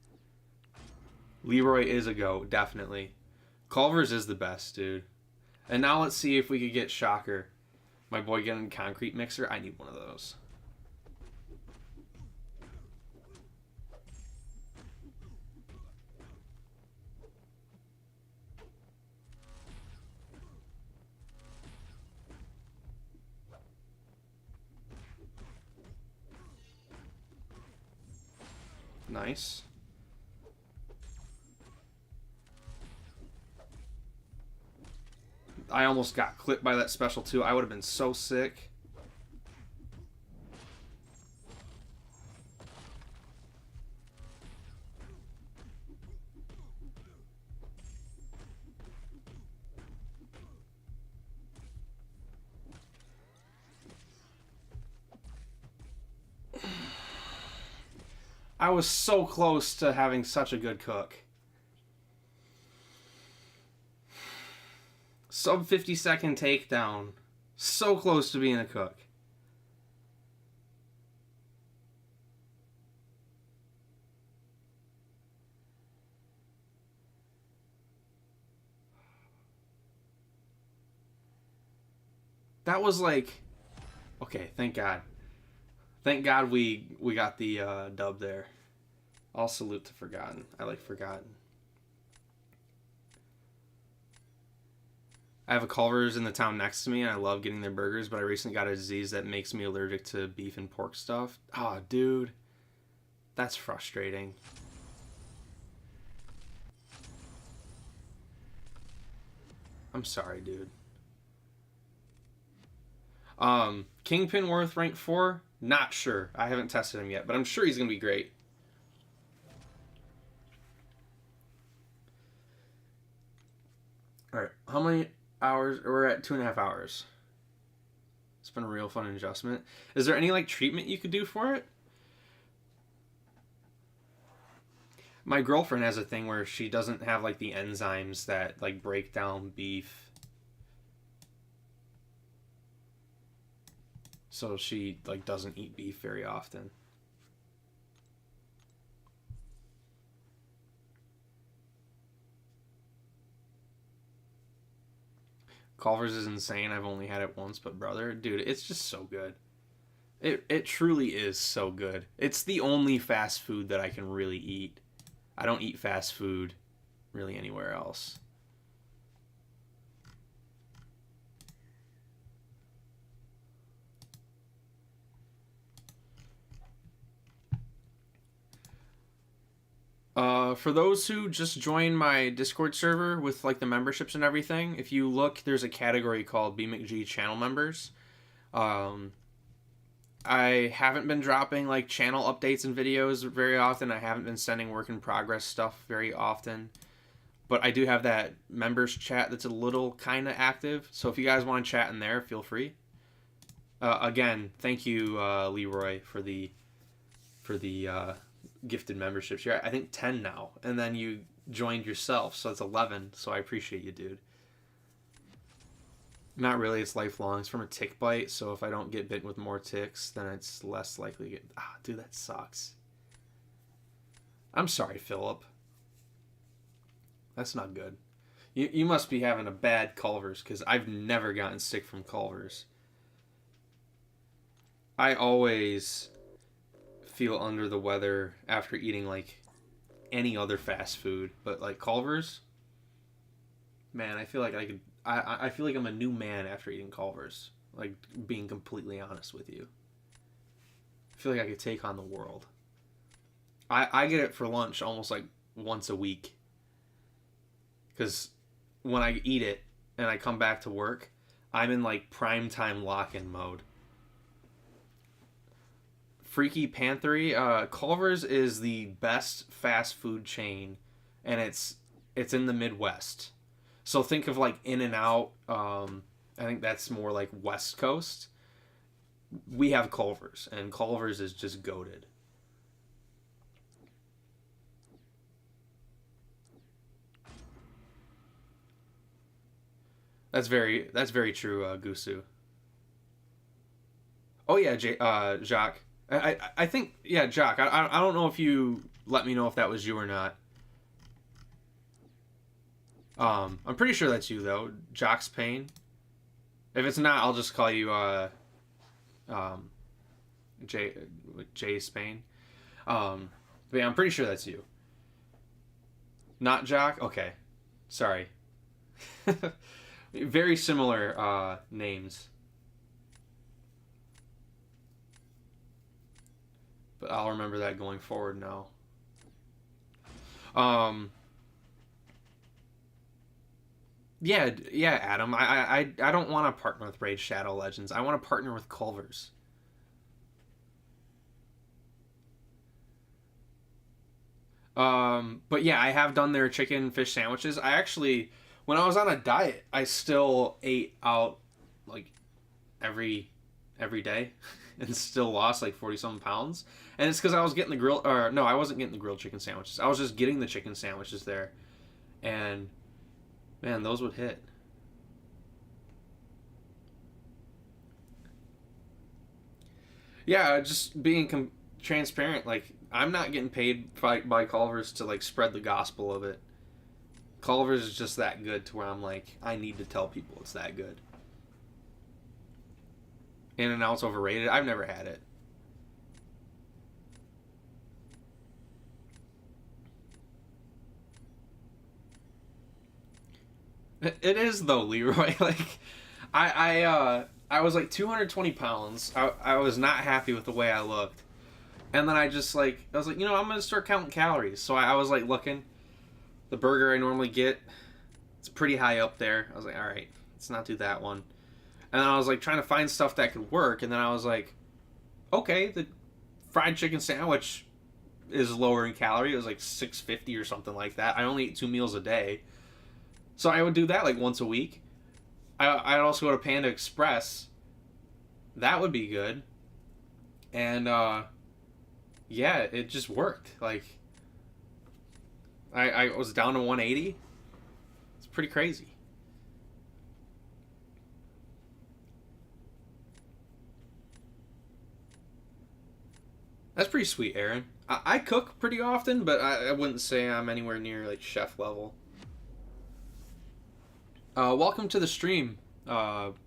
Leroy is a GOAT, definitely. Culver's is the best, dude. And now let's see if we could get Shocker. My boy getting Concrete Mixer. I need one of those. Nice. I almost got clipped by that special too. I would have been so sick. I was so close to having such a good cook. Sub 50-second takedown. So close to being a cook. That was like... Okay, thank God. Thank God we got the dub there. I'll salute to Forgotten. I like Forgotten. I have a Culver's in the town next to me, and I love getting their burgers, but I recently got a disease that makes me allergic to beef and pork stuff. Oh, dude. That's frustrating. I'm sorry, dude. Kingpin Worth rank 4? Not sure. I haven't tested him yet, but I'm sure he's going to be great. Alright, how many hours? We're at 2.5 hours. It's been a real fun adjustment. Is there any like treatment you could do for it? My girlfriend has a thing where she doesn't have like the enzymes that like break down beef. So she like doesn't eat beef very often. Culver's is insane. I've only had it once, but brother, dude, it's just so good. It truly is so good. It's the only fast food that I can really eat. I don't eat fast food really anywhere else. For those who just joined my Discord server with like the memberships and everything, if you look, there's a category called BMcG channel members. I haven't been dropping like channel updates and videos very often. I haven't been sending work in progress stuff very often. But I do have that members chat that's a little kind of active. So if you guys want to chat in there, feel free. Again, thank you, Leroy, for the for the gifted memberships. You're at, I think 10 now, and then you joined yourself, so it's 11. So I appreciate you, dude. Not really, it's lifelong. It's from a tick bite, so if I don't get bitten with more ticks, then it's less likely to get... Ah, dude, that sucks. I'm sorry, Philip. That's not good. You must be having a bad Culver's, because I've never gotten sick from Culver's. I always feel under the weather after eating, like, any other fast food. But, like, Culver's, man, I feel like I could... I feel like I'm a new man after eating Culver's. Like, being completely honest with you. I feel like I could take on the world. I get it for lunch almost, like, once a week. Because when I eat it and I come back to work, I'm in, like, primetime lock-in mode. Freaky Panthery, Culver's is the best fast food chain, and it's in the Midwest. So think of like In-N-Out. I think that's more like West Coast. We have Culver's, and Culver's is just goated. That's very true, Gusu. Oh yeah, Jacques. I think yeah, Jacques. I don't know if you let me know if that was you or not. I'm pretty sure that's you though, Jocks Payne. If it's not, I'll just call you Jay Spain. But yeah, I'm pretty sure that's you. Not Jock? Okay. Sorry. Very similar names. But I'll remember that going forward now. Yeah, Adam. I don't want to partner with Raid Shadow Legends. I want to partner with Culver's. But yeah, I have done their chicken fish sandwiches. I actually, when I was on a diet, I still ate out like every day, and still lost like 40-something pounds. And it's because I was getting the grill. Or no, I wasn't getting the grilled chicken sandwiches. I was just getting the chicken sandwiches there, and man, those would hit. Yeah, just being transparent. Like, I'm not getting paid by Culver's to, like, spread the gospel of it. Culver's is just that good to where I'm like, I need to tell people it's that good. In-N-Out's overrated. I've never had it. It is though, Leroy. Like, I was like 220 pounds. I was not happy with the way I looked, and then I was like, I'm gonna start counting calories. So I was like looking, the burger I normally get, it's pretty high up there. I was like, all right, let's not do that one. And then I was like trying to find stuff that could work, and then I was like, okay, the fried chicken sandwich is lower in calorie. It was like 650 or something like that. I only eat 2 meals a day. So I would do that like once a week. I'd also go to Panda Express. That would be good. And yeah, it just worked. Like I was down to 180. It's pretty crazy. That's pretty sweet, Aaron. I cook pretty often, but I wouldn't say I'm anywhere near like chef level. Welcome to the stream. 40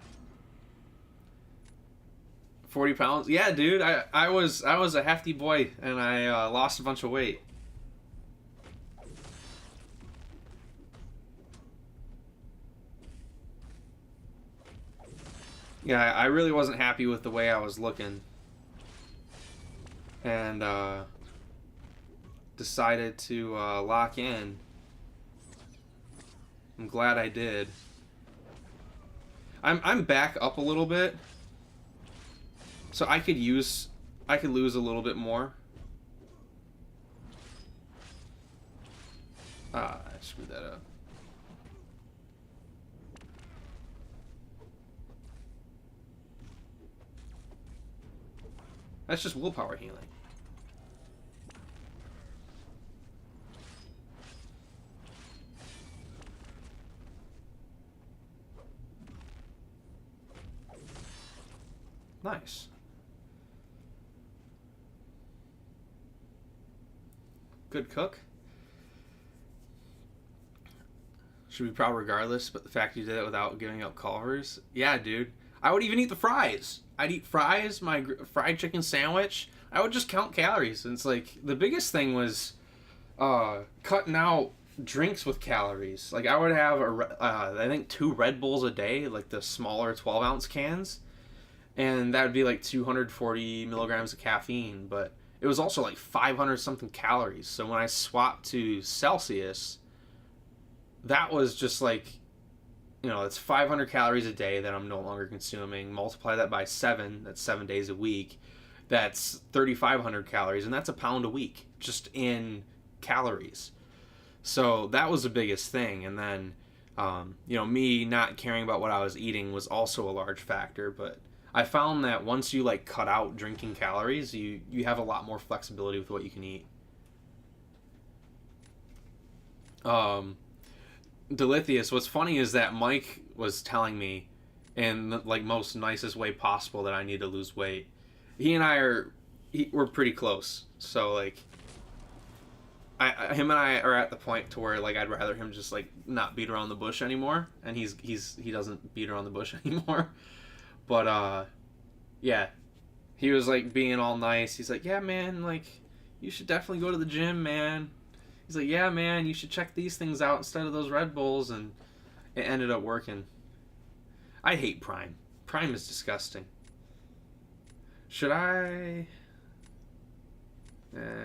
pounds. Yeah, dude. I was a hefty boy, and I lost a bunch of weight. Yeah, I really wasn't happy with the way I was looking, and decided to lock in. I'm glad I did. I'm back up a little bit, so I could lose a little bit more. I screwed that up. That's just willpower healing. Nice. Good cook. Should be proud regardless, but the fact you did it without giving up Culver's, yeah, dude. I would even eat the fries. I'd eat fries, my fried chicken sandwich. I would just count calories. And it's like, the biggest thing was cutting out drinks with calories. Like, I would have, I think, 2 Red Bulls a day, like the smaller 12-ounce cans. And that would be like 240 milligrams of caffeine. But it was also like 500-something calories. So when I swapped to Celsius, that was just like, it's 500 calories a day that I'm no longer consuming. Multiply that by 7, that's 7 days a week. That's 3,500 calories, and that's a pound a week just in calories. So that was the biggest thing. And then, me not caring about what I was eating was also a large factor. But I found that once you like cut out drinking calories, you have a lot more flexibility with what you can eat. Delithius, what's funny is that Mike was telling me in the like most nicest way possible that I need to lose weight. He and I we're pretty close. So like him and I are at the point to where like I'd rather him just like not beat around the bush anymore, and he doesn't beat around the bush anymore. But yeah. He was like being all nice. He's like, "Yeah, man, like you should definitely go to the gym, man." He's like, "Yeah, man, you should check these things out instead of those Red Bulls," and it ended up working. I hate Prime. Prime is disgusting. Should I?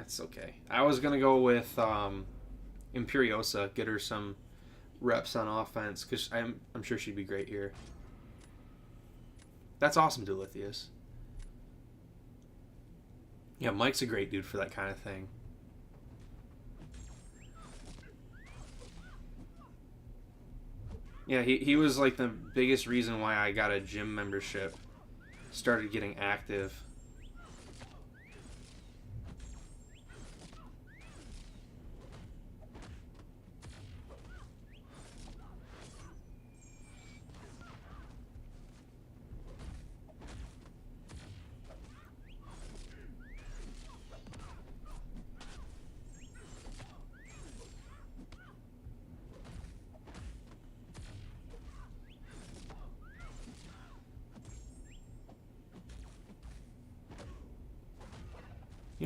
It's okay. I was gonna go with Imperiosa, get her some reps on offense, because I'm sure she'd be great here. That's awesome, Delithius. Yeah, Mike's a great dude for that kind of thing. Yeah, he was like the biggest reason why I got a gym membership. Started getting active.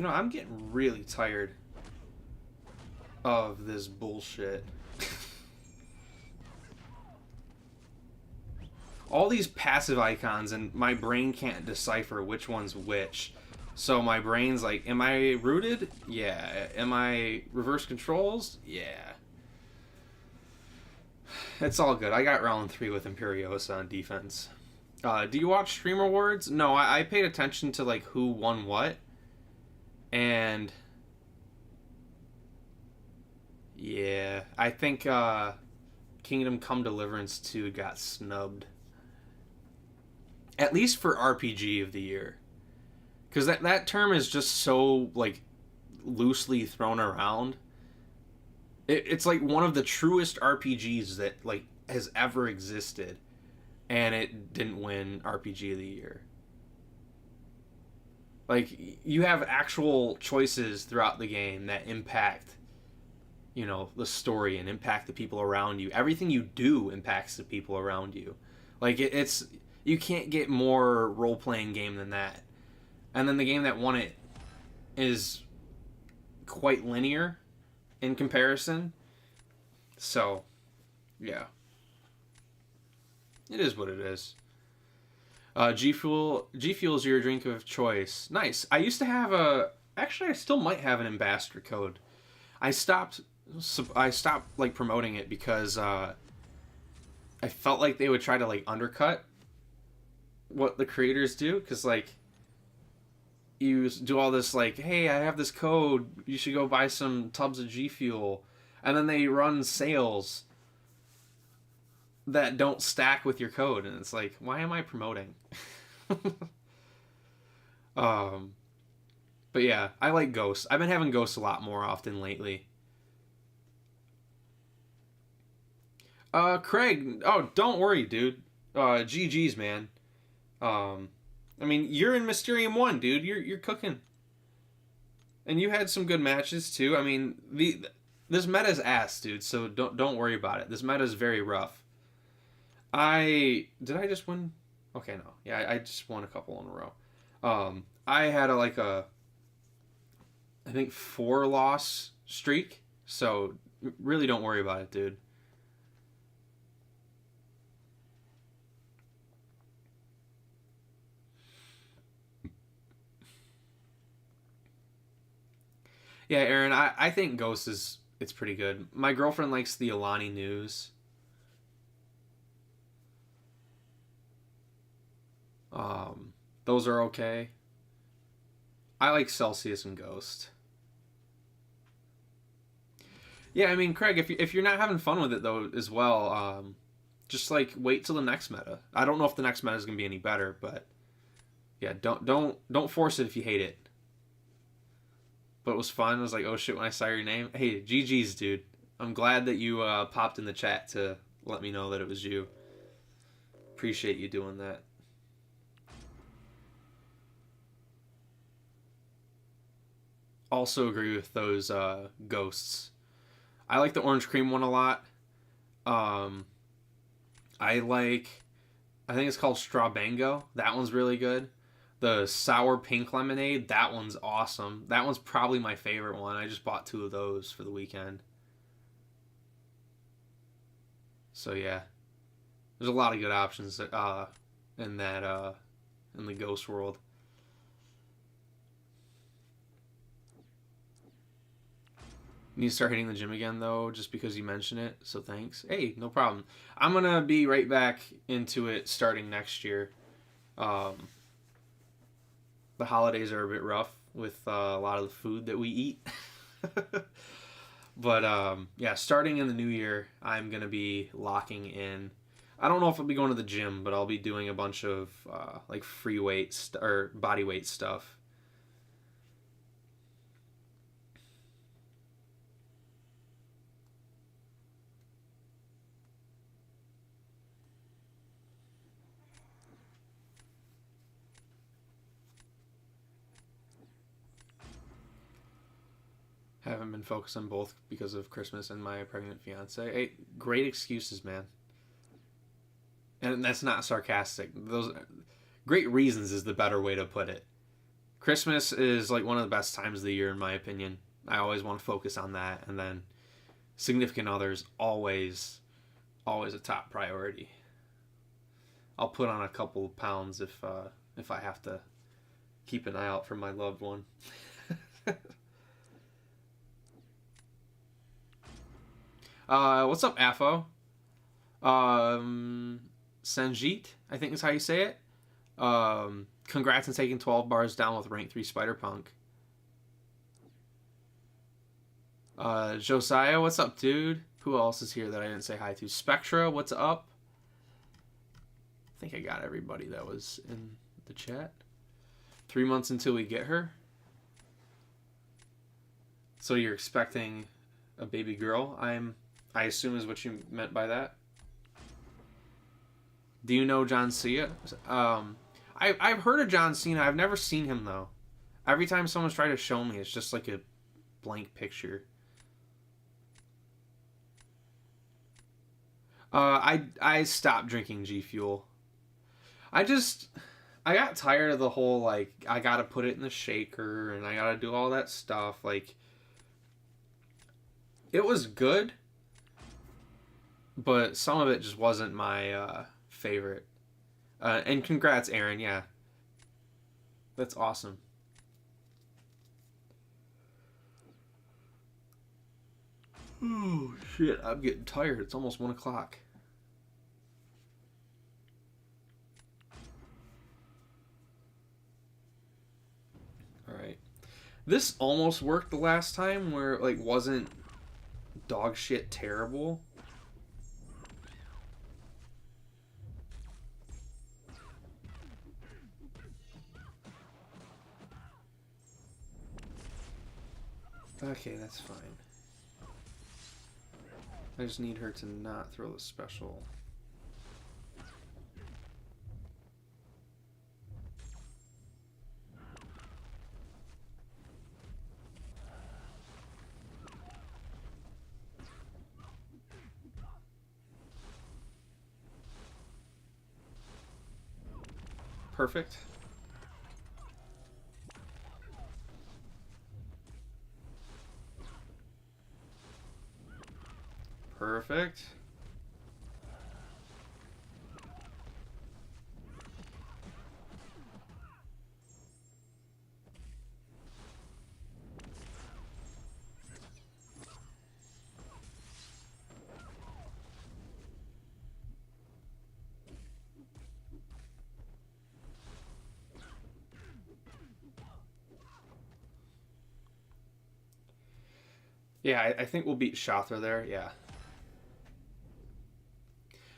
I'm getting really tired of this bullshit. All these passive icons, and my brain can't decipher which one's which. So my brain's like, am I rooted? Yeah. Am I reverse controls? Yeah. It's all good. I got round 3 with Imperiosa on defense. Do you watch Stream Awards? No, I paid attention to like who won what. And yeah, I think Kingdom Come Deliverance 2 got snubbed. At least for RPG of the year. Because that term is just so like loosely thrown around. It's like one of the truest RPGs that like has ever existed, and it didn't win RPG of the year. Like, you have actual choices throughout the game that impact, the story and impact the people around you. Everything you do impacts the people around you. Like, you can't get more role-playing game than that. And then the game that won it is quite linear in comparison. So, yeah. It is what it is. G Fuel's your drink of choice. Nice. I used to have actually I still might have an ambassador code. I stopped like promoting it because I felt like they would try to like undercut what the creators do, because like you do all this like, hey, I have this code, you should go buy some tubs of G Fuel, and then they run sales that don't stack with your code, and it's like, why am I promoting? But yeah, I like Ghosts. I've been having Ghosts a lot more often lately. Craig, oh, don't worry, dude. GG's, man. I mean, you're in Mysterium 1, dude. You're cooking. And you had some good matches too. I mean, this meta's ass, dude, so don't worry about it. This meta's very rough. Did I just win? Okay, no. Yeah, I just won a couple in a row. I had a I think 4-loss streak, so really don't worry about it, dude. Yeah, Aaron, I think Ghost it's pretty good. My girlfriend likes the Alani News. Those are okay. I like Celsius and Ghost. Yeah, I mean, Craig, if you're not having fun with it though as well, just like wait till the next meta. I don't know if the next meta is gonna be any better, but yeah, don't force it if you hate it. But it was fun. I was like, oh shit, when I saw your name. Hey, GG's, dude. I'm glad that you popped in the chat to let me know that it was you. Appreciate you doing that. Also agree with those ghosts. I like the orange cream one a lot. I think it's called Strawbango. That one's really good. The sour pink lemonade, that one's awesome. That one's probably my favorite one. I just bought 2 of those for the weekend. So yeah, there's a lot of good options in that in the ghost world. Need to start hitting the gym again though, just because you mentioned it. So thanks. Hey, no problem. I'm gonna be right back into it starting next year. The holidays are a bit rough with a lot of the food that we eat. But yeah, starting in the new year, I'm gonna be locking in. I don't know if I'll be going to the gym, but I'll be doing a bunch of like free weight or body weight stuff. Haven't been focused on both because of Christmas and my pregnant fiance. Hey, great excuses, man. And that's not sarcastic. Those great reasons is the better way to put it. Christmas is like one of the best times of the year in my opinion. I always want to focus on that, and then significant others always a top priority. I'll put on a couple of pounds if I have to keep an eye out for my loved one. What's up, Afo? Sanjit, I think is how you say it. Congrats on taking 12 bars down with rank 3 Spider-Punk. Josiah, what's up, dude? Who else is here that I didn't say hi to? Spectra, what's up? I think I got everybody that was in the chat. 3 months until we get her. So you're expecting a baby girl? I assume is what you meant by that. Do you know John Cena? I've heard of John Cena. I've never seen him though. Every time someone's tried to show me, it's just like a blank picture. I stopped drinking G Fuel. I got tired of the whole like I gotta put it in the shaker and I gotta do all that stuff. Like it was good, but some of it just wasn't my favorite. And congrats, Aaron. Yeah, that's awesome. Oh shit! I'm getting tired. It's almost 1 o'clock. All right. This almost worked the last time, where it like wasn't dog shit terrible. Okay, that's fine. I just need her to not throw the special. Perfect. Perfect. Yeah, I think we'll beat Shothra there. Yeah.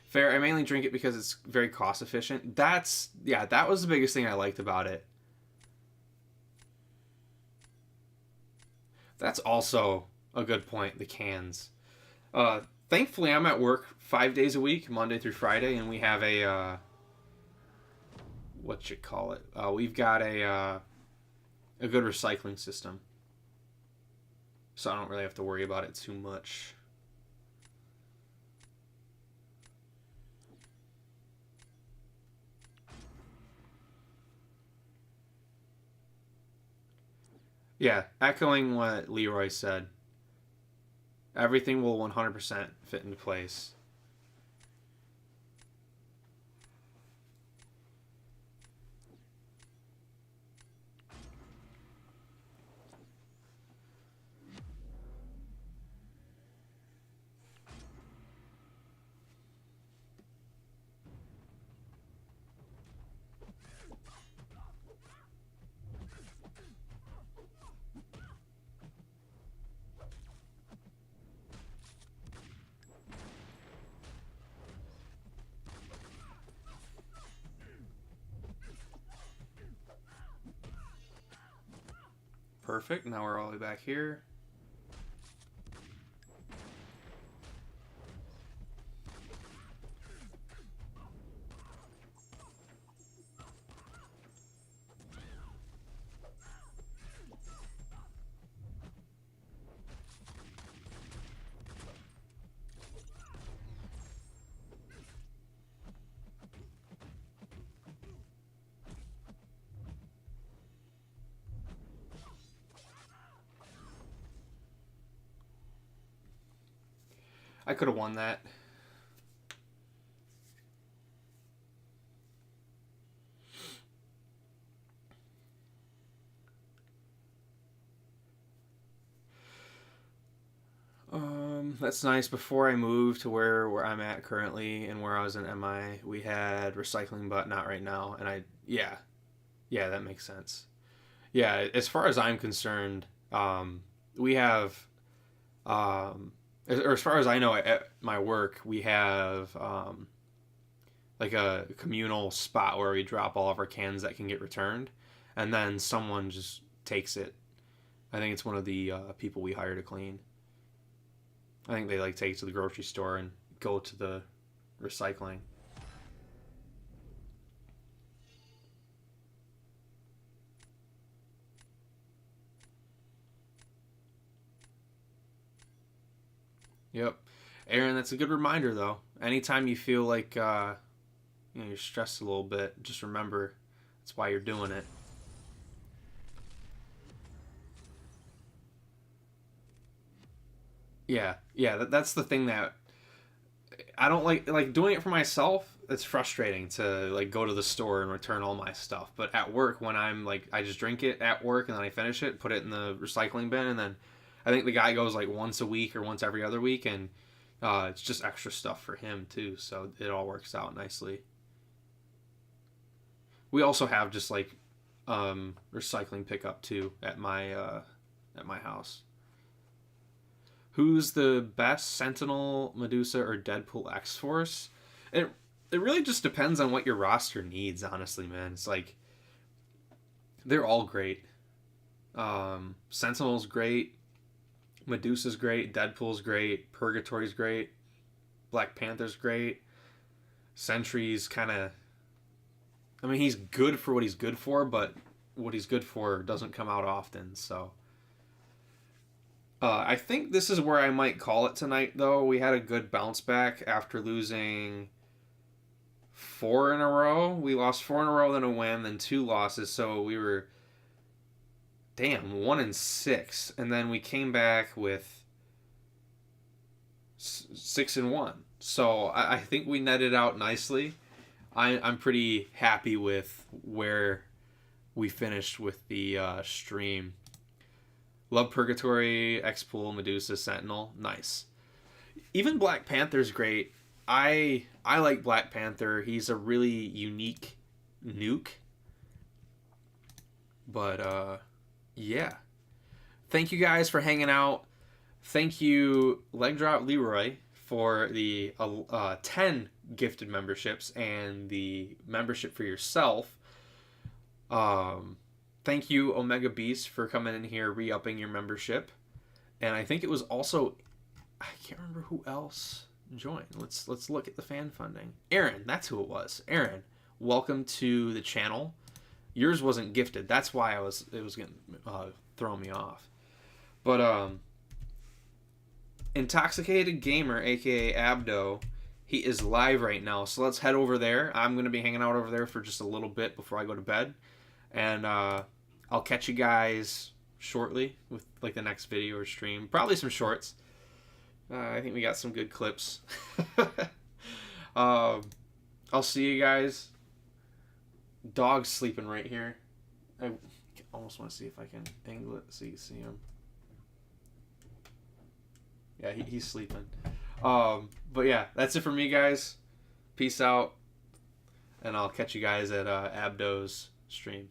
Fair. I mainly drink it because it's very cost efficient. That was the biggest thing I liked about it. That's also a good point. The cans. Thankfully, I'm at work 5 days a week, Monday through Friday, and we have a what you call it? We've got a good recycling system, so I don't really have to worry about it too much. Yeah, echoing what Leroy said, everything will 100% fit into place. Perfect. Now we're all the way back here. I could have won that. That's nice. Before I moved to where I'm at currently and where I was in MI, we had recycling, but not right now. And yeah, that makes sense. Yeah, as far as I'm concerned, we have, or as far as I know, at my work, we have like a communal spot where we drop all of our cans that can get returned, and then someone just takes it. I think it's one of the people we hire to clean. I think they like take it to the grocery store and go to the recycling. Yep. Aaron, that's a good reminder though. Anytime you feel like you're stressed a little bit, just remember that's why you're doing it. Yeah, that's the thing that I don't like doing it for myself. It's frustrating to like go to the store and return all my stuff. But at work, when I'm like, I just drink it at work and then I finish it, put it in the recycling bin, and then I think the guy goes like once a week or once every other week, and it's just extra stuff for him too. So it all works out nicely. We also have just like recycling pickup too at my house. Who's the best, Sentinel, Medusa, or Deadpool X Force? It it really just depends on what your roster needs. Honestly, man, it's like they're all great. Sentinel's great, Medusa's great, Deadpool's great, Purgatory's great, Black Panther's great. Sentry's kind of, I mean, he's good for what he's good for, but what he's good for doesn't come out often. So I think this is where I might call it tonight, though. We had a good bounce back after losing 4 in a row. We lost 4 in a row, then a win, then 2 losses. So we were, 1-6, and then we came back with 6-1. So I think we netted out nicely. I'm pretty happy with where we finished with the stream. Love Purgatory, X-Pool, Medusa, Sentinel. Nice. Even Black Panther's great. I like Black Panther. He's a really unique nuke. But, yeah. Thank you guys for hanging out. Thank you, Leg Drop Leroy, for the 10 gifted memberships and the membership for yourself. Thank you, Omega Beast, for coming in here, re-upping your membership. And I think it was also, I can't remember who else joined. Let's look at the fan funding. Aaron, that's who it was. Aaron, welcome to the channel. Yours wasn't gifted. That's why it was getting throwing me off. But Intoxicated Gamer, aka Abdo, he is live right now. So let's head over there. I'm gonna be hanging out over there for just a little bit before I go to bed. And I'll catch you guys shortly with like the next video or stream. Probably some shorts. I think we got some good clips. I'll see you guys. Dog's sleeping right here. I almost want to see if I can angle it so you see him. Yeah, he's sleeping. But yeah, that's it for me, guys. Peace out. And I'll catch you guys at Abdo's stream.